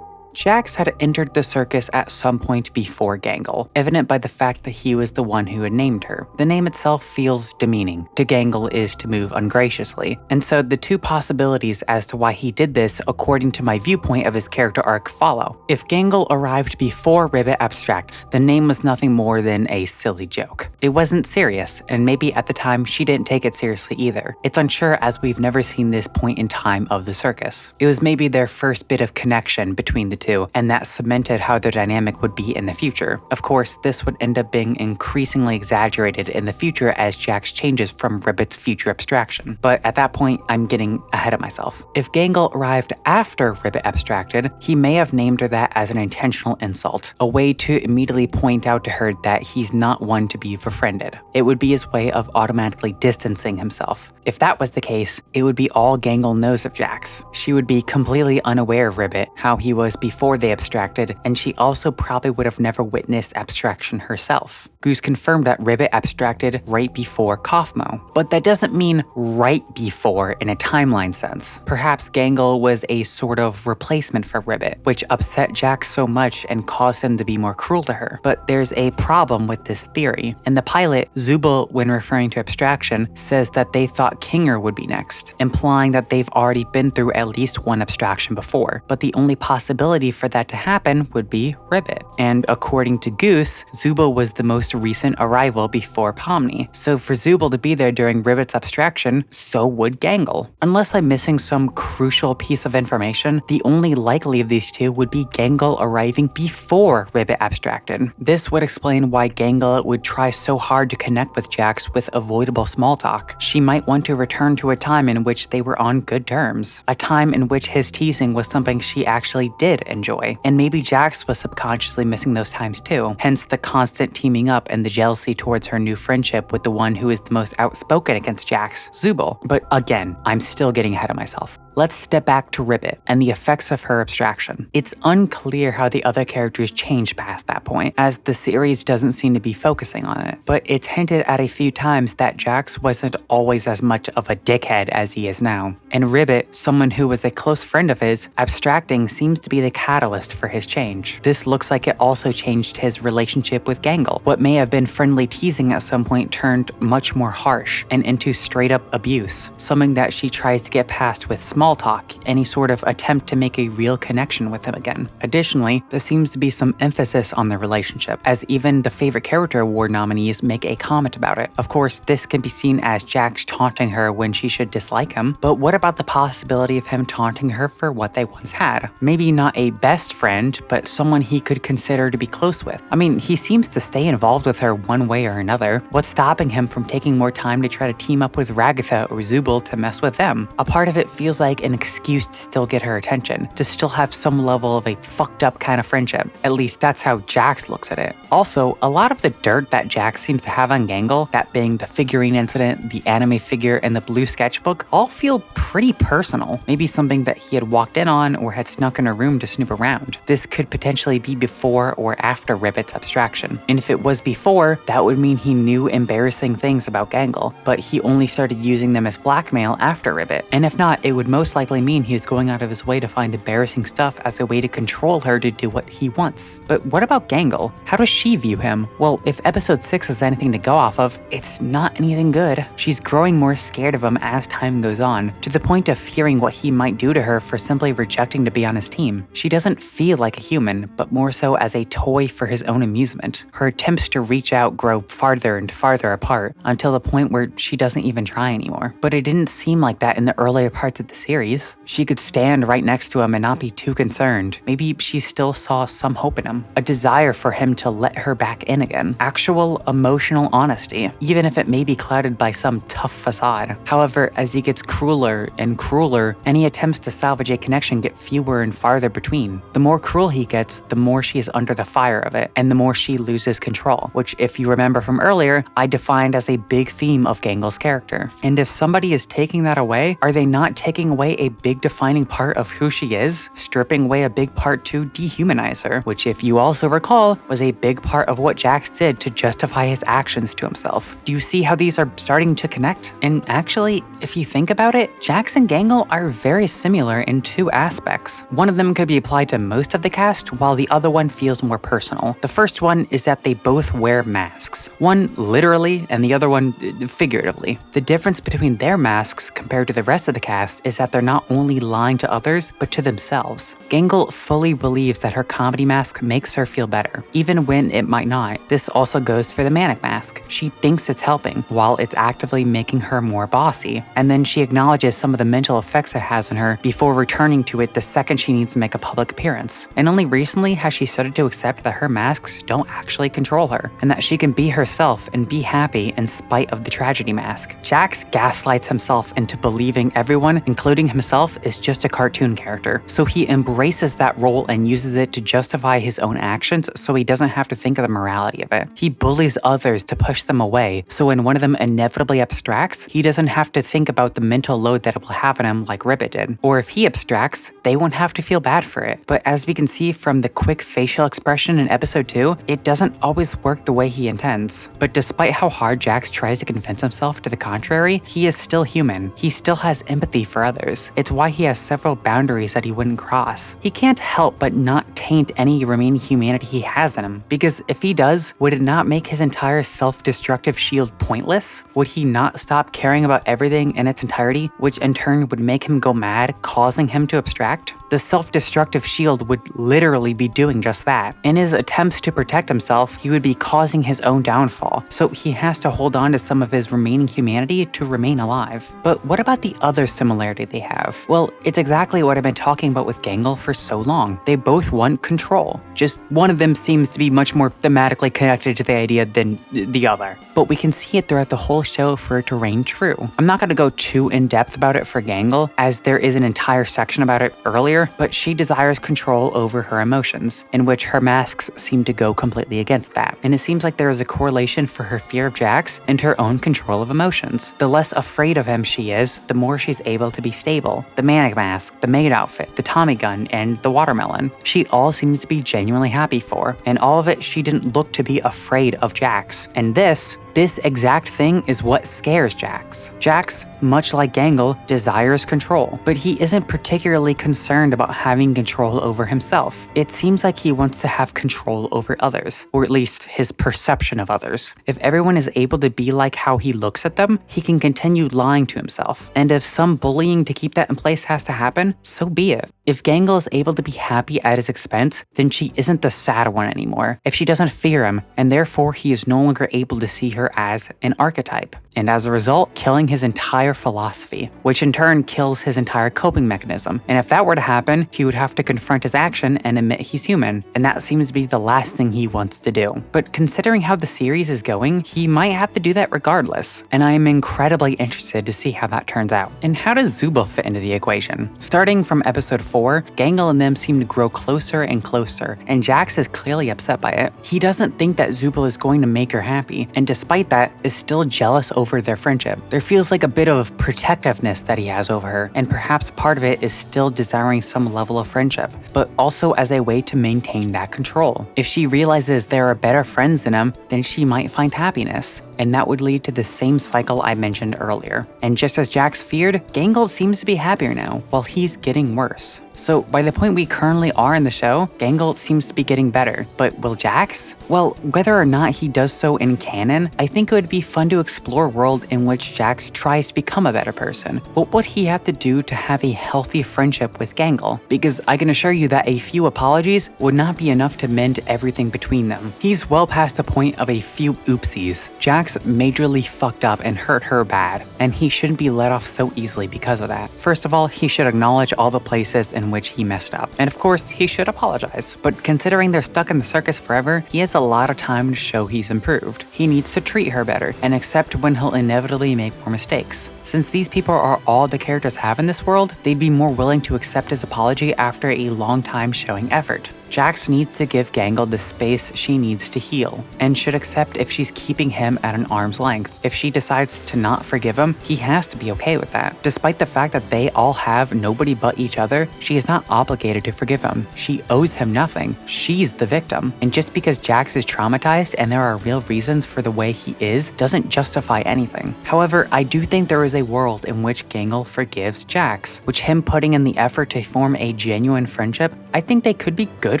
A: Jax had entered the circus at some point before Gangle, evident by the fact that he was the one who had named her. The name itself feels demeaning. To Gangle is to move ungraciously, and so the two possibilities as to why he did this according to my viewpoint of his character arc follow. If Gangle arrived before Ribbit Abstract, the name was nothing more than a silly joke. It wasn't serious, and maybe at the time she didn't take it seriously either. It's unsure as we've never seen this point in time of the circus. It was maybe their first bit of connection between the two, too, and that cemented how their dynamic would be in the future. Of course, this would end up being increasingly exaggerated in the future as Jax changes from Ribbit's future abstraction. But at that point, I'm getting ahead of myself. If Gangle arrived after Ribbit abstracted, he may have named her that as an intentional insult, a way to immediately point out to her that he's not one to be befriended. It would be his way of automatically distancing himself. If that was the case, it would be all Gangle knows of Jax. She would be completely unaware of Ribbit, how he was before they abstracted, and she also probably would have never witnessed abstraction herself. Goose confirmed that Ribbit abstracted right before Kaufmo, but that doesn't mean right before in a timeline sense. Perhaps Gangle was a sort of replacement for Ribbit, which upset Jax so much and caused him to be more cruel to her. But there's a problem with this theory. In the pilot, Zubul, when referring to abstraction, says that they thought Kinger would be next, implying that they've already been through at least one abstraction before, but the only possibility for that to happen would be Ribbit. And according to Goose, Zubul was the most recent arrival before Pomni, so for Zubul to be there during Ribbit's abstraction, so would Gangle. Unless I'm missing some crucial piece of information, the only likely of these two would be Gangle arriving before Ribbit abstracted. This would explain why Gangle would try so hard to connect with Jax with avoidable small talk. She might want to return to a time in which they were on good terms, a time in which his teasing was something she actually did enjoy, and maybe Jax was subconsciously missing those times too, hence the constant teaming up and the jealousy towards her new friendship with the one who is the most outspoken against Jax, Zubul. But again, I'm still getting ahead of myself. Let's step back to Ribbit and the effects of her abstraction. It's unclear how the other characters changed past that point, as the series doesn't seem to be focusing on it, but it's hinted at a few times that Jax wasn't always as much of a dickhead as he is now. And Ribbit, someone who was a close friend of his, abstracting seems to be the catalyst for his change. This looks like it also changed his relationship with Gangle. What may have been friendly teasing at some point turned much more harsh and into straight up abuse, something that she tries to get past with small talk, any sort of attempt to make a real connection with him again. Additionally, there seems to be some emphasis on the relationship, as even the favorite character award nominees make a comment about it. Of course, this can be seen as Jax taunting her when she should dislike him, but what about the possibility of him taunting her for what they once had? Maybe not a best friend, but someone he could consider to be close with. I mean, he seems to stay involved with her one way or another. What's stopping him from taking more time to try to team up with Ragatha or Zubul to mess with them? A part of it feels like an excuse to still get her attention, to still have some level of a fucked up kind of friendship. At least that's how Jax looks at it. Also, a lot of the dirt that Jax seems to have on Gangle, that being the figurine incident, the anime figure, and the blue sketchbook, all feel pretty personal. Maybe something that he had walked in on or had snuck in a room to snoop around. This could potentially be before or after Ribbit's abstraction. And if it was before, that would mean he knew embarrassing things about Gangle, but he only started using them as blackmail after Ribbit. And if not, it would most likely mean he was going out of his way to find embarrassing stuff as a way to control her to do what he wants. But what about Gangle? How does she view him? Well, if episode 6 is anything to go off of, it's not anything good. She's growing more scared of him as time goes on, to the point of fearing what he might do to her for simply rejecting to be on his team. She doesn't feel like a human, but more so as a toy for his own amusement. Her attempts to reach out grow farther and farther apart, until the point where she doesn't even try anymore. But it didn't seem like that in the earlier parts of the series. She could stand right next to him and not be too concerned. Maybe she still saw some hope in him, a desire for him to let her back in again. Actual emotional honesty, even if it may be clouded by some tough facade. However, as he gets crueler and crueler, any attempts to salvage a connection get fewer and farther between. The more cruel he gets, the more she is under the fire of it, and the more she loses control, which, if you remember from earlier, I defined as a big theme of Gangle's character. And if somebody is taking that away, are they not taking away a big defining part of who she is, stripping away a big part to dehumanize her, which, if you also recall, was a big part of what Jax did to justify his actions to himself. Do you see how these are starting to connect? And actually, if you think about it, Jax and Gangle are very similar in two aspects. One of them could be applied to most of the cast, while the other one feels more personal. The first one is that they both wear masks. One literally, and the other one figuratively. The difference between their masks compared to the rest of the cast is that that they're not only lying to others, but to themselves. Gangle fully believes that her comedy mask makes her feel better, even when it might not. This also goes for the manic mask. She thinks it's helping, while it's actively making her more bossy, and then she acknowledges some of the mental effects it has on her before returning to it the second she needs to make a public appearance. And only recently has she started to accept that her masks don't actually control her, and that she can be herself and be happy in spite of the tragedy mask. Jax gaslights himself into believing everyone, including himself, is just a cartoon character, so he embraces that role and uses it to justify his own actions so he doesn't have to think of the morality of it. He bullies others to push them away, so when one of them inevitably abstracts, he doesn't have to think about the mental load that it will have on him like Ribbit did. Or if he abstracts, they won't have to feel bad for it. But as we can see from the quick facial expression in episode 2, it doesn't always work the way he intends. But despite how hard Jax tries to convince himself to the contrary, he is still human. He still has empathy for others. It's why he has several boundaries that he wouldn't cross. He can't help but not taint any remaining humanity he has in him, because if he does, would it not make his entire self-destructive shield pointless? Would he not stop caring about everything in its entirety, which in turn would make him go mad, causing him to abstract? The self-destructive shield would literally be doing just that. In his attempts to protect himself, he would be causing his own downfall, so he has to hold on to some of his remaining humanity to remain alive. But what about the other similarity they have? Well, it's exactly what I've been talking about with Gangle for so long. They both want control. Just one of them seems to be much more thematically connected to the idea than the other. But we can see it throughout the whole show for it to reign true. I'm not going to go too in-depth about it for Gangle, as there is an entire section about it earlier, but she desires control over her emotions, in which her masks seem to go completely against that. And it seems like there is a correlation for her fear of Jax and her own control of emotions. The less afraid of him she is, the more she's able to be stable. The manic mask, the maid outfit, the Tommy gun, and the watermelon, she all seems to be genuinely happy for, and all of it she didn't look to be afraid of Jax. And this exact thing is what scares Jax. Jax, much like Gangle, desires control, but he isn't particularly concerned about having control over himself. It seems like he wants to have control over others, or at least his perception of others. If everyone is able to be like how he looks at them, he can continue lying to himself. And if some bullying to keep that in place has to happen, so be it. If Gangle is able to be happy at his expense, then she isn't the sad one anymore. If she doesn't fear him, and therefore he is no longer able to see her as an archetype, and as a result, killing his entire philosophy, which in turn kills his entire coping mechanism. And if that were to happen, he would have to confront his action and admit he's human, and that seems to be the last thing he wants to do. But considering how the series is going, he might have to do that regardless, and I am incredibly interested to see how that turns out. And how does Zubul fit into the equation? Starting from episode 4, Gangle and them seem to grow closer and closer, and Jax is clearly upset by it. He doesn't think that Zubul is going to make her happy, and despite that, is still jealous over their friendship. There feels like a bit of protectiveness that he has over her, and perhaps part of it is still desiring some level of friendship, but also as a way to maintain that control. If she realizes there are better friends than him, then she might find happiness, and that would lead to the same cycle I mentioned earlier. And just as Jax feared, Gangle seems to be happier now, while he's getting worse. So by the point we currently are in the show, Gangle seems to be getting better, but will Jax? Well, whether or not he does so in canon, I think it would be fun to explore a world in which Jax tries to become a better person. What would he have to do to have a healthy friendship with Gangle? Because I can assure you that a few apologies would not be enough to mend everything between them. He's well past the point of a few oopsies. Jax majorly fucked up and hurt her bad, and he shouldn't be let off so easily because of that. First of all, he should acknowledge all the places in which he messed up. And of course, he should apologize. But considering they're stuck in the circus forever, he has a lot of time to show he's improved. He needs to treat her better and accept when he'll inevitably make more mistakes. Since these people are all the characters have in this world, they'd be more willing to accept his apology after a long time showing effort. Jax needs to give Gangle the space she needs to heal, and should accept if she's keeping him at an arm's length. If she decides to not forgive him, he has to be okay with that. Despite the fact that they all have nobody but each other, she is not obligated to forgive him. She owes him nothing. She's the victim. And just because Jax is traumatized and there are real reasons for the way he is, doesn't justify anything. However, I do think there is a world in which Gangle forgives Jax, which him putting in the effort to form a genuine friendship, I think they could be good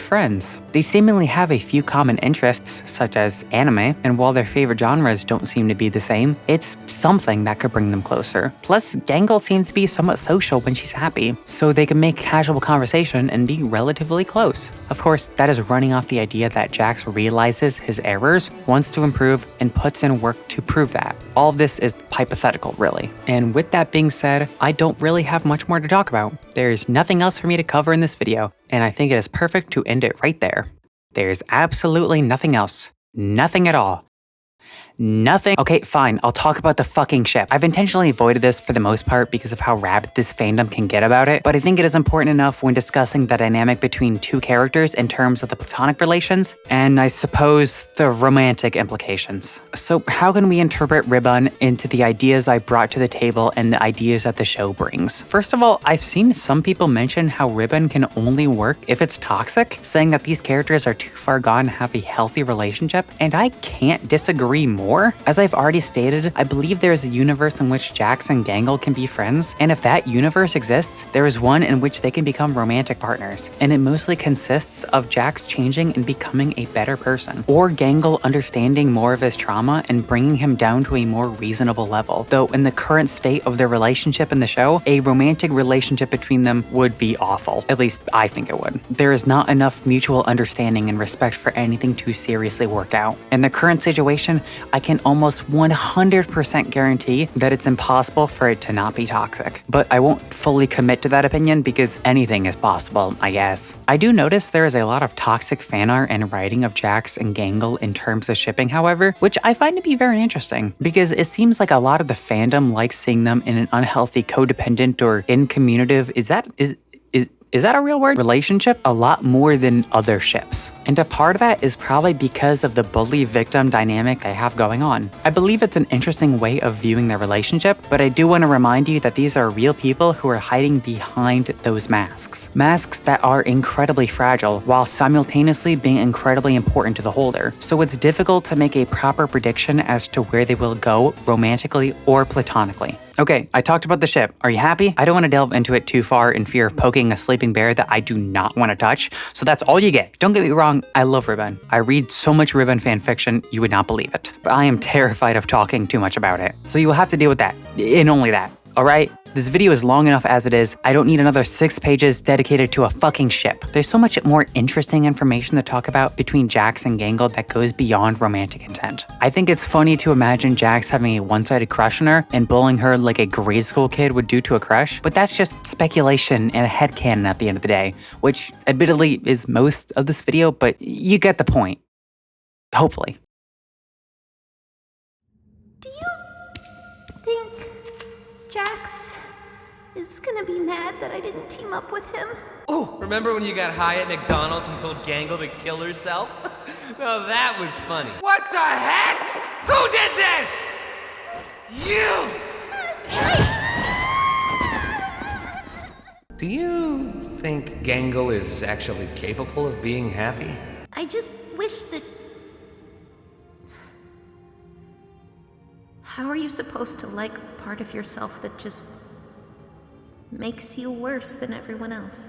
A: friends. They seemingly have a few common interests, such as anime, and while their favorite genres don't seem to be the same, it's something that could bring them closer. Plus, Gangle seems to be somewhat social when she's happy, so they can make casual conversation and be relatively close. Of course, that is running off the idea that Jax realizes his errors, wants to improve, and puts in work to prove that. All of this is hypothetical, really. And with that being said, I don't really have much more to talk about. There's nothing else for me to cover in this video, and I think it is perfect to end it right there. There's absolutely nothing else. Nothing at all. Nothing. Okay, fine, I'll talk about the fucking ship. I've intentionally avoided this for the most part because of how rabid this fandom can get about it, but I think it is important enough when discussing the dynamic between two characters in terms of the platonic relations, and I suppose the romantic implications. So how can we interpret Ribbon into the ideas I brought to the table and the ideas that the show brings? First of all, I've seen some people mention how Ribbon can only work if it's toxic, saying that these characters are too far gone to have a healthy relationship, and I can't disagree more. As I've already stated, I believe there is a universe in which Jax and Gangle can be friends, and if that universe exists, there is one in which they can become romantic partners, and it mostly consists of Jax changing and becoming a better person, or Gangle understanding more of his trauma and bringing him down to a more reasonable level. Though in the current state of their relationship in the show, a romantic relationship between them would be awful. At least I think it would. There is not enough mutual understanding and respect for anything to seriously work out. In the current situation, I can almost 100% guarantee that it's impossible for it to not be toxic. But I won't fully commit to that opinion because anything is possible, I guess. I do notice there is a lot of toxic fan art and writing of Jax and Gangle in terms of shipping, however, which I find to be very interesting because it seems like a lot of the fandom likes seeing them in an unhealthy codependent or incommunicative, is that a real word? Relationship a lot more than other ships. And a part of that is probably because of the bully-victim dynamic they have going on. I believe it's an interesting way of viewing their relationship, but I do want to remind you that these are real people who are hiding behind those masks. Masks that are incredibly fragile, while simultaneously being incredibly important to the holder. So it's difficult to make a proper prediction as to where they will go romantically or platonically. Okay, I talked about the ship. Are you happy? I don't want to delve into it too far in fear of poking a sleeping bear that I do not want to touch, so that's all you get. Don't get me wrong, I love Ribbon. I read so much Ribbon fanfiction, you would not believe it. But I am terrified of talking too much about it. So you will have to deal with that, and only that, alright? This video is long enough as it is. I don't need another 6 pages dedicated to a fucking ship. There's so much more interesting information to talk about between Jax and Gangle that goes beyond romantic intent. I think it's funny to imagine Jax having a one-sided crush on her and bullying her like a grade school kid would do to a crush, but that's just speculation and a headcanon at the end of the day, which admittedly is most of this video, but you get the point. Hopefully.
F: Do you think Jax is gonna be mad that I didn't team up with him?
J: Oh, remember when you got high at McDonald's and told Gangle to kill herself? No, that was funny. What the heck? Who did this? You!
B: Do you think Gangle is actually capable of being happy?
F: I just wish that... How are you supposed to like the part of yourself that just makes you worse than everyone else?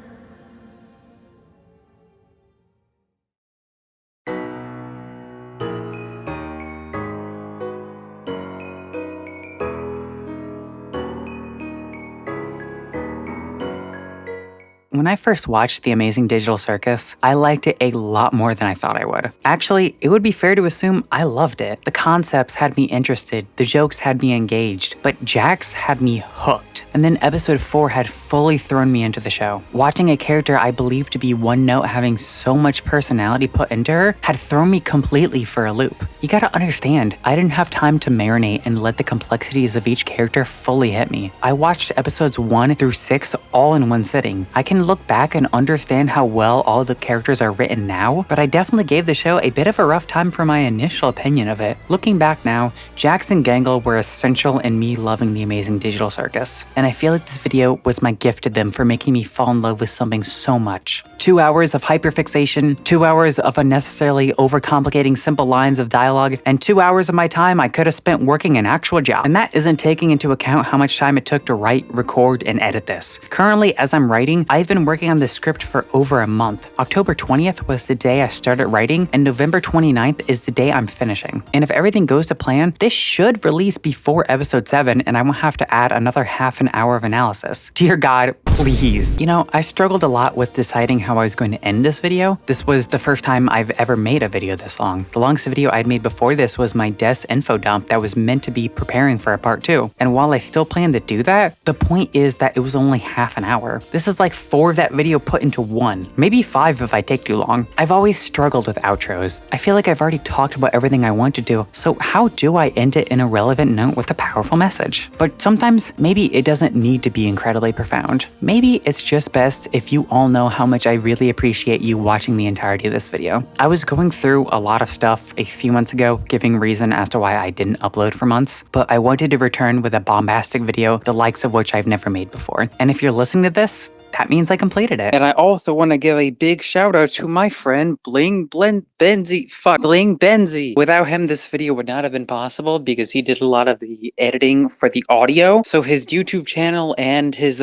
A: When I first watched The Amazing Digital Circus, I liked it a lot more than I thought I would. Actually, it would be fair to assume I loved it. The concepts had me interested, the jokes had me engaged, but Jax had me hooked. And then episode 4 had fully thrown me into the show. Watching a character I believed to be one note having so much personality put into her had thrown me completely for a loop. You gotta understand, I didn't have time to marinate and let the complexities of each character fully hit me. I watched episodes 1 through 6 all in one sitting. I can look back and understand how well all the characters are written now, but I definitely gave the show a bit of a rough time for my initial opinion of it. Looking back now, Jax and Gangle were essential in me loving The Amazing Digital Circus, and I feel like this video was my gift to them for making me fall in love with something so much. 2 hours of hyperfixation, 2 hours of unnecessarily overcomplicating simple lines of dialogue, and 2 hours of my time I could have spent working an actual job. And that isn't taking into account how much time it took to write, record, and edit this. Currently, as I'm writing, I've been working on this script for over a month. October 20th was the day I started writing, and November 29th is the day I'm finishing. And if everything goes to plan, this should release before episode 7, and I won't have to add another half an hour of analysis. Dear God, please. You know, I struggled a lot with deciding how I was going to end this video. This was the first time I've ever made a video this long. The longest video I'd made before this was my desk info dump that was meant to be preparing for a part 2. And while I still plan to do that, the point is that it was only half an hour. This is like 4 of that video put into 1, maybe 5 if I take too long. I've always struggled with outros. I feel like I've already talked about everything I want to do, so how do I end it in a relevant note with a powerful message? But sometimes maybe it doesn't need to be incredibly profound. Maybe it's just best if you all know how much I really appreciate you watching the entirety of this video. I was going through a lot of stuff a few months ago, giving reason as to why I didn't upload for months, but I wanted to return with a bombastic video, the likes of which I've never made before. And if you're listening to this, that means I completed it. And I also want to give a big shout out to my friend Bling Benzie. Without him, this video would not have been possible because he did a lot of the editing for the audio. So his YouTube channel and his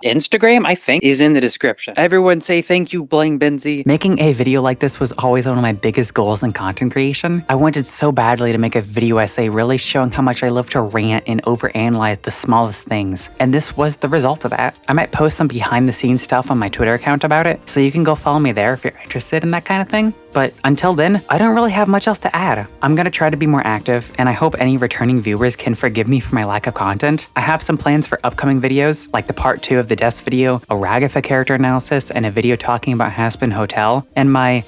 A: Instagram, I think, is in the description. Everyone say thank you, Bling Benzie. Making a video like this was always one of my biggest goals in content creation. I wanted so badly to make a video essay really showing how much I love to rant and overanalyze the smallest things. And this was the result of that. I might post some behind the scenes stuff on my Twitter account about it, so you can go follow me there if you're interested in that kind of thing. But until then, I don't really have much else to add. I'm gonna try to be more active, and I hope any returning viewers can forgive me for my lack of content. I have some plans for upcoming videos, like the part 2 of the desk video, a Ragatha character analysis, and a video talking about Hazbin Hotel, and my,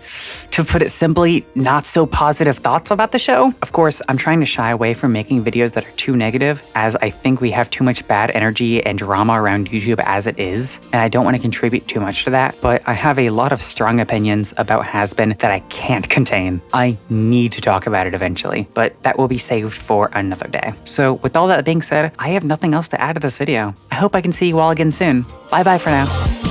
A: to put it simply, not so positive thoughts about the show. Of course, I'm trying to shy away from making videos that are too negative, as I think we have too much bad energy and drama around YouTube as it is, and I don't want to contribute too much to that, but I have a lot of strong opinions about Hazbin that I can't contain. I need to talk about it eventually, but that will be saved for another day. So with all that being said, I have nothing else to add to this video. I hope I can see you all again soon. Bye bye for now.